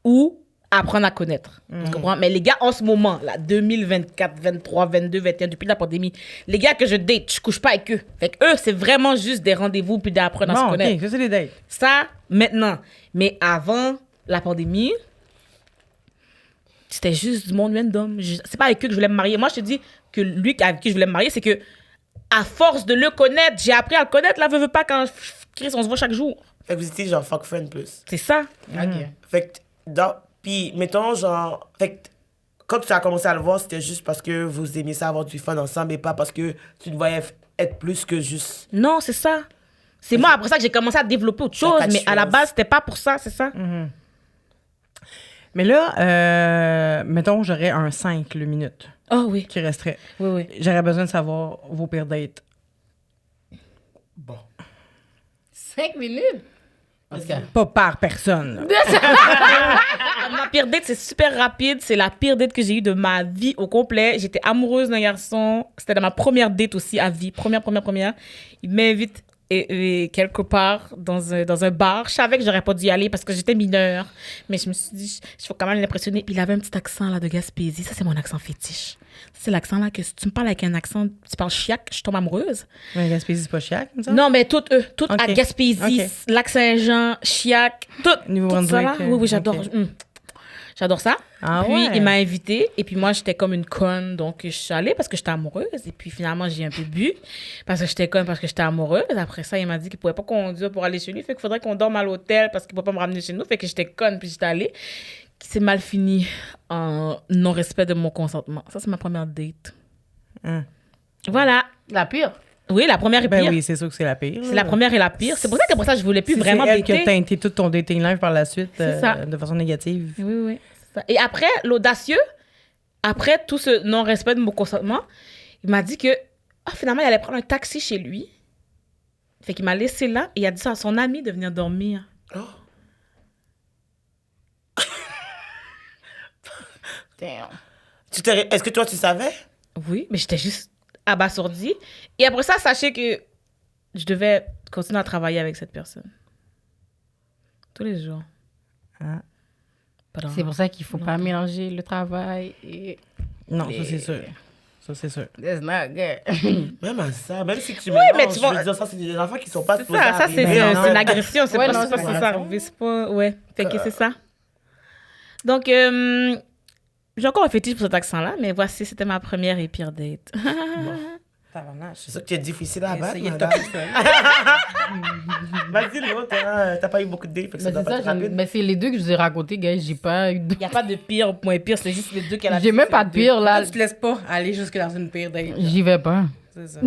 ou apprendre à connaître. Tu comprends? Mais les gars, en ce moment, là, 2024, 23, 22, 21, depuis la pandémie, les gars que je date, je couche pas avec eux. Fait que eux, c'est vraiment juste des rendez-vous puis d'apprendre à se Non, connaître. OK, ça, c'est les dates. Ça, maintenant. Mais avant la pandémie, c'était juste du monde random. C'est pas avec eux que je voulais me marier. Moi, je te dis que lui avec qui je voulais me marier, c'est que à force de le connaître, j'ai appris à le connaître. Là, veux pas quand Chris, on se voit chaque jour. Fait que vous étiez genre fuck friend plus. C'est ça. Fait que, puis mettons, genre... Fait que quand tu as commencé à le voir, c'était juste parce que vous aimiez ça avoir du fun ensemble et pas parce que tu te voyais être plus que juste... Non, c'est ça. C'est moi, après ça, que j'ai commencé à développer autre chose. quatre Mais à la choses. base, c'était pas pour ça, c'est ça. Mais là, mettons, j'aurais un 5 le minute Oh oui. qui resterait. Oui, oui. J'aurais besoin de savoir vos pires dates. Bon. 5 minutes? Parce que... Pas par personne. là. Ma pire date, c'est super rapide. C'est la pire date que j'ai eue de ma vie au complet. J'étais amoureuse d'un garçon. C'était dans ma première date aussi à vie. Première. Il m'invite quelque part dans un bar. Je savais que j'aurais pas dû y aller parce que j'étais mineure. Mais je me suis dit, je faut quand même l'impressionner. Puis il avait un petit accent là de Gaspésie. Ça, c'est mon accent fétiche. C'est l'accent là que si tu me parles avec un accent, tu parles chiac, je tombe amoureuse. Mais Gaspésie, c'est pas chiac, comme ça? Non, mais toutes Ok. à Gaspésie, Ok. Lac-Saint-Jean, Chiac, tout ça là. Nouveau-Brunswick, Oui, j'adore. ok. J'adore ça. Ah Puis ouais. il m'a invitée et puis moi j'étais comme une conne, donc je suis allée parce que j'étais amoureuse et puis finalement j'ai un peu bu parce que j'étais conne parce que j'étais amoureuse. Après ça il m'a dit qu'il pouvait pas conduire pour aller chez lui, fait qu'il faudrait qu'on dorme à l'hôtel parce qu'il pouvait pas me ramener chez nous, fait que j'étais conne puis j'étais allée. C'est mal fini en non respect de mon consentement. Ça c'est ma première date. Voilà. La pire. Oui, la première est Ben pire. oui, c'est sûr que c'est la pire. C'est la première et la pire. C'est pour ça que pour ça je voulais plus Si vraiment c'est elle qui a dater. teinté tout ton dating life par la suite C'est ça. de façon négative. Oui, oui. c'est ça. Et après, l'audacieux, après tout ce non-respect de mon consentement, il m'a dit que finalement, il allait prendre un taxi chez lui. Fait qu'il m'a laissé là et il a dit ça à son ami de venir dormir. Damn. Est-ce que toi, tu savais? Oui, mais j'étais juste abasourdie. Et après ça, sachez que je devais continuer à travailler avec cette personne. Tous les jours. Ah. Pardon. C'est pour ça qu'il faut pas mélanger le travail et... Non, ça c'est sûr. Ça c'est sûr. That's not good. Même à ça, même si tu mais mélanges, tu vois- je veux dire, ça, c'est des enfants qui sont pas C'est supposés ça, c'est arriver. c'est une agression. C'est Ouais, pas, non, c'est pas c'est ça ça. arriver. C'est pas... Ouais. Fait que c'est ça. Donc, j'ai encore un fétiche pour cet accent-là, mais voici, c'était ma première et pire date. Tabarnak. C'est ça qui est difficile à battre, Essayez de madame. topper ça. Vas-y, Léo, t'as pas eu beaucoup de dates, fait que ça Ben, doit c'est pas ça, être rapide. mais c'est les deux que je vous ai racontés, gars. J'ai pas eu de. Il n'y a pas de pire ou moins pire, c'est juste les deux qu'elle a J'ai même pas de pire, là. Là, tu te laisses pas aller jusque dans une pire date. J'y vais pas. C'est ça.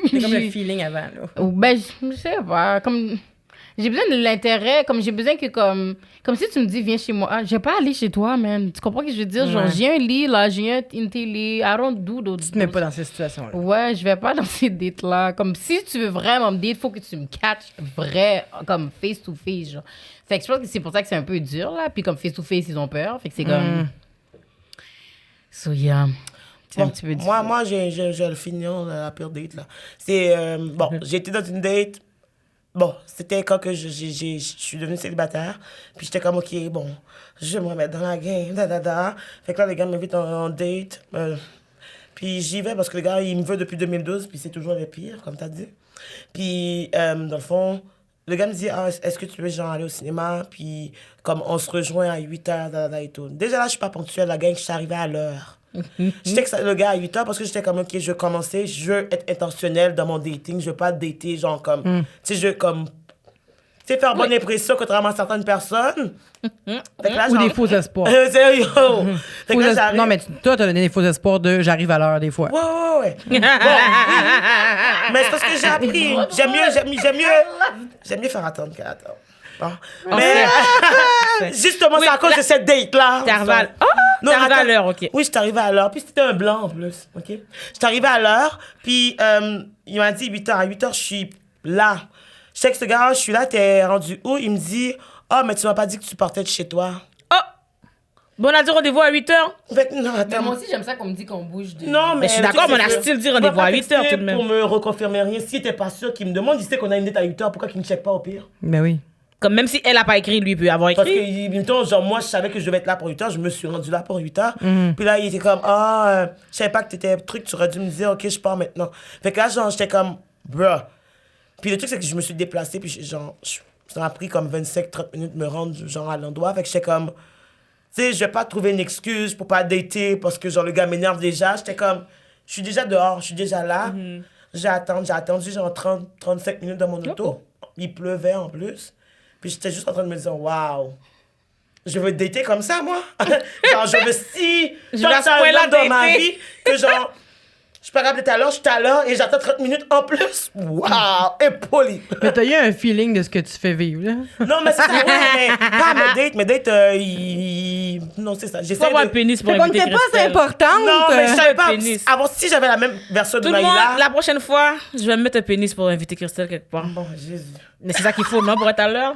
C'est comme le feeling avant, là. Ou ben, je sais pas. Comme. J'ai besoin de l'intérêt, comme j'ai besoin que comme si tu me dis viens chez moi, je vais pas aller chez toi, man. Tu comprends ce que je veux dire? Genre Ouais. j'ai un lit là, j'ai une télé, I don't do d'autres. Tu te mets pas dans cette situation-là. Ouais, je vais pas dans ces dates là. Comme si tu veux vraiment me date, faut que tu me catches vrai, comme face to face, genre. Fait que je pense que c'est pour ça que c'est un peu dur là. Puis comme face to face ils ont peur, fait que c'est comme. So yeah. C'est un Bon, petit peu difficile. moi j'ai le finion, la pire date, là. C'est, bon, j'ai été dans une date. Bon, c'était quand que je suis devenue célibataire. Puis j'étais comme, OK, bon, je vais me remettre dans la game, Fait que là, les gars m'invitent en date. Puis j'y vais parce que le gars, il me veut depuis 2012, puis c'est toujours le pire, comme t'as dit. Puis, dans le fond, le gars me dit, ah, est-ce que tu veux genre aller au cinéma? Puis, comme on se rejoint à 8h, et tout. Déjà là, je suis pas ponctuelle, la gang, je suis arrivée à l'heure. J'étais que le gars à 8h parce que j'étais comme, OK, je veux commencer, je veux être intentionnelle dans mon dating, je veux pas dater, genre comme, tu sais, je veux comme, tu sais, faire bonne impression contrairement à certaines personnes. Fait que là, Ou genre- des faux espoirs. Sérieux. Fait que là, j'arrive. Non, mais toi, t'as donné des faux espoirs de j'arrive à l'heure des fois. Ouais. Bon, oui. Mais c'est parce que j'ai appris. J'aime mieux faire attendre qu'attendre. Bon. Mais justement, Oui, c'est à cause là- de cette date-là. T'es arrivé à... Oh, Non, t'es arrivé à attends. l'heure, OK. Oui, je suis arrivée à l'heure. Puis c'était un blanc en plus. OK? Je suis arrivée à l'heure. Puis il m'a dit 8h. À 8h, je suis là. Je sais que ce gars, je suis là, t'es rendu où? Il me dit, mais tu m'as pas dit que tu partais de chez toi. Oh! Bon, on a dit rendez-vous à 8h. Fait que, non, Mais attends. moi aussi j'aime ça qu'on me dit qu'on bouge de. Non, mais Mais je suis le d'accord, truc, mais on a c'est que still dit il rendez-vous va à pas 8 heures texter tout de même. Pour me reconfirmer rien. S'il était pas sûr qu'il me demande, il sait qu'on a une date à 8h, pourquoi qu'il ne check pas au pire? Ben oui. Comme même si elle a pas écrit, lui, il peut avoir Parce que, écrit. en même temps, genre, moi, je savais que je devais être là pour 8h, je me suis rendu là pour 8h. Puis là, il était comme, je savais pas que t'étais truc, tu aurais dû me dire, OK, je pars maintenant. Fait que là, genre, j'étais comme, bruh. Puis le truc, c'est que je me suis déplacée, puis genre, ça m'a pris comme 25-30 minutes de me rendre, genre, à l'endroit. Fait que j'étais comme, tu sais, je vais pas trouver une excuse pour pas dater parce que, genre, le gars m'énerve déjà. J'étais comme, je suis déjà dehors, je suis déjà là. J'ai attendu, genre, 30-35 minutes dans mon auto. Il pleuvait en plus. Puis j'étais juste en train de me dire, waouh, je veux dater comme ça, moi. Genre, je veux si Je tant veux à que ce ça point-là arrive dans ma dater. vie que, genre, je suis pas capable d'être à l'heure, je suis à l'heure et j'attends 30 minutes en plus. Waouh, impoli. Mais t'as eu un feeling de ce que tu fais vivre, là. Non, mais c'est ça, ouais, mais pas mes dates, non, c'est ça. Faut J'essaie avoir un de... pénis pour T'es comme inviter t'es pas assez Christelle. importante. Non, mais je savais pas. pénis. Avant, si j'avais la même version de Tout le monde, Maïla... la prochaine fois, je vais me mettre un pénis pour inviter Christelle quelque part. Bon, Jésus. Mais c'est ça qu'il faut, non, pour être à l'heure?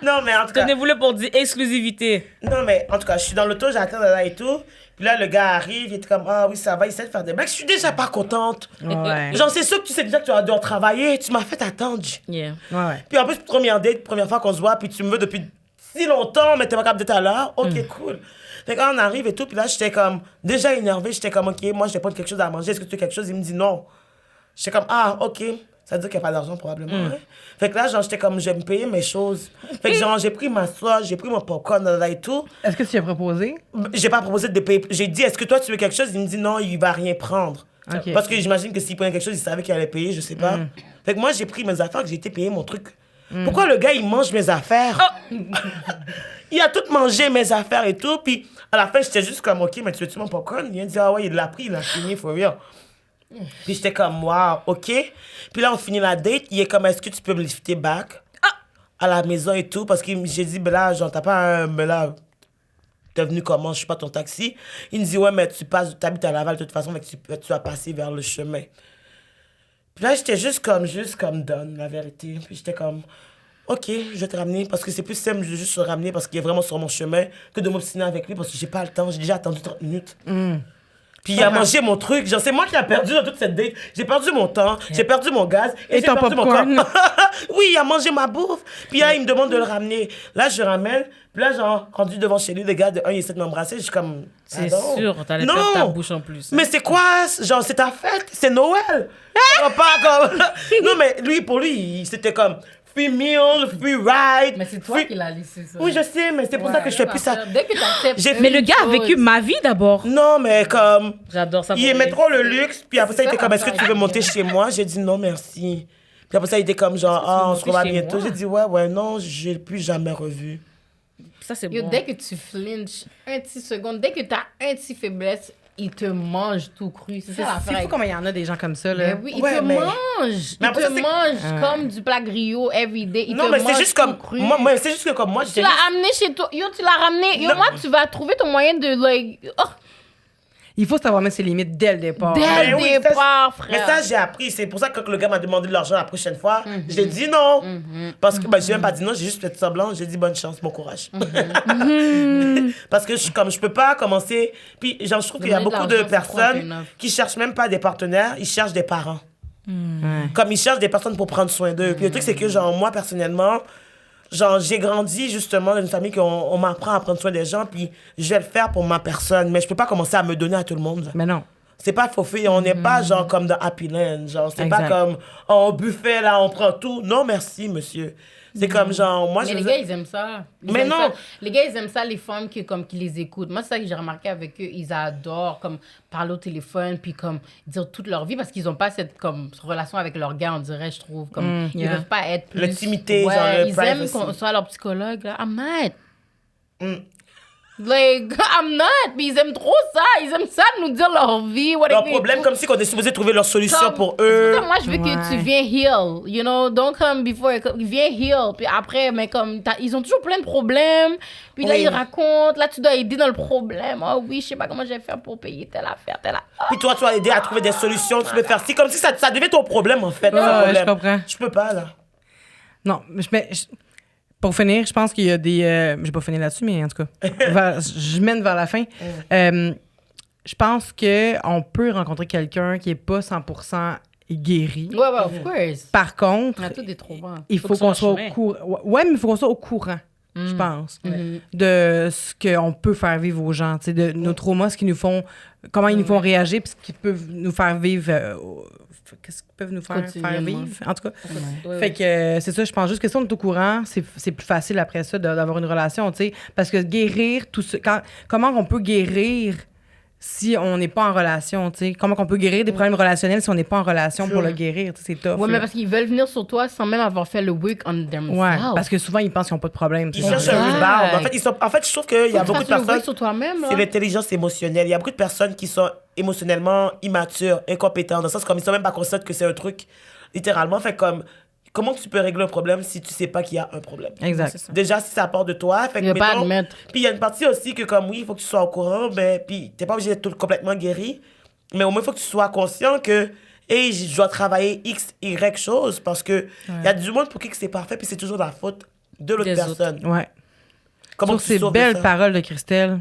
Non, mais en tout cas... Tenez-vous-le pour dire exclusivité. Non, mais en tout cas, je suis dans l'auto, j'attends là et tout. Puis là, le gars arrive, il était comme, ah oui, ça va, il essaie de faire des blagues. Je suis déjà pas contente. Ouais. Genre, c'est sûr que tu sais déjà que tu vas devoir travailler. Tu m'as fait attendre. Yeah. Ouais. Puis en plus, première date, première fois qu'on se voit, puis tu me veux depuis si longtemps, mais t'es pas capable d'être à l'heure. Ok, cool. Fait que là, on arrive et tout, puis là, j'étais comme, déjà énervé, j'étais comme, ok, moi, j'ai pas quelque chose à manger, est-ce que tu as quelque chose? Il me dit non. J'étais comme, ah, ok. Ça veut dire qu'il n'y a pas d'argent, probablement. Hein? Fait que là, genre, j'étais comme, je vais me payer mes choses. Fait que genre, j'ai pris ma soie, j'ai pris mon popcorn là et tout. Est-ce que tu as proposé? J'ai pas proposé de payer. J'ai dit, est-ce que toi, tu veux quelque chose? Il me dit non, il va rien prendre. Ok. Parce que j'imagine que s'il prenait quelque chose, il savait qu'il allait payer, je sais pas. Fait que moi, j'ai pris mes affaires, que j'ai été payer mon truc. Pourquoi le gars, il mange mes affaires? Il a tout mangé, mes affaires et tout. Puis à la fin, j'étais juste comme, OK, mais tu veux-tu mon popcorn? Il a dit, ah ouais, il l'a pris, il l'a fini, for real. Puis j'étais comme, wow, OK. Puis là, on finit la date. Il est comme, est-ce que tu peux me lifter back à la maison et tout? Parce que j'ai dit, ben là, genre, t'as pas un. Ben là, t'es venu comment? Je suis pas ton taxi. Il me dit, ouais, mais tu habites à Laval de toute façon, mais tu vas passer vers le chemin. Puis là, j'étais juste comme done, la vérité. Puis j'étais comme, OK, je vais te ramener. Parce que c'est plus simple de juste se ramener parce qu'il est vraiment sur mon chemin que de m'obstiner avec lui parce que j'ai pas le temps. J'ai déjà attendu 30 minutes. Puis il a mangé mon truc. Genre, c'est moi qui ai perdu dans toute cette date. J'ai perdu mon temps, j'ai perdu mon gaz et j'ai ton perdu mon popcorn. corps. Oui, il a mangé ma bouffe. Puis là, il me demande de le ramener. Là, je ramène. Puis là, genre, rendu devant chez lui, le gars de 1, il essaie de m'embrasser. Je suis comme... C'est pardon. sûr, t'allais Non. perdre ta bouche en plus. Mais c'est quoi? Genre, c'est ta fête, c'est Noël. On va pas comme... Non, mais lui, pour lui, c'était comme... free meal, free ride. Mais c'est toi free- qui l'as laissé ça. Oui, je sais, mais c'est pour ça que je fais plus ça. Dès que t'acceptes. J'ai- Mais le gars a vécu ma vie d'abord. Non, mais comme. J'adore ça. Il aimait trop le luxe, puis après ça, il était ça, comme, est-ce que tu veux l'affaire. monter chez moi? J'ai dit non, merci. Puis après ça, il était comme genre, ah, on se revoit monter chez bientôt. moi? J'ai dit ouais, non, j'ai plus jamais revu. Ça, c'est Yo, bon. dès que tu flinches un petit seconde, dès que t'as un petit faiblesse, il te mange tout cru. C'est ça l'affaire. C'est fou comment il y en a des gens comme ça, là. Ben oui, il Ouais, te mais- mange. Mais Il après te ça, c'est- mange comme du plat griot everyday. Il Non, te mais c'est mange juste tout comme. cru. Moi, c'est juste que comme moi, Tu j'étais. l'as amené chez toi. Yo, tu l'as ramené. Yo, Non. moi, tu vas trouver ton moyen de, like... Oh, Il faut savoir mettre ses limites dès le départ. dès Ben le oui, ça, départ, Mais frère. ça, j'ai appris. C'est pour ça que quand le gars m'a demandé de l'argent la prochaine fois, j'ai dit non. Parce que, j'ai même pas dit non, j'ai juste fait semblant. J'ai dit bonne chance, bon courage. Parce que je peux pas commencer. Puis, genre, je trouve qu'il y a Demander de beaucoup de l'argent, c'est trop un personnes turn-off. qui cherchent même pas des partenaires, ils cherchent des parents. Comme ils cherchent des personnes pour prendre soin d'eux. Puis le truc, c'est que, genre, moi, personnellement, genre, j'ai grandi justement dans une famille qu'on m'apprend à prendre soin des gens, puis je vais le faire pour ma personne. Mais je peux pas commencer à me donner à tout le monde. Mais non. C'est pas faux fait, on n'est pas genre comme dans Happy Land. Genre, c'est pas Exact. comme oh, au buffet là, on prend tout. Non, merci, monsieur. C'est comme genre, moi Mais je. les gars, ils aiment ça. Ils Mais aiment non. ça. Les gars, ils aiment ça, les femmes qui les écoutent. Moi, c'est ça que j'ai remarqué avec eux. Ils adorent comme parler au téléphone puis comme dire toute leur vie parce qu'ils n'ont pas cette comme relation avec leur gars, on dirait, je trouve. Comme, ils ne yeah. peuvent pas être plus... L'intimité, ouais, genre, le ils aiment privacy. qu'on soit leur psychologue. Là. I'm not. Mm. Like, I'm not. Mais ils aiment trop ça. Ils aiment ça de nous dire leur vie. What Leur they problème, do. comme si on est supposé trouver leur solution Comme- pour c'est eux. pour ça, moi, je veux que Ouais. tu viens heal. You know, don't come before. Viens heal. Puis après, mais comme, ils ont toujours plein de problèmes. Puis là, Oui. ils racontent. Là, tu dois aider dans le problème. Oh oui, je sais pas comment je vais faire pour payer telle affaire, telle affaire. Puis toi, tu vas aider à trouver des solutions, tu peux faire ci, comme si ça devient ton problème en fait. ton Ouais, problème. je comprends. Je peux pas là. Non, pour finir, je pense qu'il y a des... j'ai pas fini là-dessus, mais en tout cas, je mène vers la fin. Je pense qu'on peut rencontrer quelqu'un qui est pas 100% guéri. Ouais, of course. Par contre, On a tous des trouvants. il Faut faut que qu'on ça soit au chemin. courant. Ouais, mais il faut qu'on soit au courant, je pense, de ce qu'on peut faire vivre aux gens, tu sais, de nos traumas, ce qu'ils nous font, comment ils nous font réagir, puis ce qu'ils peuvent nous faire vivre. Qu'est-ce qu'ils peuvent nous faire Quotidiennement. vivre, en tout cas. Ouais, Fait que c'est ça, je pense juste que si on est au courant, c'est plus facile après ça d'avoir une relation, tu sais. Parce que guérir, tout ce, comment on peut guérir si on n'est pas en relation, tu sais? Comment on peut guérir des problèmes relationnels si on n'est pas en relation pour le guérir, tu sais, c'est tough. Ouais, mais là. parce qu'ils veulent venir sur toi sans même avoir fait le work on themselves. Ouais, parce que souvent, ils pensent qu'ils n'ont pas de problème. tu Ils sais. cherchent un Exact. rebound. En fait, je trouve qu'il y a beaucoup de le work personnes. sur toi-même, là. C'est l'intelligence émotionnelle. Il y a beaucoup de personnes qui sont émotionnellement immatures, incompétentes, dans le sens comme ils sont même pas conscients que c'est un truc, littéralement. Fait comme, comment tu peux régler un problème si tu sais pas qu'il y a un problème? Exact. Déjà, si ça part de toi, fait que, Il va pas mettons- admettre. Puis il y a une partie aussi que comme, oui, il faut que tu sois au courant, ben, puis t'es pas obligé d'être complètement guéri, mais au moins, il faut que tu sois conscient que, hey, je dois travailler X, Y chose, parce que il y a du monde pour qui que c'est parfait, puis c'est toujours la faute de l'autre Des personne. Ouais. Comment Sur tu ces sauves belles ça? paroles de Christelle,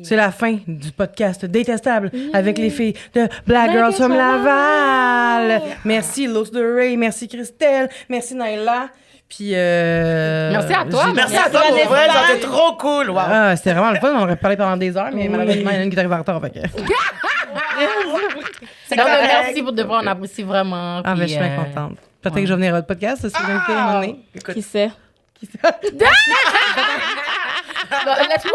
c'est la fin du podcast Détestable avec les filles de Black Girls from Laval. Merci Lotus de Ray, merci Christelle, merci Naila. Puis Merci à toi. Merci à toi, la pour vrai, défense. ça c'était trop cool. Wow. Ah, c'était vraiment le fun, on aurait parlé pendant des heures, mais malheureusement, il y en a une qui est arrivée en retard. Fait que... C'est Non, mais correct. merci pour de vrai, on apprécie vraiment. Ah, ben, puis, je suis bien contente. Peut-être que je vais venir à votre podcast, si vous invitez à un moment donné. Qui sait? Laisse-moi